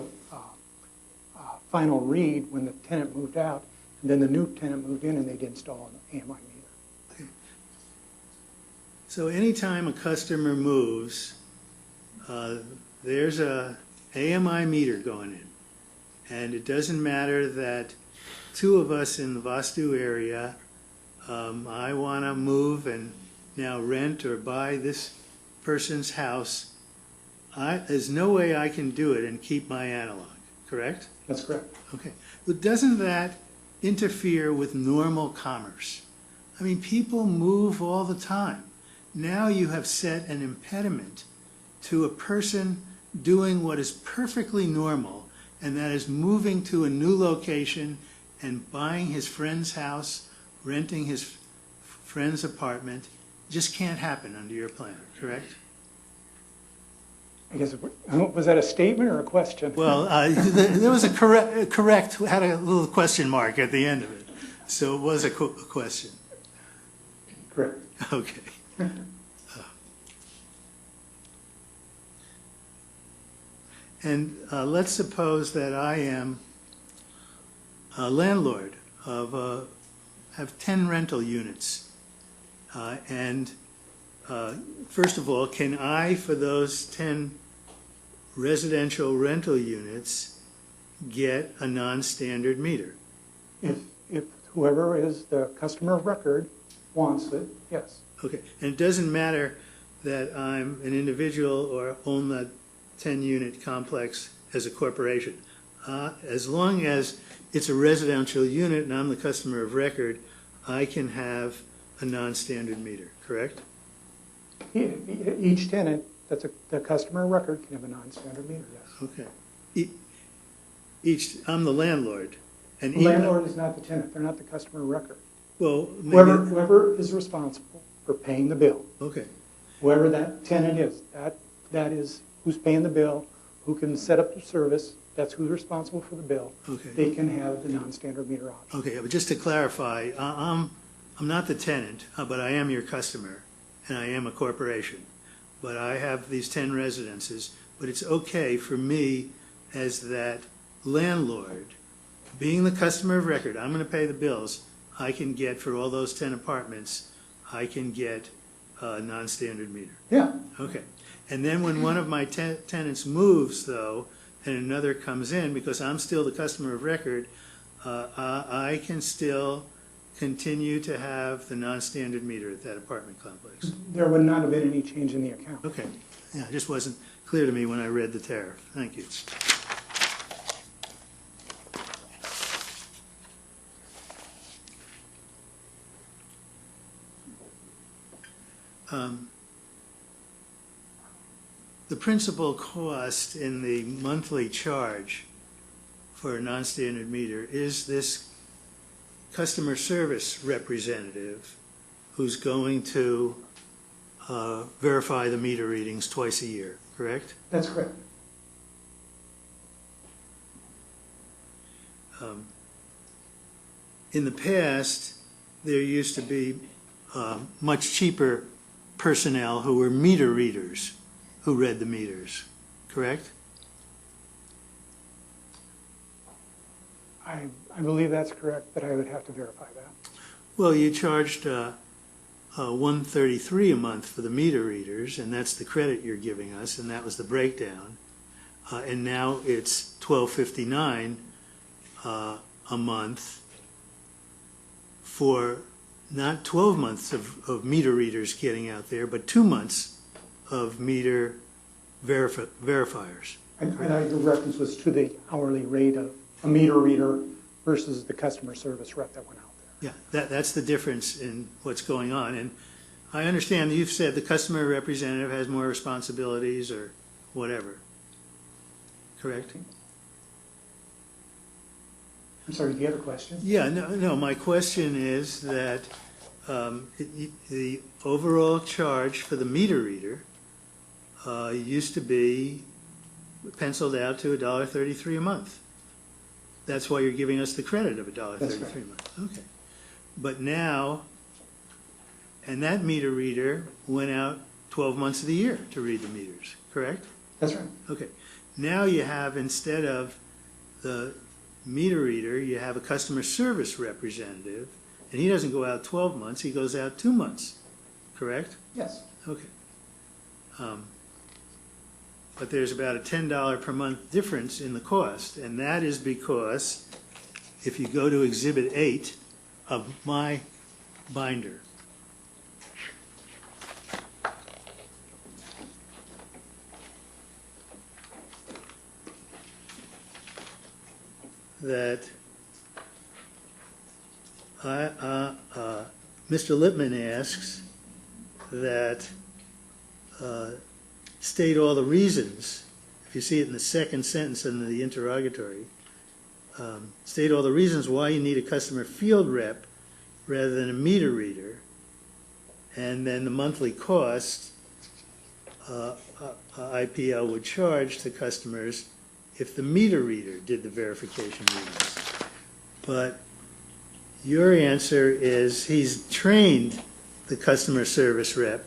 final read when the tenant moved out, and then the new tenant moved in and they'd install an AMI meter. Okay. So anytime a customer moves, there's a AMI meter going in. And it doesn't matter that two of us in the Vastu area, I want to move and now rent or buy this person's house. There's no way I can do it and keep my analog, correct? That's correct. Okay. But doesn't that interfere with normal commerce? I mean, people move all the time. Now you have set an impediment to a person doing what is perfectly normal, and that is moving to a new location and buying his friend's house, renting his friend's apartment. Just can't happen under your plan, correct? I guess, was that a statement or a question? Well, there was a correct, had a little question mark at the end of it. So it was a question. Correct. Okay. And let's suppose that I am a landlord of, have 10 rental units. First of all, can I, for those 10 residential rental units, get a non-standard meter? If whoever is the customer of record wants it, yes. Okay, and it doesn't matter that I'm an individual or own the 10-unit complex as a corporation. As long as it's a residential unit and I'm the customer of record, I can have a non-standard meter, correct? Each tenant that's the customer of record can have a non-standard meter, yes. Okay. I'm the landlord. And The landlord is not the tenant, they're not the customer of record. Well, maybe, Whoever is responsible for paying the bill, okay. whoever that tenant is, that is who's paying the bill, who can set up the service, that's who's responsible for the bill. Okay. They can have the non-standard meter option. Okay, but just to clarify, I'm not the tenant, but I am your customer, and I am a corporation. But I have these 10 residences, but it's okay for me as that landlord, being the customer of record, I'm going to pay the bills, I can get, for all those 10 apartments, I can get a non-standard meter. Yeah. Okay. And then when one of my tenants moves, though, and another comes in, because I'm still the customer of record, I can still continue to have the non-standard meter at that apartment complex. There would not have been any change in the account. Okay. Yeah, it just wasn't clear to me when I read the tariff. Thank you. The principal cost in the monthly charge for a non-standard meter is this customer service representative who's going to verify the meter readings twice a year, correct? That's correct. In the past, there used to be much cheaper personnel who were meter readers who read the meters, correct? I believe that's correct, but I would have to verify that. Well, you charged $133 a month for the meter readers, and that's the credit you're giving us, and that was the breakdown. And now it's $12.59 a month for not 12 months of meter readers getting out there, but 2 months of meter verifiers. I think the reference was to the hourly rate of a meter reader versus the customer service rep that went out there. Yeah, that's the difference in what's going on. And I understand that you've said the customer representative has more responsibilities or whatever, correct? I'm sorry, do you have a question? Yeah, no, my question is that the overall charge for the meter reader used to be penciled out to $1.33 a month. That's why you're giving us the credit of $1.33 a month. Okay. But now, and that meter reader went out 12 months of the year to read the meters, correct? That's right. Okay. Now you have, instead of the meter reader, you have a customer service representative, and he doesn't go out 12 months, he goes out 2 months, correct? Yes. Okay. but there's about a $10 per month difference in the cost, and that is because if you go to Exhibit 8 of my binder, that Mr. Lippman asks that state all the reasons. If you see it in the second sentence in the interrogatory, state all the reasons why you need a customer field rep rather than a meter reader, and then the monthly cost IPL would charge to customers if the meter reader did the verification readings. But your answer is he's trained the customer service rep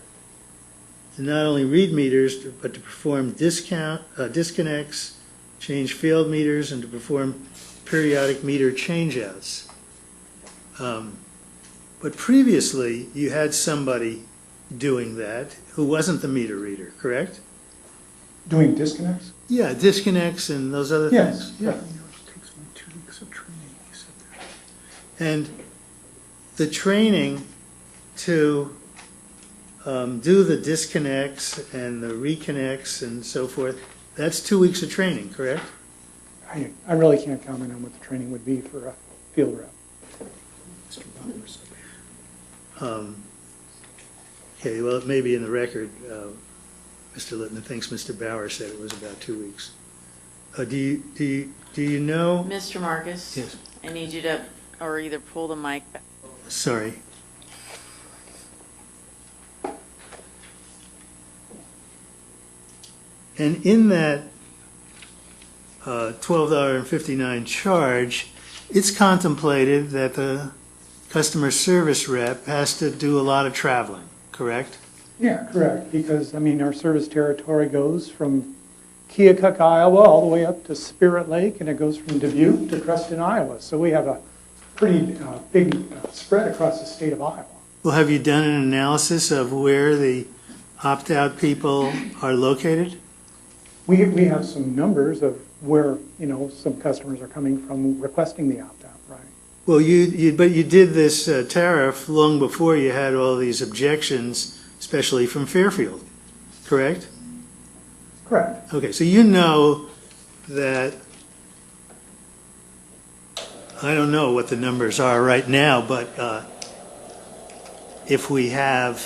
to not only read meters, but to perform disconnects, change failed meters, and to perform periodic meter changeouts. But previously, you had somebody doing that who wasn't the meter reader, correct? Doing disconnects? Yeah, disconnects and those other Yes. things. Yeah. Takes me 2 weeks of training, he said that. And the training to do the disconnects and the reconnects and so forth, that's 2 weeks of training, correct? I really can't comment on what the training would be for a field rep. Mr. Bowers. Okay, well, it may be in the record. Mr. Littman thinks Mr. Bauer said it was about 2 weeks. Do you know? Mr. Marcus? Yes. I need you to, or either pull the mic back. Sorry. And in that $12.59 charge, it's contemplated that the customer service rep has to do a lot of traveling, correct? Yeah, correct, because, I mean, our service territory goes from Keokuk, Iowa, all the way up to Spirit Lake, and it goes from Dubuque to Creston, Iowa. So we have a pretty big spread across the state of Iowa. Well, have you done an analysis of where the opt-out people are located? We have some numbers of where, you know, some customers are coming from requesting the opt-out, right? Well, but you did this tariff long before you had all these objections, especially from Fairfield, correct? Correct. Okay, so you know that, I don't know what the numbers are right now, but if we have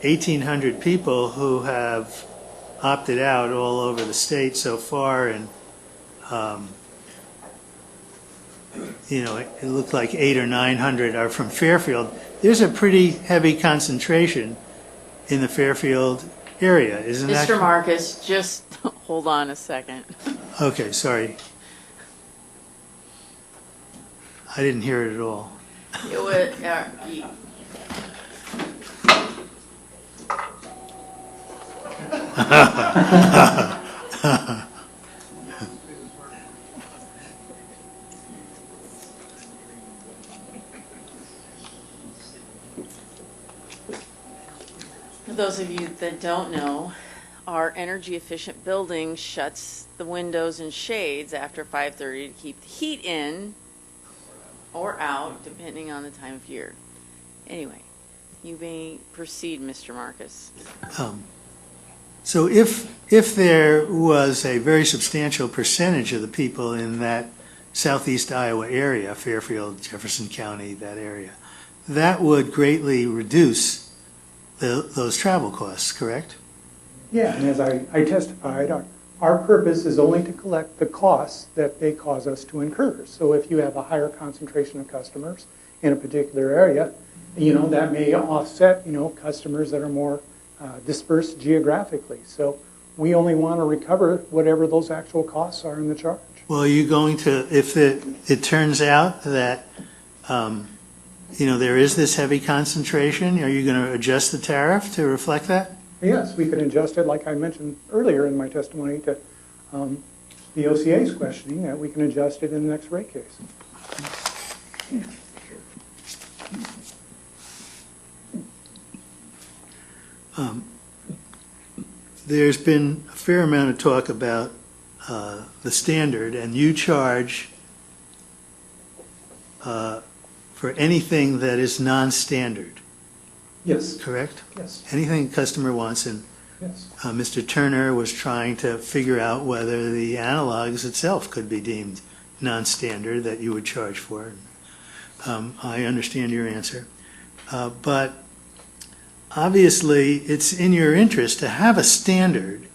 1,800 people who have opted out all over the state so far, and you know, it looked like 800 or 900 are from Fairfield. There's a pretty heavy concentration in the Fairfield area, isn't that? Mr. Marcus, just hold on a second. Okay, sorry. I didn't hear it at all. It would, For those of you that don't know, our energy efficient building shuts the windows and shades after 5:30 to keep the heat in or out, depending on the time of year. Anyway, you may proceed, Mr. Marcus. So if there was a very substantial percentage of the people in that southeast Iowa area, Fairfield, Jefferson County, that area, that would greatly reduce those travel costs, correct? Yeah, and as I testified, our purpose is only to collect the costs that they cause us to incur. So if you have a higher concentration of customers in a particular area, you know, that may offset, you know, customers that are more dispersed geographically. So we only want to recover whatever those actual costs are in the charge. Well, are you going to, if it turns out that, you know, there is this heavy concentration, are you going to adjust the tariff to reflect that? Yes, we could adjust it, like I mentioned earlier in my testimony to the OCA's questioning, that we can adjust it in the next rate case. there's been a fair amount of talk about the standard, and you charge for anything that is non-standard, Yes, correct? yes, Anything a customer wants, and yes. Mr. Turner was trying to figure out whether the analogs itself could be deemed non-standard that you would charge for. I understand your answer. But obviously, it's in your interest to have a standard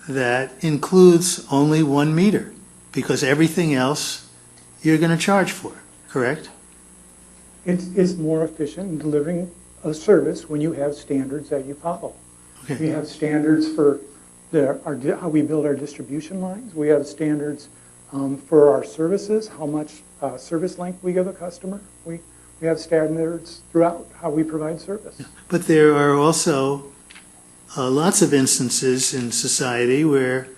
that includes only 1 meter, because everything else you're going to charge for, correct? It's more efficient in delivering a service when you have standards that you follow. Okay. We have standards for how we build our distribution lines. We have standards for our services, how much service length we give a customer. We have standards throughout how we provide service. But there are also lots of instances in society where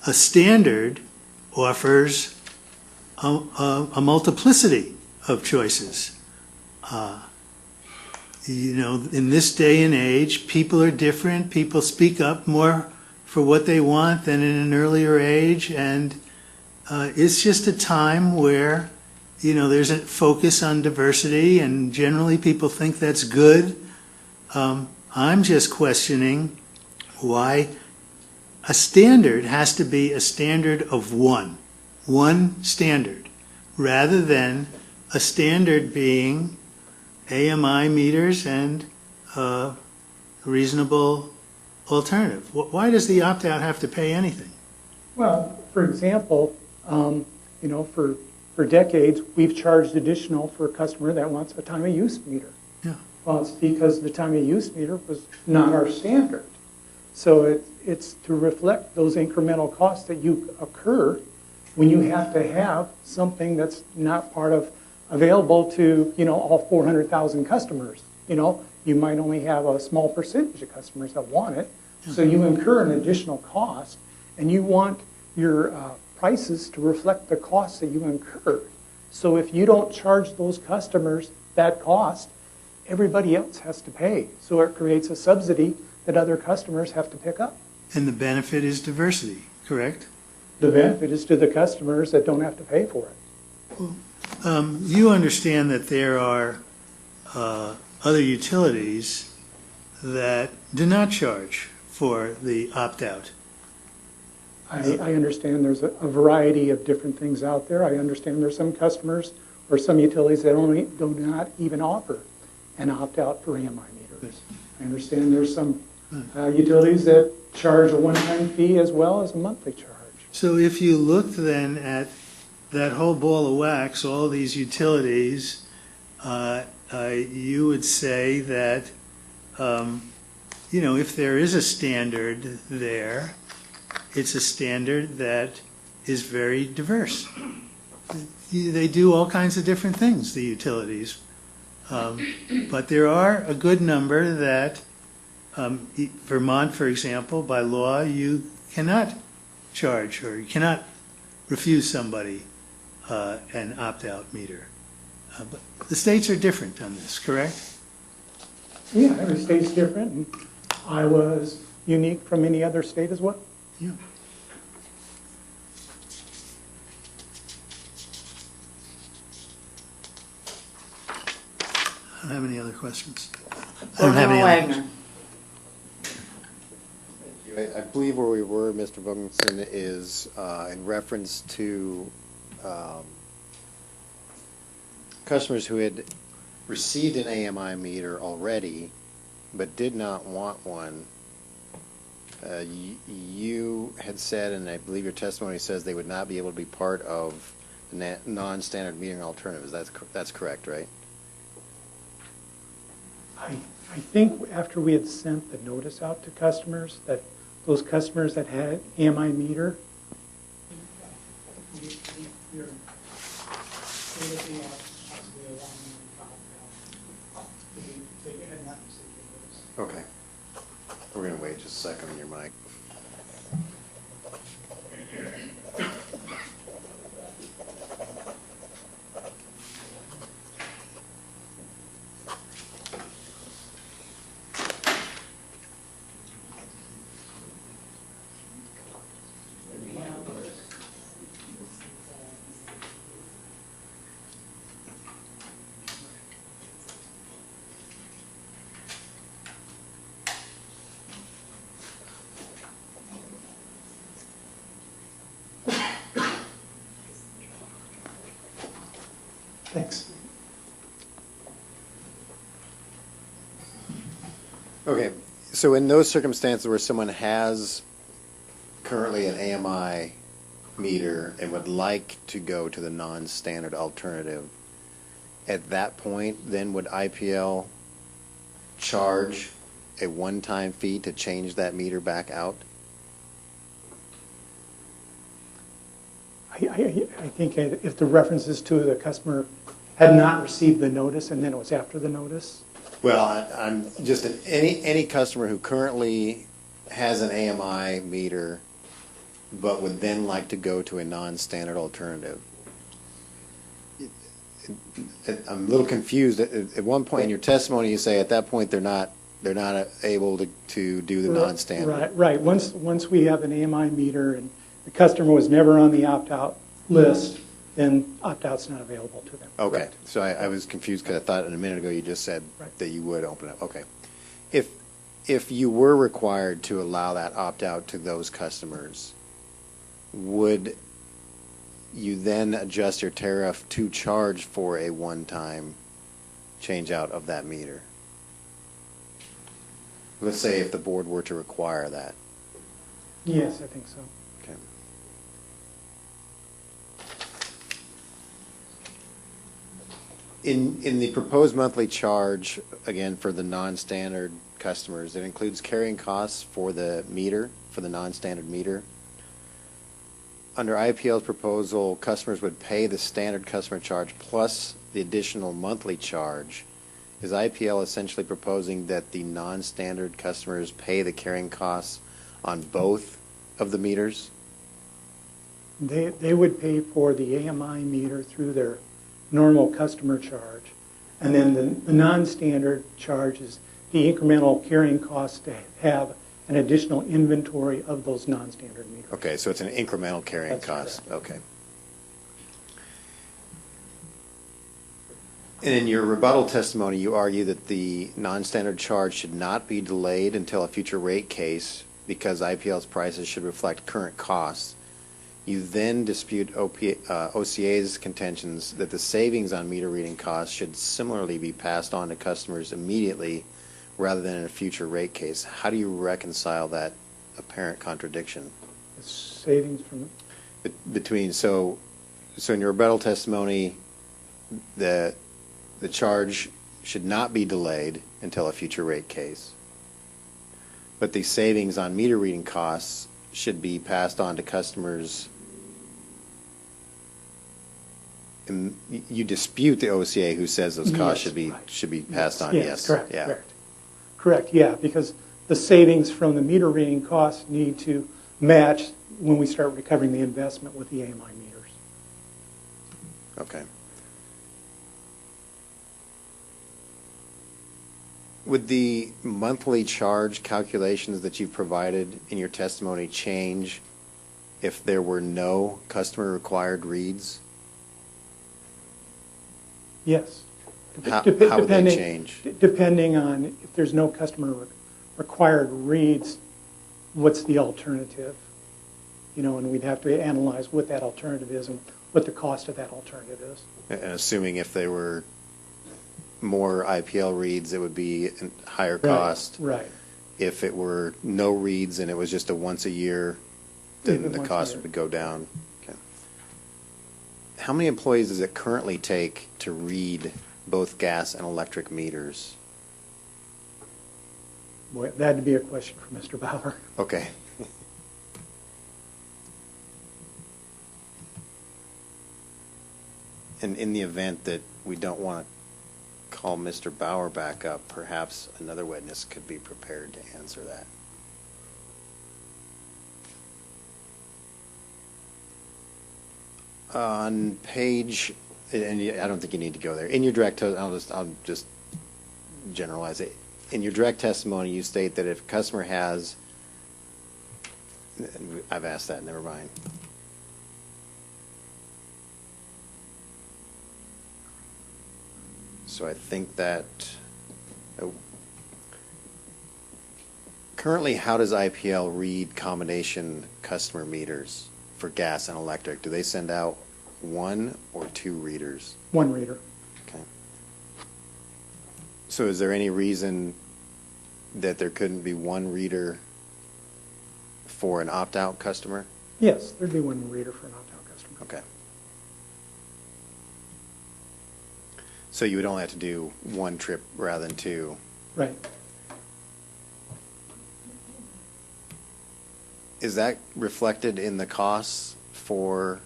a standard offers a multiplicity of choices. In this day and age, people are different. People speak up more for what they want than in an earlier age, and it's just a time where there's a focus on diversity, and generally people think that's good. I'm just questioning why a standard has to be a standard of one standard, rather than a standard being AMI meters and a reasonable alternative. Why does the opt-out have to pay anything? Well, for example, for decades, we've charged additional for a customer that wants a time of use meter. Yeah. Well, it's because the time of use meter was not our standard. So it's to reflect those incremental costs that you occur when you have to have something that's not available to all 400,000 customers. You might only have a small percentage of customers that want it, so you incur an additional cost, and you want your prices to reflect the costs that you incur. So if you don't charge those customers that cost, everybody else has to pay. So it creates a subsidy that other customers have to pick up. And the benefit is diversity, correct? The benefit is to the customers that don't have to pay for it. You understand that there are other utilities that do not charge for the opt-out. I understand there's a variety of different things out there. I understand there's some customers or some utilities that do not even offer an opt-out for AMI meters. I understand there's some utilities that charge a one-time fee as well as a monthly charge. So if you looked then at that whole ball of wax, all these utilities, you would say that, if there is a standard there, it's a standard that is very diverse. They do all kinds of different things, the utilities. But there are a good number that, Vermont, for example, by law, you cannot charge or you cannot refuse somebody an opt-out meter. But the states are different on this, correct? Yeah, every state's different, and Iowa's unique from any other state as well. Yeah. I don't have any other questions. I don't have any other questions. I believe where we were, Mr. Vogensen, is in reference to customers who had received an AMI meter already but did not want one. You had said, and I believe your testimony says, they would not be able to be part of the non-standard metering alternatives. That's correct, right? I think after we had sent the notice out to customers, that those customers that had AMI meter, Okay. We're going to wait just a second on your mic. Thanks. Okay, so in those circumstances where someone has currently an AMI meter and would like to go to the non-standard alternative, at that point, then would IPL charge a one-time fee to change that meter back out? I think if the reference is to the customer had not received the notice and then it was after the notice. Well, I'm just, any customer who currently has an AMI meter but would then like to go to a non-standard alternative. I'm a little confused. At one point in your testimony, you say at that point they're not able to do the non-standard. Right. Once we have an AMI meter and the customer was never on the opt-out list, then opt-out's not available to them. Okay, Correct. so I was confused because I thought a minute ago you just said Right. that you would open it. Okay. If you were required to allow that opt-out to those customers, would you then adjust your tariff to charge for a one-time change out of that meter? Let's say if the board were to require that. Yes, I think so. Okay. In the proposed monthly charge, again, for the non-standard customers, it includes carrying costs for the meter, for the non-standard meter. Under IPL's proposal, customers would pay the standard customer charge plus the additional monthly charge. Is IPL essentially proposing that the non-standard customers pay the carrying costs on both of the meters? They would pay for the AMI meter through their normal customer charge, and then the non-standard charge is the incremental carrying cost to have an additional inventory of those non-standard meters. Okay, so it's an incremental carrying That's cost. correct. Okay. And in your rebuttal testimony, you argue that the non-standard charge should not be delayed until a future rate case because IPL's prices should reflect current costs. You then dispute OCA's contentions that the savings on meter reading costs should similarly be passed on to customers immediately rather than in a future rate case. How do you reconcile that apparent contradiction? The savings from Between, so in your rebuttal testimony, the charge should not be delayed until a future rate case, but the savings on meter reading costs should be passed on to customers. And you dispute the OCA who says those costs Yes, should be passed on. Yes, correct, Yeah. correct, yeah, because the savings from the meter reading costs need to match when we start recovering the investment with the AMI meters. Okay. Would the monthly charge calculations that you've provided in your testimony change if there were no customer required reads? Yes. How would they change? Depending on if there's no customer required reads, what's the alternative? You know, and we'd have to analyze what that alternative is and what the cost of that alternative is. And assuming if they were more IPL reads, it would be a higher cost. Right. If it were no reads and it was just a once a year, then Even the once a cost year. would go down. Okay. How many employees does it currently take to read both gas and electric meters? Boy, that'd be a question for Mr. Bauer. Okay. And in the event that we don't want to call Mr. Bauer back up, perhaps another witness could be prepared to answer that. On page, and I don't think you need to go there. In your direct, I'll just generalize it. In your direct testimony, you state that if a customer has, I've asked that, never mind. So I think that, currently, how does IPL read combination customer meters for gas and electric? Do they send out one or two readers? One reader. Okay. So is there any reason that there couldn't be one reader for an opt-out customer? Yes, there'd be one reader for an opt-out customer. Okay. So you would only have to do one trip rather than two. Right. Is that reflected in the costs for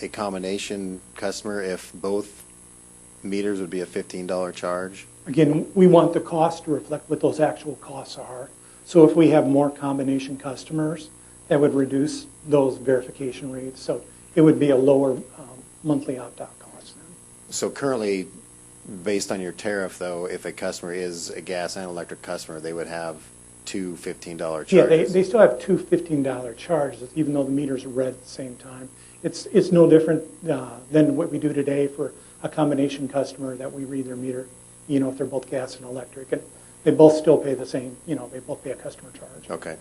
a combination customer if both meters would be a $15 charge? Again, we want the cost to reflect what those actual costs are. So if we have more combination customers, that would reduce those verification rates. So it would be a lower monthly opt-out cost then. So currently, based on your tariff, though, if a customer is a gas and electric customer, they would have two $15 charges? Yeah, they still have two $15 charges, even though the meters are read at the same time. It's no different than what we do today for a combination customer that we read their meter, if they're both gas and electric. And they both still pay the same, they both pay a customer charge. Okay.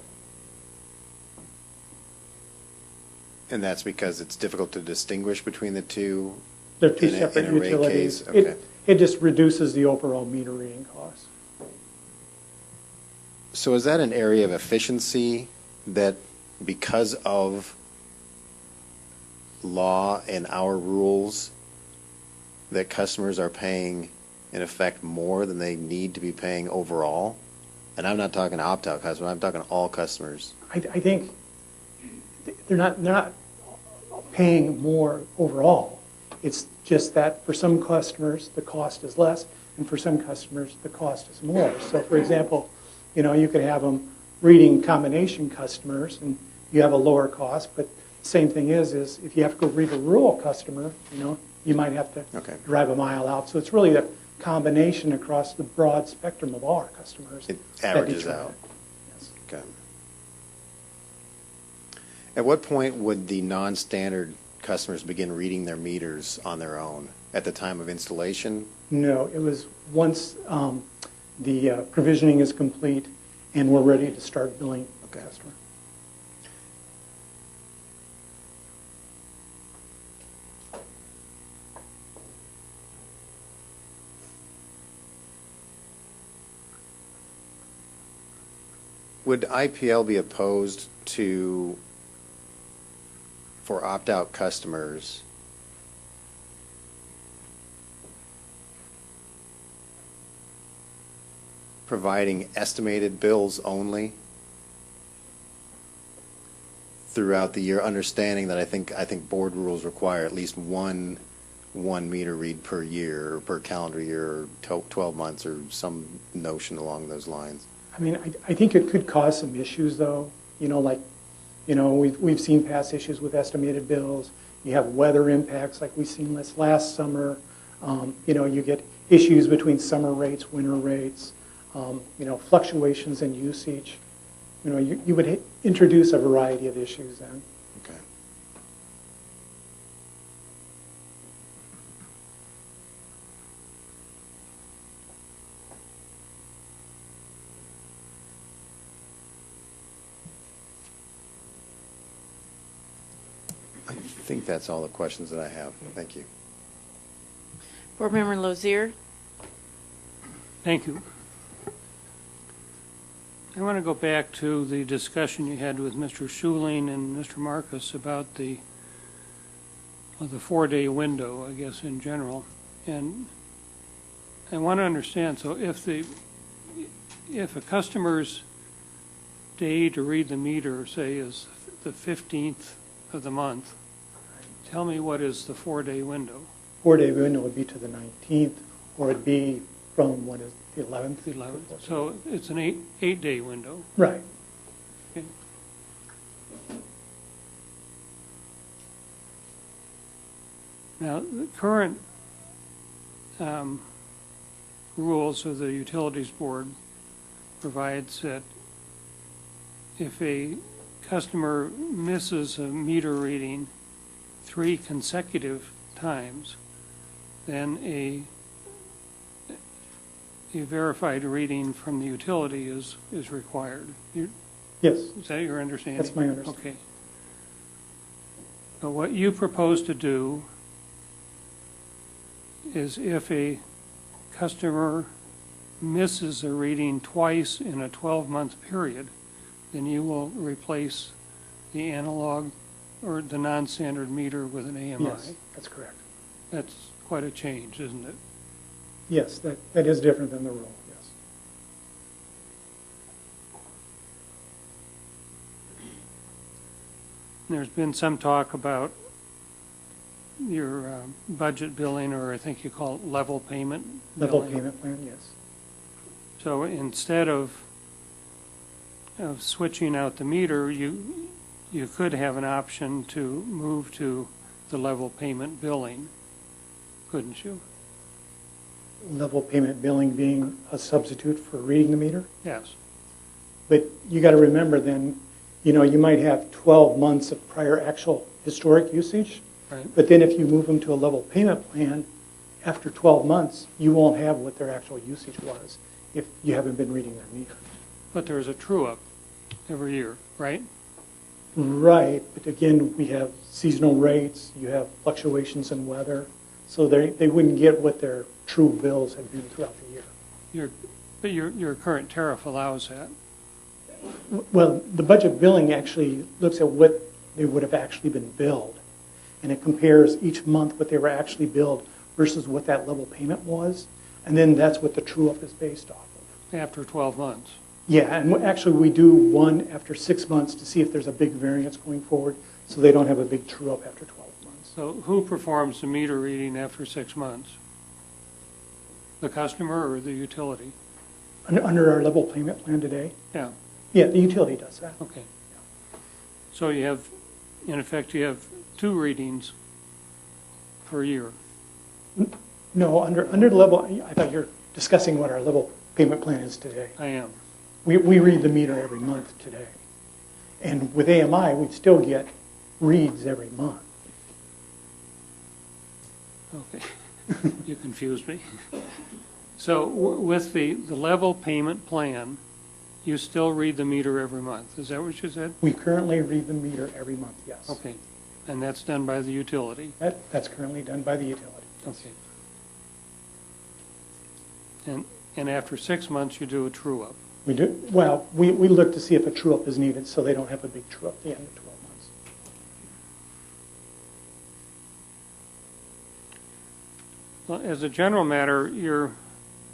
And that's because it's difficult to distinguish between the two? They're two in a- separate in a rate utilities. case? Okay. It just reduces the overall meter reading costs. So is that an area of efficiency that because of law and our rules that customers are paying in effect more than they need to be paying overall? And I'm not talking opt-out customers, I'm talking all customers. I think they're not paying more overall. It's just that for some customers, the cost is less, and for some customers, the cost is more. So for example, you could have them reading combination customers, and you have a lower cost, but same thing is if you have to go read a rural customer, you might have to drive a mile out. So it's really the combination across the broad spectrum of all our customers. It that averages determine out. it. Yes. Okay. At what point would the non-standard customers begin reading their meters on their own? At the time of installation? No, it was once the provisioning is complete and we're ready to start billing the customer. Would IPL be opposed to, for opt-out customers, providing estimated bills only throughout the year, understanding that I think board rules require at least one meter read per year, or per calendar year, or 12 months, or some notion along those lines? I mean, I think it could cause some issues, though. We've seen past issues with estimated bills. You have weather impacts like we've seen this last summer. You get issues between summer rates, winter rates, fluctuations in usage. You would introduce a variety of issues then. Okay. I think that's all the questions that I have. Thank you. Board Member Lozier? Thank you. I want to go back to the discussion you had with Mr. Schuling and Mr. Marcus about the 4-day window, I guess, in general. And I want to understand, so if a customer's day to read the meter, say, is the 15th of the month, tell me what is the 4-day window? 4-day window would be to the 19th, or it'd be from, what is it, the 11th? The 11th. So it's an 8-day window. Right. Okay. Now, the current rules of the Utilities Board provides that if a customer misses a meter reading 3 consecutive times, then a verified reading from the utility is required. Yes. Is that your understanding? That's my understanding. Okay. But what you propose to do is if a customer misses a reading twice in a 12-month period, then you will replace the analog or the non-standard meter with an AMI. Yes, that's correct. That's quite a change, isn't it? Yes, that is different than the rule, yes. There's been some talk about your budget billing, or I think you call it level payment Level billing. payment plan, yes. So instead of switching out the meter, you could have an option to move to the level payment billing, couldn't you? Level payment billing being a substitute for reading the meter. Yes. But you got to remember then, you might have 12 months of prior actual historic usage. Right. But then if you move them to a level payment plan, after 12 months, you won't have what their actual usage was if you haven't been reading their meter. But there's a true-up every year, right? Right, but again, we have seasonal rates, you have fluctuations in weather, so they wouldn't get what their true bills have been throughout the year. But your current tariff allows that. Well, the budget billing actually looks at what they would have actually been billed, and it compares each month what they were actually billed versus what that level payment was, and then that's what the true-up is based off of. After 12 months. Yeah, and actually we do one after 6 months to see if there's a big variance going forward, so they don't have a big true-up after 12 months. So who performs the meter reading after 6 months? The customer or the utility? Under our level payment plan today? Yeah. Yeah, the utility does that. Okay. So you have, in effect, you have 2 readings per year. No, under the level, I thought you're discussing what our level payment plan is today. I am. We read the meter every month today. And with AMI, we'd still get reads every month. Okay. You confused me. So with the level payment plan, you still read the meter every month. Is that what you said? We currently read the meter every month, yes. Okay. And that's done by the utility? That's currently done by the utility. Okay. And after 6 months, you do a true-up? We do, well, we look to see if a true-up is needed, so they don't have a big true-up at the end of 12 months. Well, as a general matter, your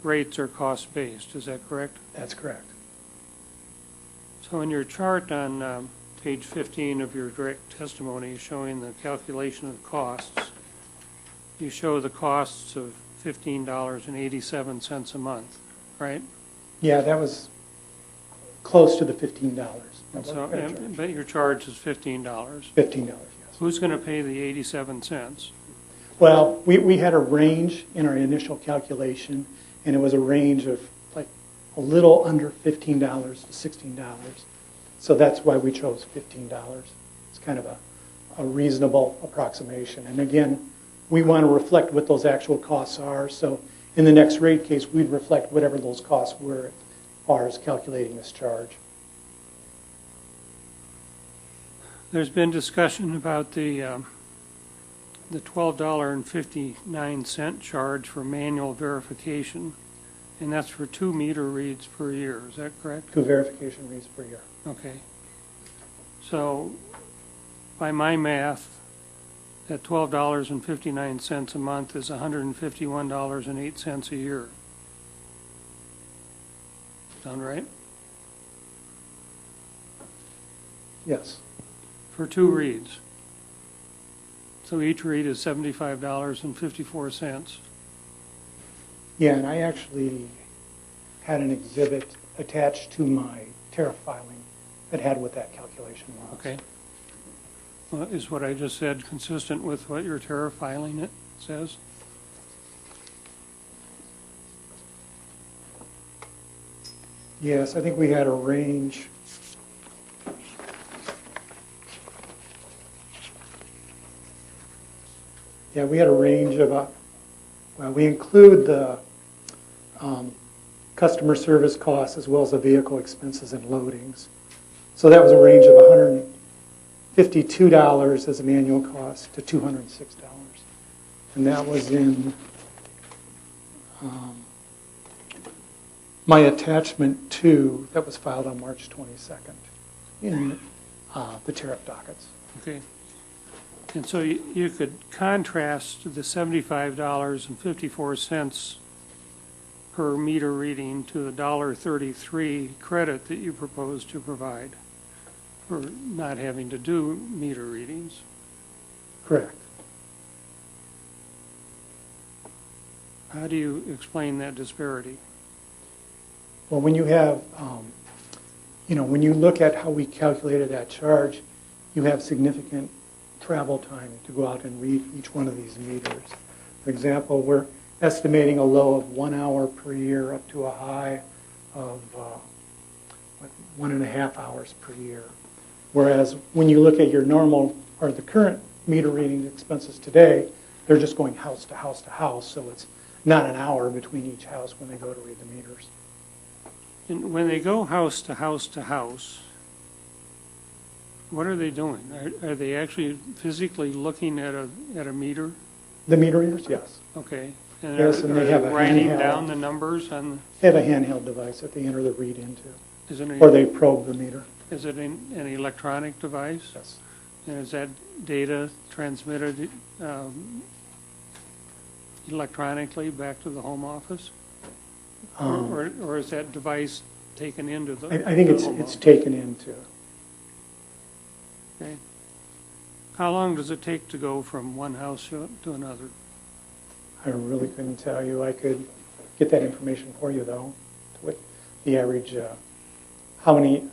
rates are cost-based, is that correct? That's correct. So in your chart on page 15 of your direct testimony showing the calculation of costs, you show the costs of $15.87 a month, right? Yeah, that was close to the $15. But your charge is $15. $15, yes. Who's going to pay the 87 cents? Well, we had a range in our initial calculation, and it was a range of like a little under $15 to $16. So that's why we chose $15. It's kind of a reasonable approximation. And again, we want to reflect what those actual costs are. So in the next rate case, we'd reflect whatever those costs were as far as calculating this charge. There's been discussion about the $12.59 charge for manual verification, and that's for 2 meter reads per year. Is that correct? 2 verification reads per year. Okay. So by my math, that $12.59 a month is $151.08 a year. Sound right? Yes. For 2 reads. So each read is $75.54. Yeah, and I actually had an exhibit attached to my tariff filing that had what that calculation was. Okay. Well, is what I just said consistent with what your tariff filing it says? Yes, I think we had a range. Yeah, we had a range of, well, we include the customer service costs as well as the vehicle expenses and loadings. So that was a range of $52 as an annual cost to $206. And that was in my attachment 2 that was filed on March 22nd in the tariff dockets. Okay. And so you could contrast the $75.54 per meter reading to the $1.33 credit that you propose to provide for not having to do meter readings. Correct. How do you explain that disparity? Well, when you have, when you look at how we calculated that charge, you have significant travel time to go out and read each one of these meters. For example, we're estimating a low of 1 hour per year up to a high of 1.5 hours per year. Whereas when you look at your normal or the current meter reading expenses today, they're just going house to house to house, so it's not an hour between each house when they go to read the meters. And when they go house to house to house, what are they doing? Are they actually physically looking at a meter? The meter readers, yes. Okay. And Yes, are and they have a writing handheld. down the numbers on? They have a handheld device that they enter the read into, Is it or they probe the meter. Is it an electronic device? Yes. And is that data transmitted electronically back to the home office? Or is that device taken into the I think the it's home it's office? taken into. Okay. How long does it take to go from one house to another? I really couldn't tell you. I could get that information for you, though. What the average, how many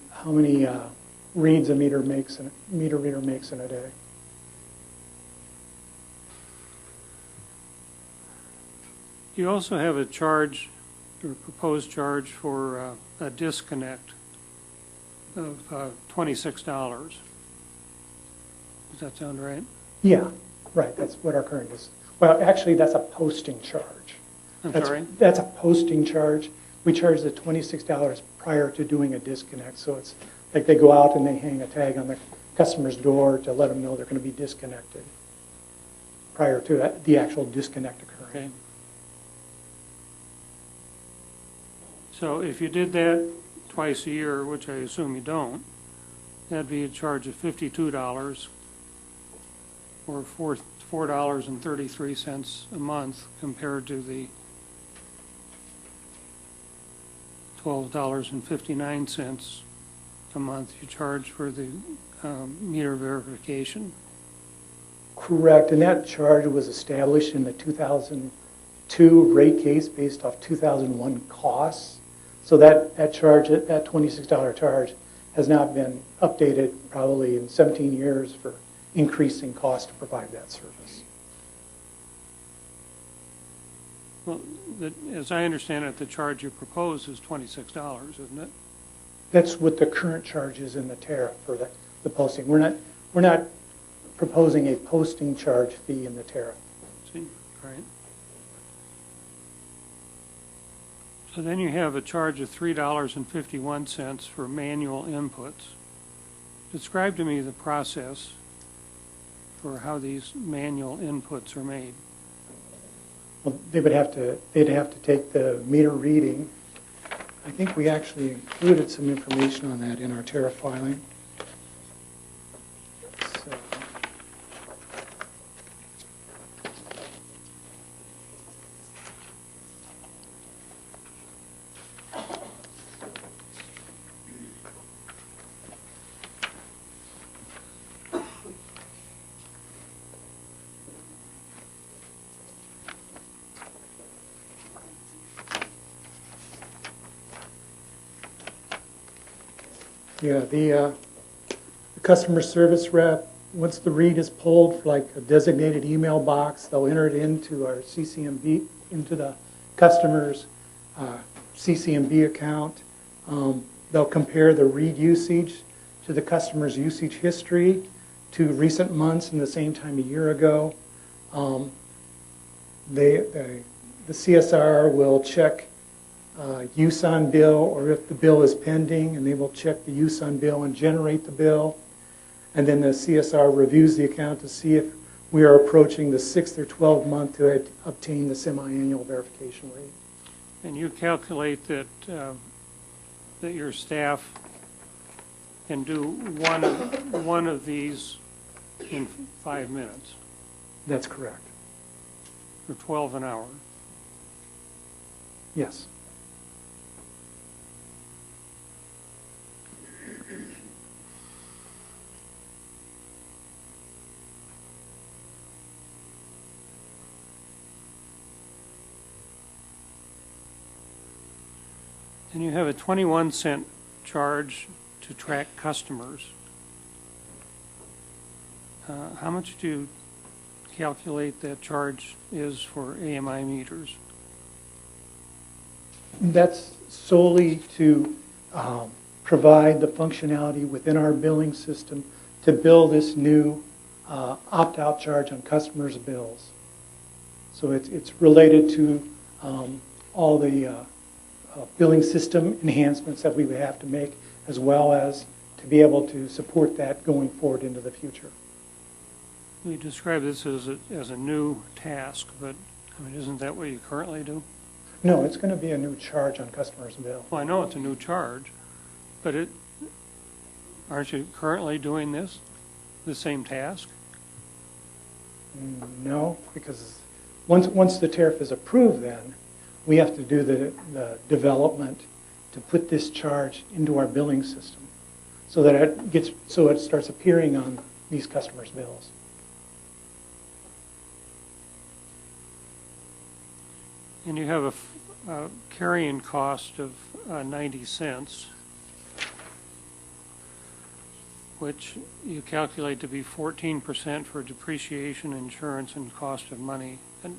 reads a meter reader makes in a day. You also have a charge, or proposed charge for a disconnect of $26. Does that sound right? Yeah, right. That's what our current is. Well, actually, that's a posting charge. I'm sorry? That's a posting charge. We charge the $26 prior to doing a disconnect. So it's like they go out and they hang a tag on the customer's door to let them know they're going to be disconnected prior to the actual disconnect occurring. Okay. So if you did that twice a year, which I assume you don't, that'd be a charge of $52 or $4.33 a month compared to the $12.59 a month you charge for the meter verification. Correct, and that charge was established in the 2002 rate case based off 2001 costs. So that charge, that $26 charge, has not been updated probably in 17 years for increasing cost to provide that service. Well, as I understand it, the charge you propose is $26, isn't it? That's what the current charge is in the tariff for the posting. We're not proposing a posting charge fee in the tariff. See, right. So then you have a charge of $3.51 for manual inputs. Describe to me the process for how these manual inputs are made. Well, they'd have to take the meter reading. I think we actually included some information on that in our tariff filing. So, yeah, the customer service rep, once the read is pulled for like a designated email box, they'll enter it into our CCMB, into the customer's CCMB account. They'll compare the read usage to the customer's usage history to recent months and the same time a year ago. The CSR will check use on bill, or if the bill is pending, and they will check the use on bill and generate the bill. And then the CSR reviews the account to see if we are approaching the 6th or 12th month to obtain the semi-annual verification rate. And you calculate that, that your staff can do one of these in 5 minutes, That's correct. or 12 an hour. Yes. And you have a 21-cent charge to track customers. How much do you calculate that charge is for AMI meters? That's solely to provide the functionality within our billing system to bill this new opt-out charge on customers' bills. So it's related to all the billing system enhancements that we would have to make, as well as to be able to support that going forward into the future. We describe this as a new task, but I mean, isn't that what you currently do? No, it's going to be a new charge on customers' bill. Well, I know it's a new charge, but aren't you currently doing the same task? No, because once the tariff is approved, then we have to do the development to put this charge into our billing system, so that it starts appearing on these customers' bills. And you have a carrying cost of 90 cents, which you calculate to be 14% for depreciation, insurance, and cost of money. And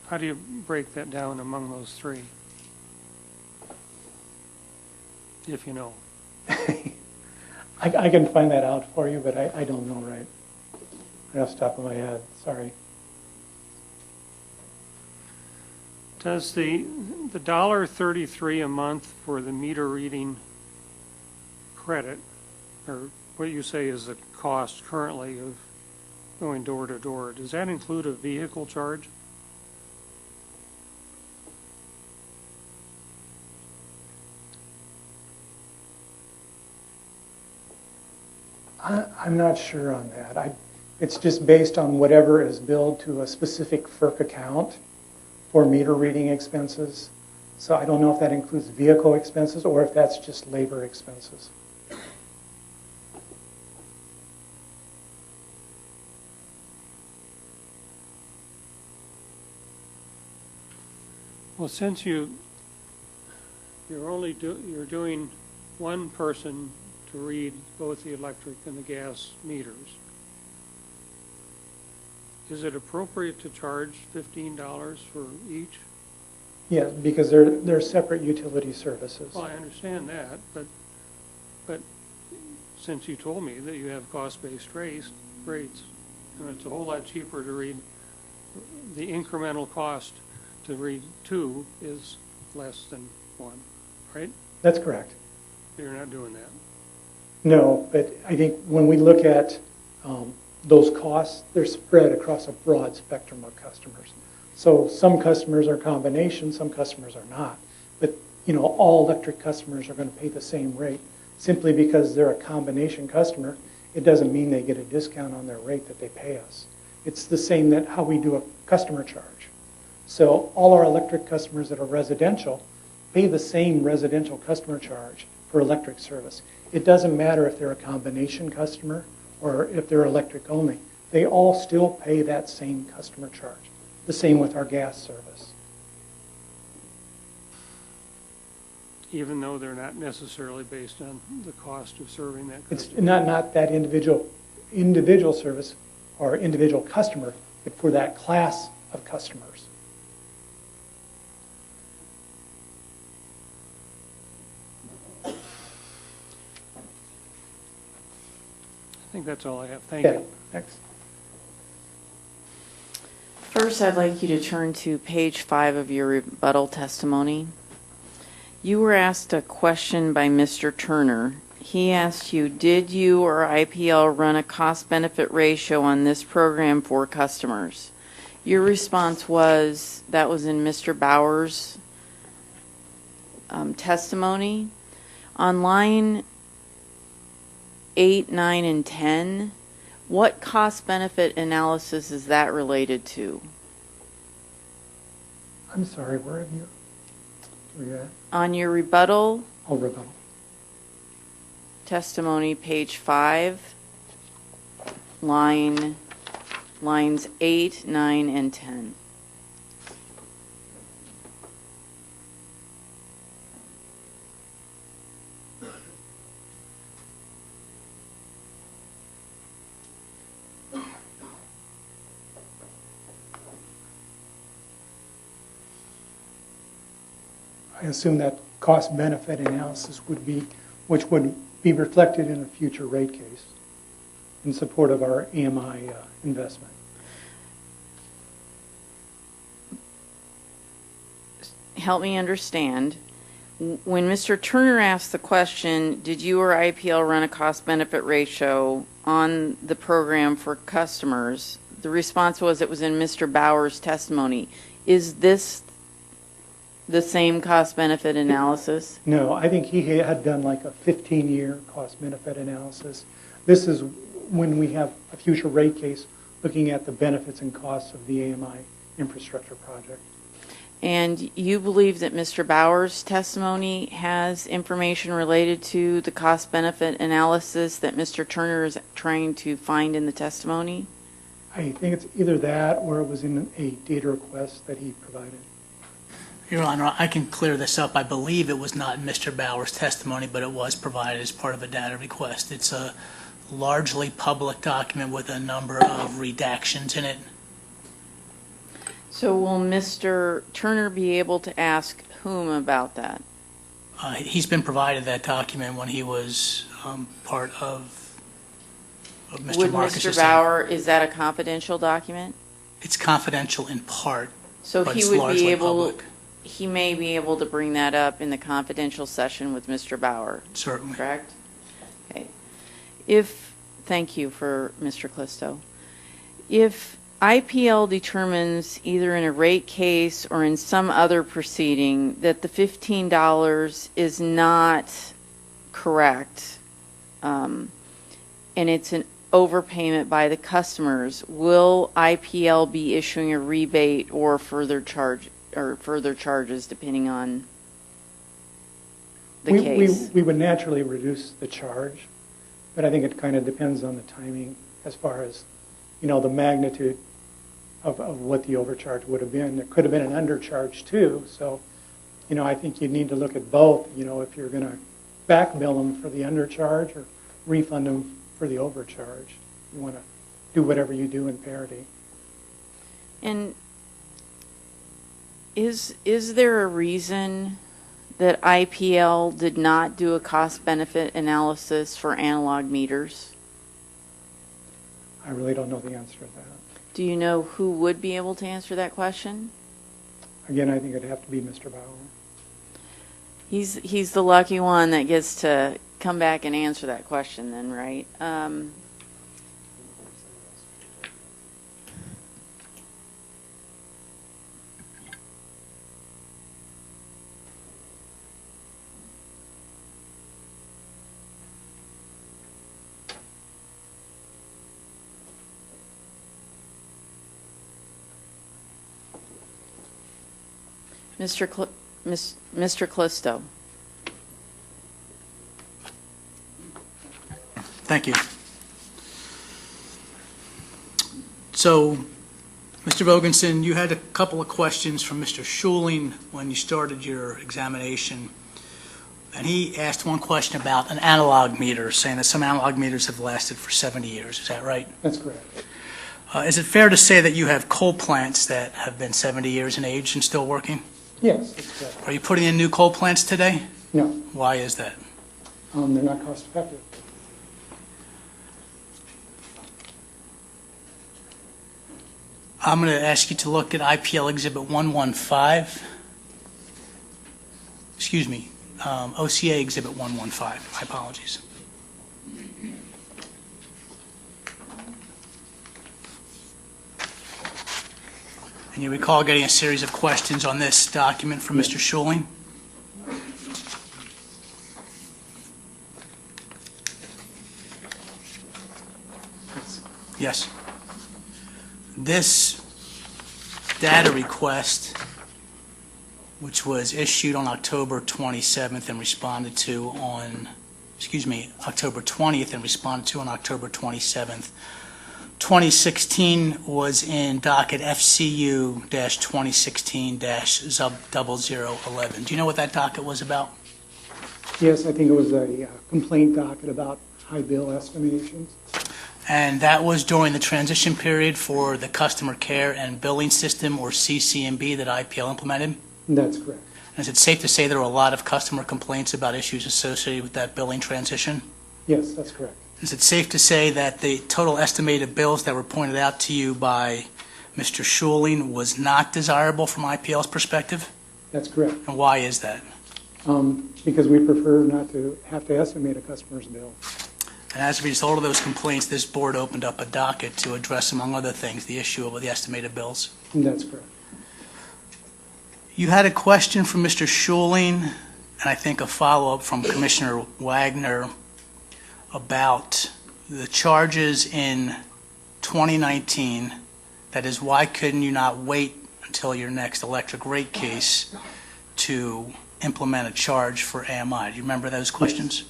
how do you break that down among those three, if you know? I can find that out for you, but I don't know right off the top of my head. Sorry. Does the $1.33 a month for the meter reading credit, or what you say is the cost currently of going door to door, does that include a vehicle charge? I'm not sure on that. It's just based on whatever is billed to a specific FERC account for meter reading expenses. So I don't know if that includes vehicle expenses or if that's just labor expenses. Well, since you're doing one person to read both the electric and the gas meters, is it appropriate to charge $15 for each? Yeah, because they're separate utility services. Well, I understand that, but since you told me that you have cost-based rates, and it's a whole lot cheaper to read, the incremental cost to read two is less than one, right? That's correct. You're not doing that. No, but I think when we look at those costs, they're spread across a broad spectrum of customers. So some customers are combination, some customers are not. But all electric customers are going to pay the same rate. Simply because they're a combination customer, it doesn't mean they get a discount on their rate that they pay us. It's the same that how we do a customer charge. So all our electric customers that are residential pay the same residential customer charge for electric service. It doesn't matter if they're a combination customer or if they're electric only. They all still pay that same customer charge. The same with our gas service. Even though they're not necessarily based on the cost of serving that customer? It's not that individual service or individual customer, but for that class of customers. I think that's all I have. Thank you. Thanks. First, I'd like you to turn to page 5 of your rebuttal testimony. You were asked a question by Mr. Turner. He asked you, did you or IPL run a cost-benefit ratio on this program for customers? Your response was, that was in Mr. Bauer's testimony. On line 8, 9, and 10, what cost-benefit analysis is that related to? I'm sorry, where are you at? On your rebuttal Oh, rebuttal. testimony, page 5, lines 8, 9, and 10. I assume that cost-benefit analysis would be, which would be reflected in a future rate case in support of our AMI investment. Help me understand. When Mr. Turner asked the question, did you or IPL run a cost-benefit ratio on the program for customers, the response was it was in Mr. Bauer's testimony. Is this the same cost-benefit analysis? No, I think he had done like a 15-year cost-benefit analysis. This is when we have a future rate case looking at the benefits and costs of the AMI infrastructure project. And you believe that Mr. Bauer's testimony has information related to the cost-benefit analysis that Mr. Turner is trying to find in the testimony? I think it's either that or it was in a data request that he provided. Your Honor, I can clear this up. I believe it was not Mr. Bauer's testimony, but it was provided as part of a data request. It's a largely public document with a number of redactions in it. So will Mr. Turner be able to ask whom about that? He's been provided that document when he was part of Mr. Would Marcus's Mr. team. Bauer, is that a confidential document? It's confidential in part, So but he it's would be largely able, public. he may be able to bring that up in the confidential session with Mr. Bauer, Certainly. correct? Okay. Thank you for Mr. Clisto. If IPL determines either in a rate case or in some other proceeding that the $15 is not correct, and it's an overpayment by the customers, will IPL be issuing a rebate or further charges depending on the case? We would naturally reduce the charge, but I think it kind of depends on the timing as far as, the magnitude of what the overcharge would have been. There could have been an undercharge too, so, I think you need to look at both, if you're going to back bill them for the undercharge or refund them for the overcharge. You want to do whatever you do in parity. And is there a reason that IPL did not do a cost-benefit analysis for analog meters? I really don't know the answer to that. Do you know who would be able to answer that question? Again, I think it'd have to be Mr. Bauer. He's the lucky one that gets to come back and answer that question then, right? Mr. Clisto. Thank you. So, Mr. Vogensen, you had a couple of questions from Mr. Schuling when you started your examination. And he asked one question about an analog meter, saying that some analog meters have lasted for 70 years. Is that right? That's correct. Is it fair to say that you have coal plants that have been 70 years in age and still working? Yes, that's correct. Are you putting in new coal plants today? No, Why is that? they're not cost effective. I'm going to ask you to look at IPL Exhibit 115. Excuse me, OCA Exhibit 115. My apologies. And you recall getting a series of questions on this document from Mr. Schuling? Yes. This data request, which was issued on October 27th and responded to on, October 20th and responded to on October 27th. 2016 was in docket FCU-2016-0011. Do you know what that docket was about? Yes, I think it was a complaint docket about high bill estimations. And that was during the transition period for the customer care and billing system, or CC&B, that IPL implemented? That's correct. And is it safe to say there were a lot of customer complaints about issues associated with that billing transition? Yes, that's correct. Is it safe to say that the total estimated bills that were pointed out to you by Mr. Schuling was not desirable from IPL's perspective? That's correct. And why is that? Because we prefer not to have to estimate a customer's bill. And as a result of those complaints, this board opened up a docket to address, among other things, the issue of the estimated bills. That's correct. You had a question from Mr. Schuling, and I think a follow-up from Commissioner Wagner about the charges in 2019. That is, why couldn't you not wait until your next electric rate case to implement a charge for AMI? Do you remember those questions?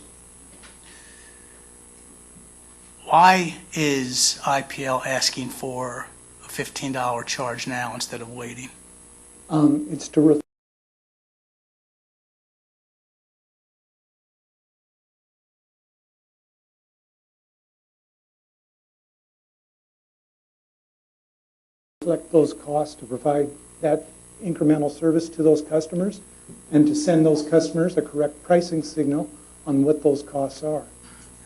Why is IPL asking for a $15 charge now instead of waiting? It's to reflect those costs, to provide that incremental service to those customers, and to send those customers a correct pricing signal on what those costs are.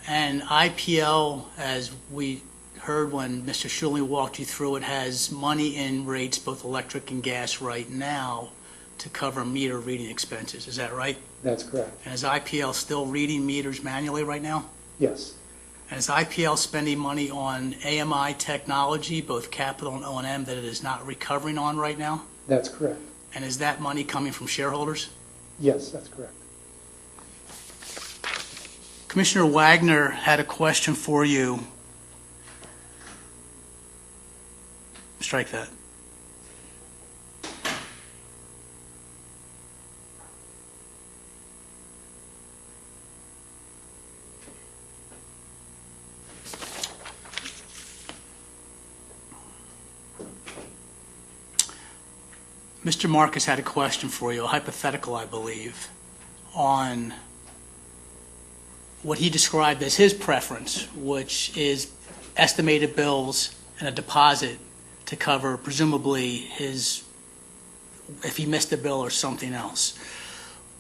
And IPL, as we heard when Mr. Schuling walked you through it, has money in rates, both electric and gas, right now to cover meter reading expenses. Is that right? That's correct. And is IPL still reading meters manually right now? Yes. And is IPL spending money on AMI technology, both capital and O&M, that it is not recovering on right now? That's correct. And is that money coming from shareholders? Yes, that's correct. Commissioner Wagner had a question for you. Strike that. Mr. Marcus had a question for you, a hypothetical, I believe, on what he described as his preference, which is estimated bills and a deposit to cover, presumably, his, if he missed a bill or something else.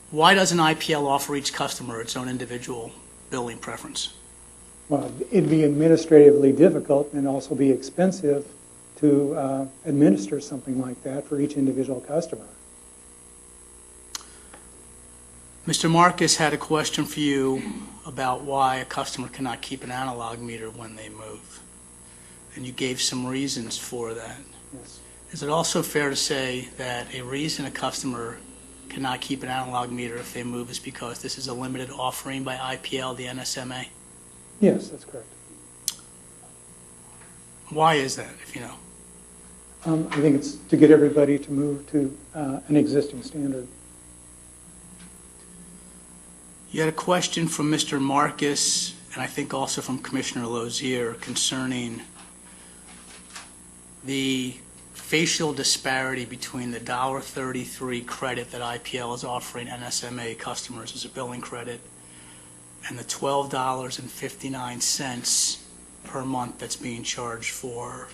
Why doesn't IPL offer each customer its own individual billing preference? Well, it'd be administratively difficult and also be expensive to administer something like that for each individual customer. Mr. Marcus had a question for you about why a customer cannot keep an analog meter when they move. And you gave some reasons for that. Yes. Is it also fair to say that a reason a customer cannot keep an analog meter if they move is because this is a limited offering by IPL, the NSMA? Yes, that's correct. Why is that, if you know? I think it's to get everybody to move to an existing standard. You had a question from Mr. Marcus, and I think also from Commissioner Lozier, concerning the facial disparity between the $1.33 credit that IPL is offering NSMA customers as a billing credit and the $12.59 per month that's being charged for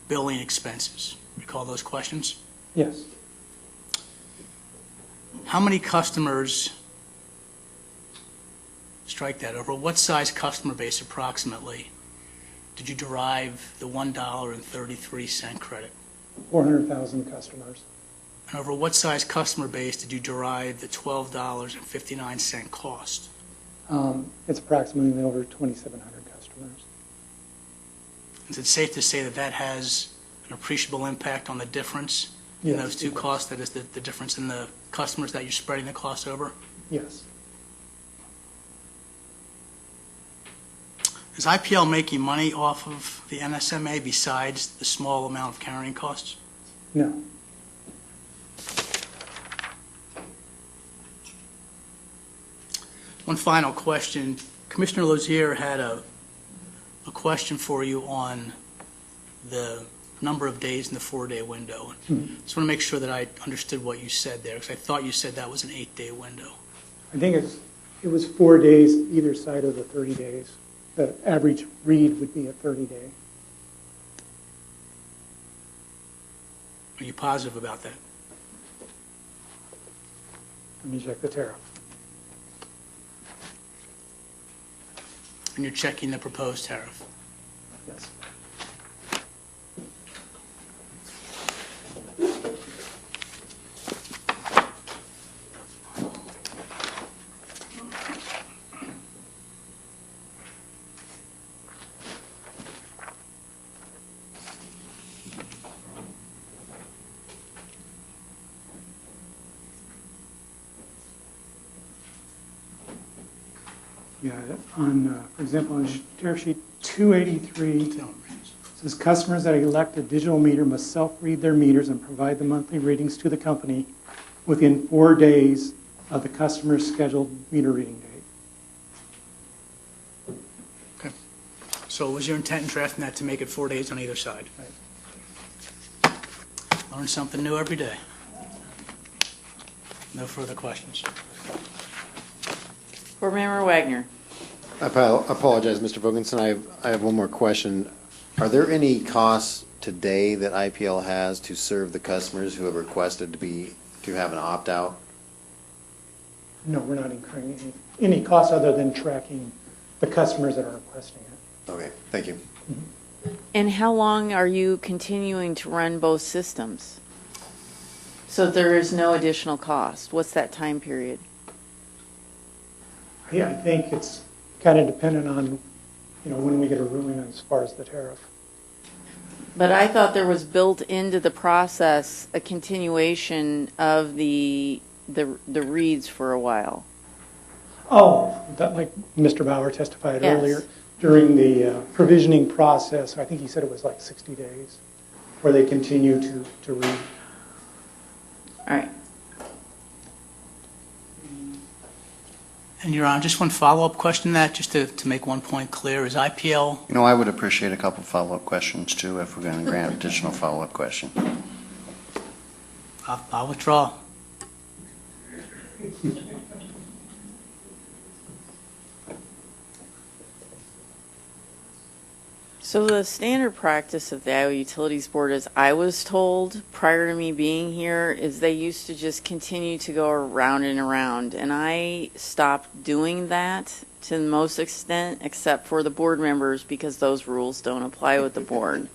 billing expenses. Recall those questions? Yes. How many customers, strike that, over what size customer base approximately did you derive the $1.33 credit? 400,000 customers. And over what size customer base did you derive the $12.59 cost? It's approximately over 2,700 customers. Is it safe to say that that has an appreciable impact on the difference in Yes, those two it does. costs? That is the difference in the customers that you're spreading the cost over? Yes. Is IPL making money off of the NSMA besides the small amount of carrying costs? No. One final question. Commissioner Lozier had a question for you on the number of days in the 4-day window. Just want to make sure that I understood what you said there, because I thought you said that was an 8-day window. I think it was 4 days either side of the 30 days. The average read would be a 30-day. Are you positive about that? Let me check the tariff. And you're checking the proposed tariff? Yes. Yeah, for example, on tariff sheet 283, says customers that elect a digital meter must self-read their meters and provide the monthly readings to the company within 4 days of the customer's scheduled meter reading date. Okay. So was your intent in drafting that to make it 4 days on either side? Right. Learn something new every day. No further questions. Board Member Wagner. I apologize, Mr. Vogensen. I have one more question. Are there any costs today that IPL has to serve the customers who have requested to have an opt-out? No, we're not incurring any costs other than tracking the customers that are requesting it. Okay, thank you. And how long are you continuing to run both systems? So there is no additional cost. What's that time period? Yeah, I think it's kind of dependent on, when we get a ruling as far as the tariff. But I thought there was built into the process a continuation of the reads for a while. Oh, that, like Mr. Bauer testified Yes. earlier, during the provisioning process, I think he said it was like 60 days, where they continue to read. All right. And Your Honor, just one follow-up question to that, just to make one point clear. Is IPL, I would appreciate a couple follow-up questions, too, if we're going to grant additional follow-up question. I'll withdraw. So the standard practice of the Iowa Utilities Board, as I was told prior to me being here, is they used to just continue to go around and around. And I stopped doing that to the most extent, except for the board members, because those rules don't apply with the board.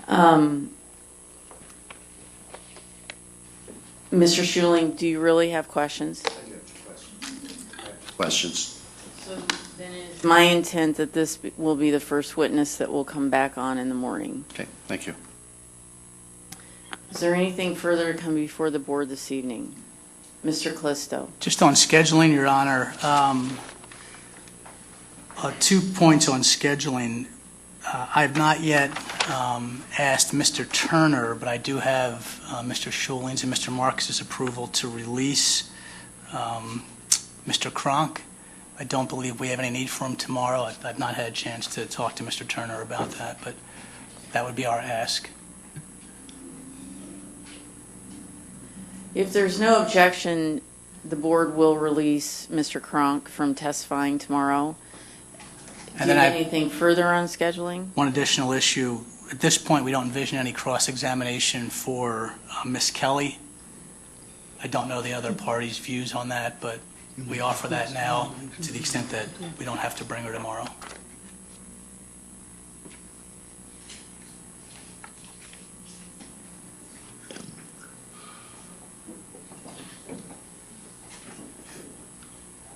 Mr. Schuling, do you really have questions? Questions? So then it's my intent that this will be the first witness that will come back on in the morning. Okay, thank you. Is there anything further to come before the board this evening? Mr. Callisto. Just on scheduling, Your Honor, 2 points on scheduling. I've not yet asked Mr. Turner, but I do have Mr. Schuling's and Mr. Marcus's approval to release Mr. Kronk. I don't believe we have any need for him tomorrow. I've not had a chance to talk to Mr. Turner about that, but that would be our ask. If there's no objection, the board will release Mr. Kronk from testifying tomorrow. Do And you then have anything further on scheduling? One additional issue. At this point, we don't envision any cross-examination for Ms. Kelly. I don't know the other party's views on that, but we offer that now to the extent that we don't have to bring her tomorrow.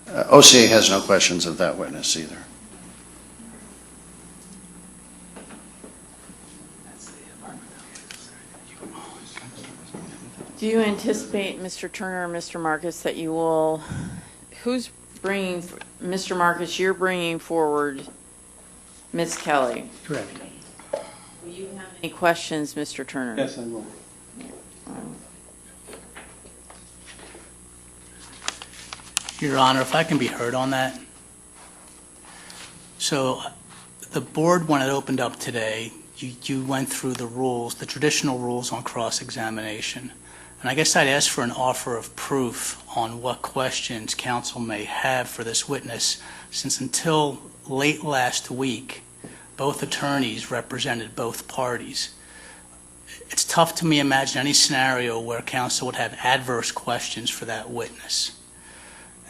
OCA has no questions of that witness either. Do you anticipate, Mr. Turner or Mr. Marcus, that you will, who's bringing, Mr. Marcus, you're bringing forward Ms. Kelly? Correct. Will you have any questions, Mr. Turner? Yes, I will. Your Honor, if I can be heard on that. So the board, when it opened up today, you went through the rules, the traditional rules on cross-examination. And I guess I'd ask for an offer of proof on what questions counsel may have for this witness, since until late last week, both attorneys represented both parties. It's tough to me imagine any scenario where counsel would have adverse questions for that witness.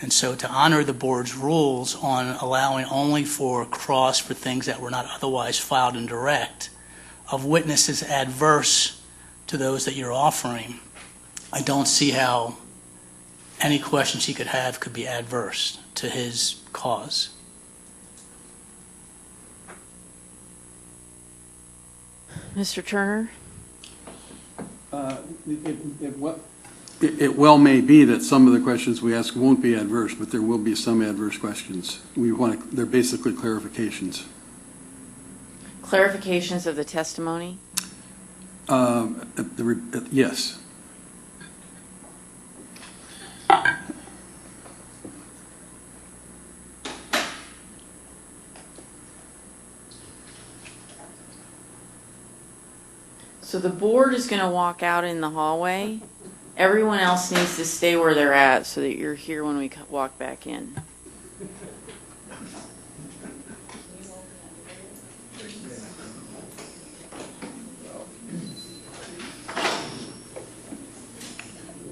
And so to honor the board's rules on allowing only for cross for things that were not otherwise filed in direct, of witnesses adverse to those that you're offering, I don't see how any questions he could have could be adverse to his cause. Mr. Turner? It well may be that some of the questions we ask won't be adverse, but there will be some adverse questions. They're basically clarifications. Clarifications of the testimony? Yes. So the board is going to walk out in the hallway. Everyone else needs to stay where they're at so that you're here when we walk back in.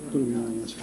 What do we want to answer?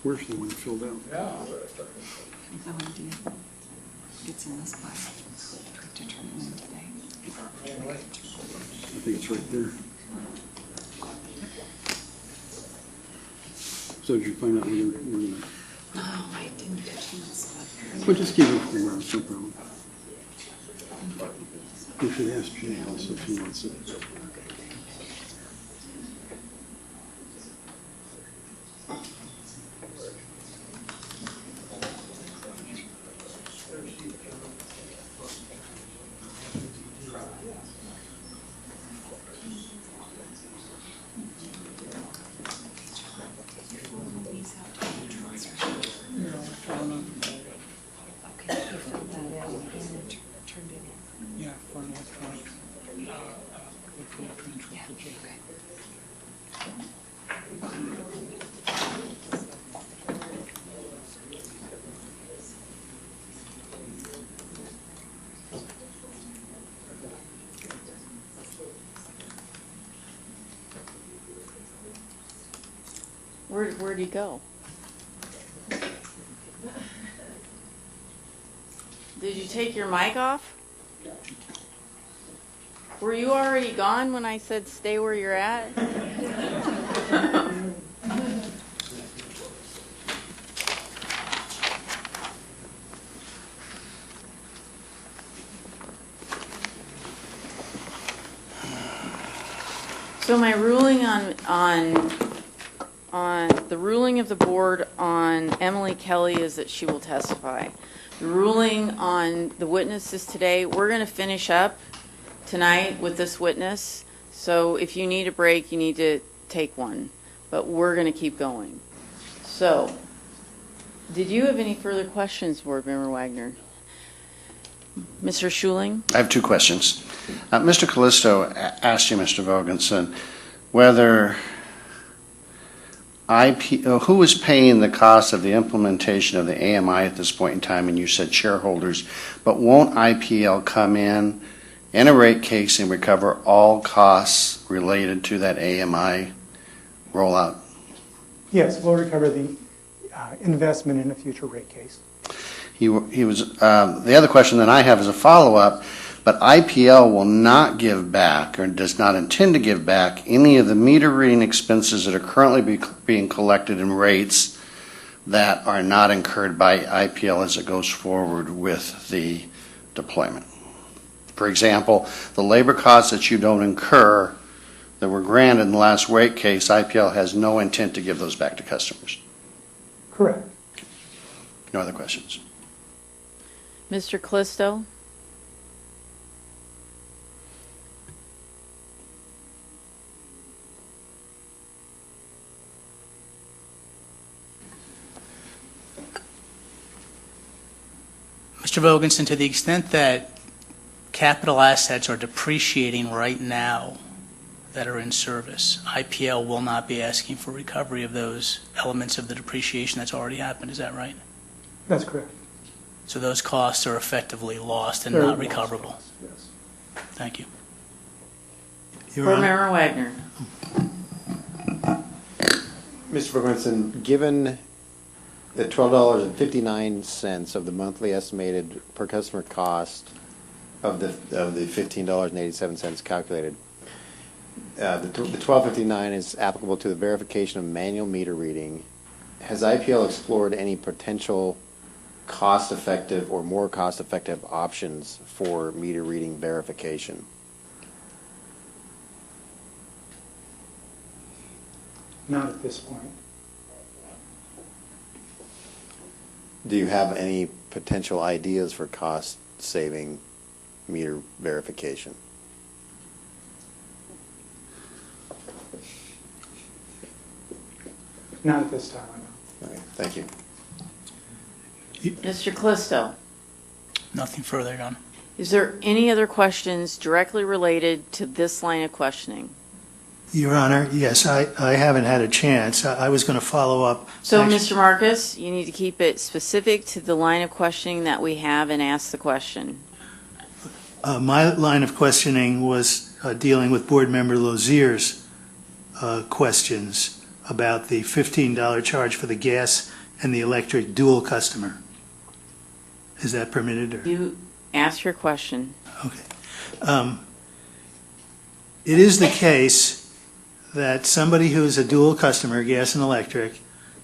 Where's the one filled out? No idea. It's in this file. To turn it in today. I think it's right there. So did you find out where you're going to... No, I didn't get a chance. Well, just keep it for now, it's no problem. You should ask Jay also if he wants it. Where'd he go? Did you take your mic off? Were you already gone when I said stay where you're at? So my ruling on the ruling of the board on Emily Kelly is that she will testify. The ruling on the witnesses today, we're going to finish up tonight with this witness. So if you need a break, you need to take one. But we're going to keep going. So, did you have any further questions, Board Member Wagner? Mr. Schuling? I have two questions. Mr. Callisto asked you, Mr. Vogensen, whether who is paying the cost of the implementation of the AMI at this point in time, and you said shareholders, but won't IPL come in a rate case and recover all costs related to that AMI rollout? Yes, we'll recover the investment in a future rate case. He was the other question that I have is a follow-up, but IPL will not give back or does not intend to give back any of the meter reading expenses that are currently being collected in rates that are not incurred by IPL as it goes forward with the deployment. For example, the labor costs that you don't incur that were granted in the last rate case, IPL has no intent to give those back to customers. Correct. No other questions? Mr. Callisto? Mr. Vogensen, to the extent that capital assets are depreciating right now that are in service, IPL will not be asking for recovery of those elements of the depreciation that's already happened. Is that right? That's correct. So those costs are effectively lost and They're not lost recoverable. costs, yes. Thank you. Your Board Honor. Member Wagner? Mr. Ferguson, given the $12.59 of the monthly estimated per customer cost of the $15.87 calculated, the $12.59 is applicable to the verification of manual meter reading. Has IPL explored any potential cost-effective or more cost-effective options for meter reading verification? Not at this point. Do you have any potential ideas for cost-saving meter verification? Not at this time, I know. Okay, thank you. Mr. Callisto? Nothing further, Your Honor. Is there any other questions directly related to this line of questioning? Your Honor, yes, I haven't had a chance. I was going to follow up. So, Actually- Mr. Marcus, you need to keep it specific to the line of questioning that we have and ask the question. My line of questioning was dealing with Board Member Lozier's questions about the $15 charge for the gas and the electric dual customer. Is that permitted? Or? You ask your question. Okay. It is the case that somebody who is a dual customer, gas and electric,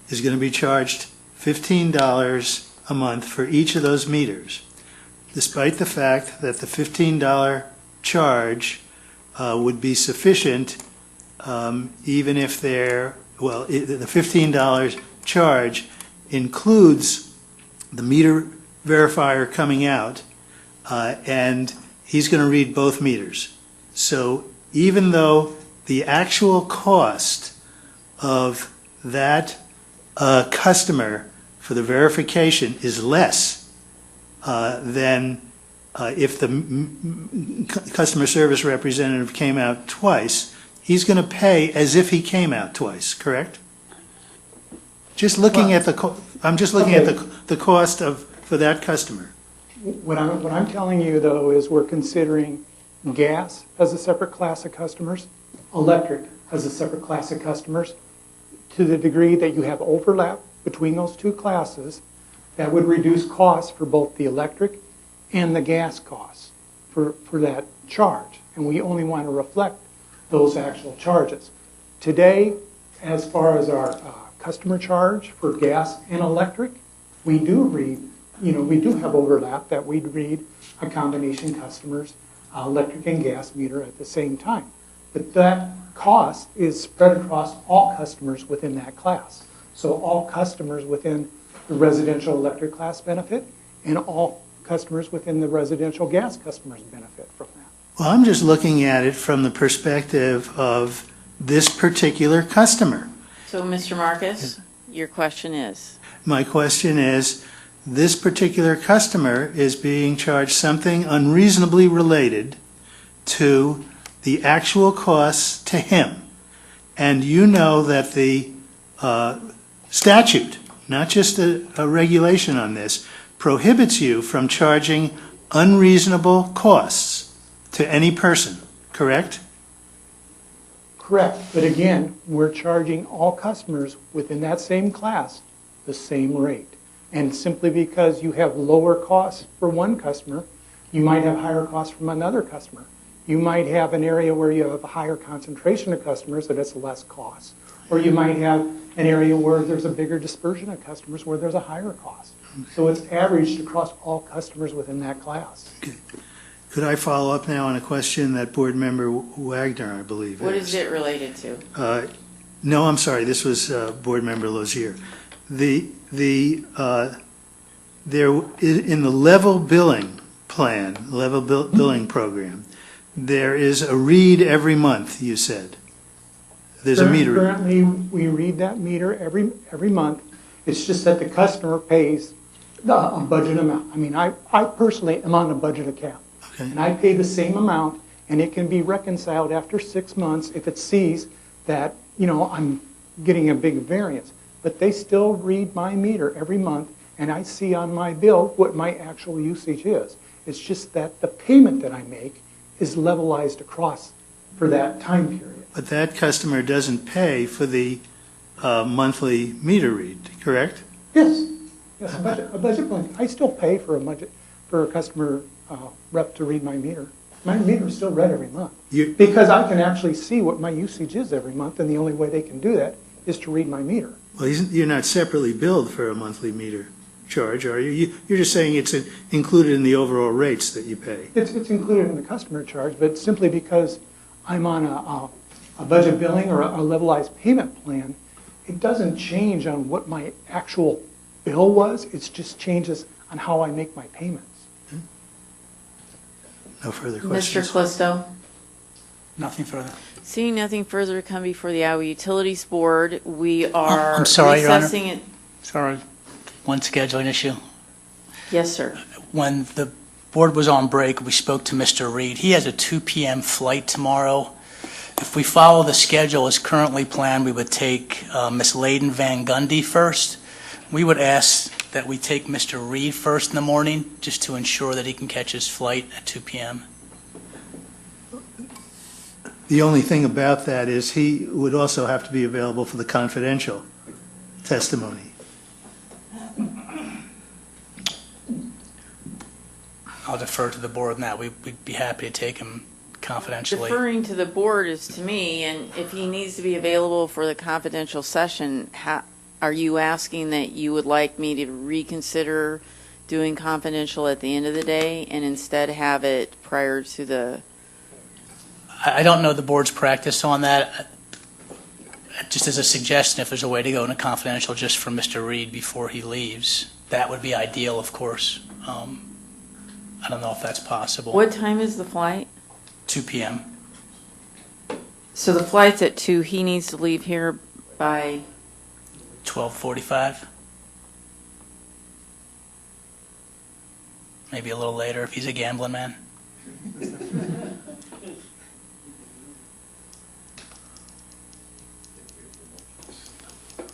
is going to be charged $15 a month for each of those meters, despite the fact that the $15 charge would be sufficient even if the $15 charge includes the meter verifier coming out, and he's going to read both meters. So even though the actual cost of that customer for the verification is less than if the customer service representative came out twice, he's going to pay as if he came out twice, correct? Just looking at I'm just looking at the cost for that customer. What I'm telling you, though, is we're considering gas as a separate class of customers, electric as a separate class of customers. To the degree that you have overlap between those two classes, that would reduce costs for both the electric and the gas costs for that charge. And we only want to reflect those actual charges. Today, as far as our customer charge for gas and electric, we do read, we do have overlap that we'd read a combination customers, electric and gas meter at the same time. But that cost is spread across all customers within that class. So all customers within the residential electric class benefit, and all customers within the residential gas customers benefit from that. Well, I'm just looking at it from the perspective of this particular customer. So, Mr. Marcus, your question is? My question is, this particular customer is being charged something unreasonably related to the actual costs to him. And you know that the statute, not just a regulation on this, prohibits you from charging unreasonable costs to any person, correct? Correct, but again, we're charging all customers within that same class the same rate. And simply because you have lower costs for one customer, you might have higher costs from another customer. You might have an area where you have a higher concentration of customers that it's less cost. Or you might have an area where there's a bigger dispersion of customers where there's a higher cost. So it's averaged across all customers within that class. Okay. Could I follow up now on a question that Board Member Wagner, I believe, What asked? is it related to? No, I'm sorry, this was Board Member Lozier. In the level billing plan, billing program, there is a read every month, you said. There's a meter. Currently, we read that meter every month. It's just that the customer pays a budget amount. I mean, I personally am on a budget account. Okay. And I pay the same amount, and it can be reconciled after 6 months if it sees that, I'm getting a big variance. But they still read my meter every month, and I see on my bill what my actual usage is. It's just that the payment that I make is levelized across for that time period. But that customer doesn't pay for the monthly meter read, correct? Yes, a budget billing. I still pay for a customer rep to read my meter. My meter is still read every month because I can actually see what my usage is every month, and the only way they can do that is to read my meter. Well, you're not separately billed for a monthly meter charge, are you? You're just saying it's included in the overall rates that you pay. It's included in the customer charge, but simply because I'm on a budget billing or a levelized payment plan, it doesn't change on what my actual bill was. It just changes on how I make my payments. No further questions. Mr. Callisto? Nothing further. Seeing nothing further to come before the Iowa Utilities Board, we are I'm sorry, Your Honor. recessing it. Sorry, one scheduling issue. Yes, sir. When the board was on break, we spoke to Mr. Reed. He has a 2 p.m. flight tomorrow. If we follow the schedule as currently planned, we would take Ms. Layden Van Gundy first. We would ask that we take Mr. Reed first in the morning, just to ensure that he can catch his flight at 2 p.m. The only thing about that is he would also have to be available for the confidential testimony. I'll defer to the board on that. We'd be happy to take him confidentially. Deferring to the board is to me, and if he needs to be available for the confidential session, are you asking that you would like me to reconsider doing confidential at the end of the day and instead have it prior to the... I don't know the board's practice on that. Just as a suggestion, if there's a way to go into confidential just for Mr. Reed before he leaves, that would be ideal, of course. I don't know if that's possible. What time is the flight? 2 p.m. So the flight's at 2. He needs to leave here by... 12:45. Maybe a little later if he's a gambling man.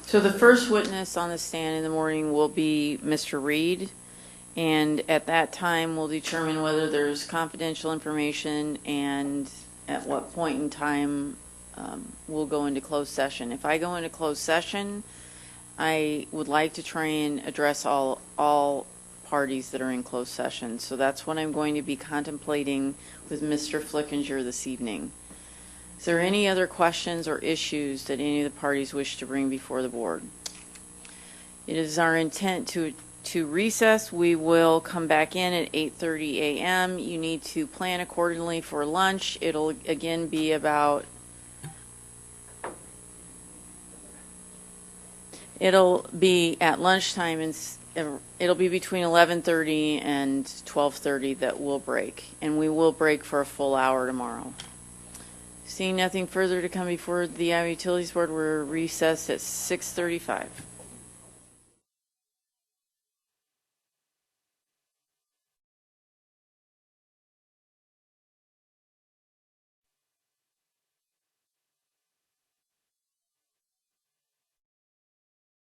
So the first witness on the stand in the morning will be Mr. Reed, and at that time we'll determine whether there's confidential information and at what point in time we'll go into closed session. If I go into closed session, I would like to try and address all parties that are in closed session. So that's what I'm going to be contemplating with Mr. Flickinger this evening. Is there any other questions or issues that any of the parties wish to bring before the board? It is our intent to recess. We will come back in at 8:30 a.m. You need to plan accordingly for lunch. It'll again be about It'll be at lunchtime, and it'll be between 11:30 and 12:30 that we'll break, and we will break for a full hour tomorrow. Seeing nothing further to come before the Iowa Utilities Board, we're recessed at 6:35.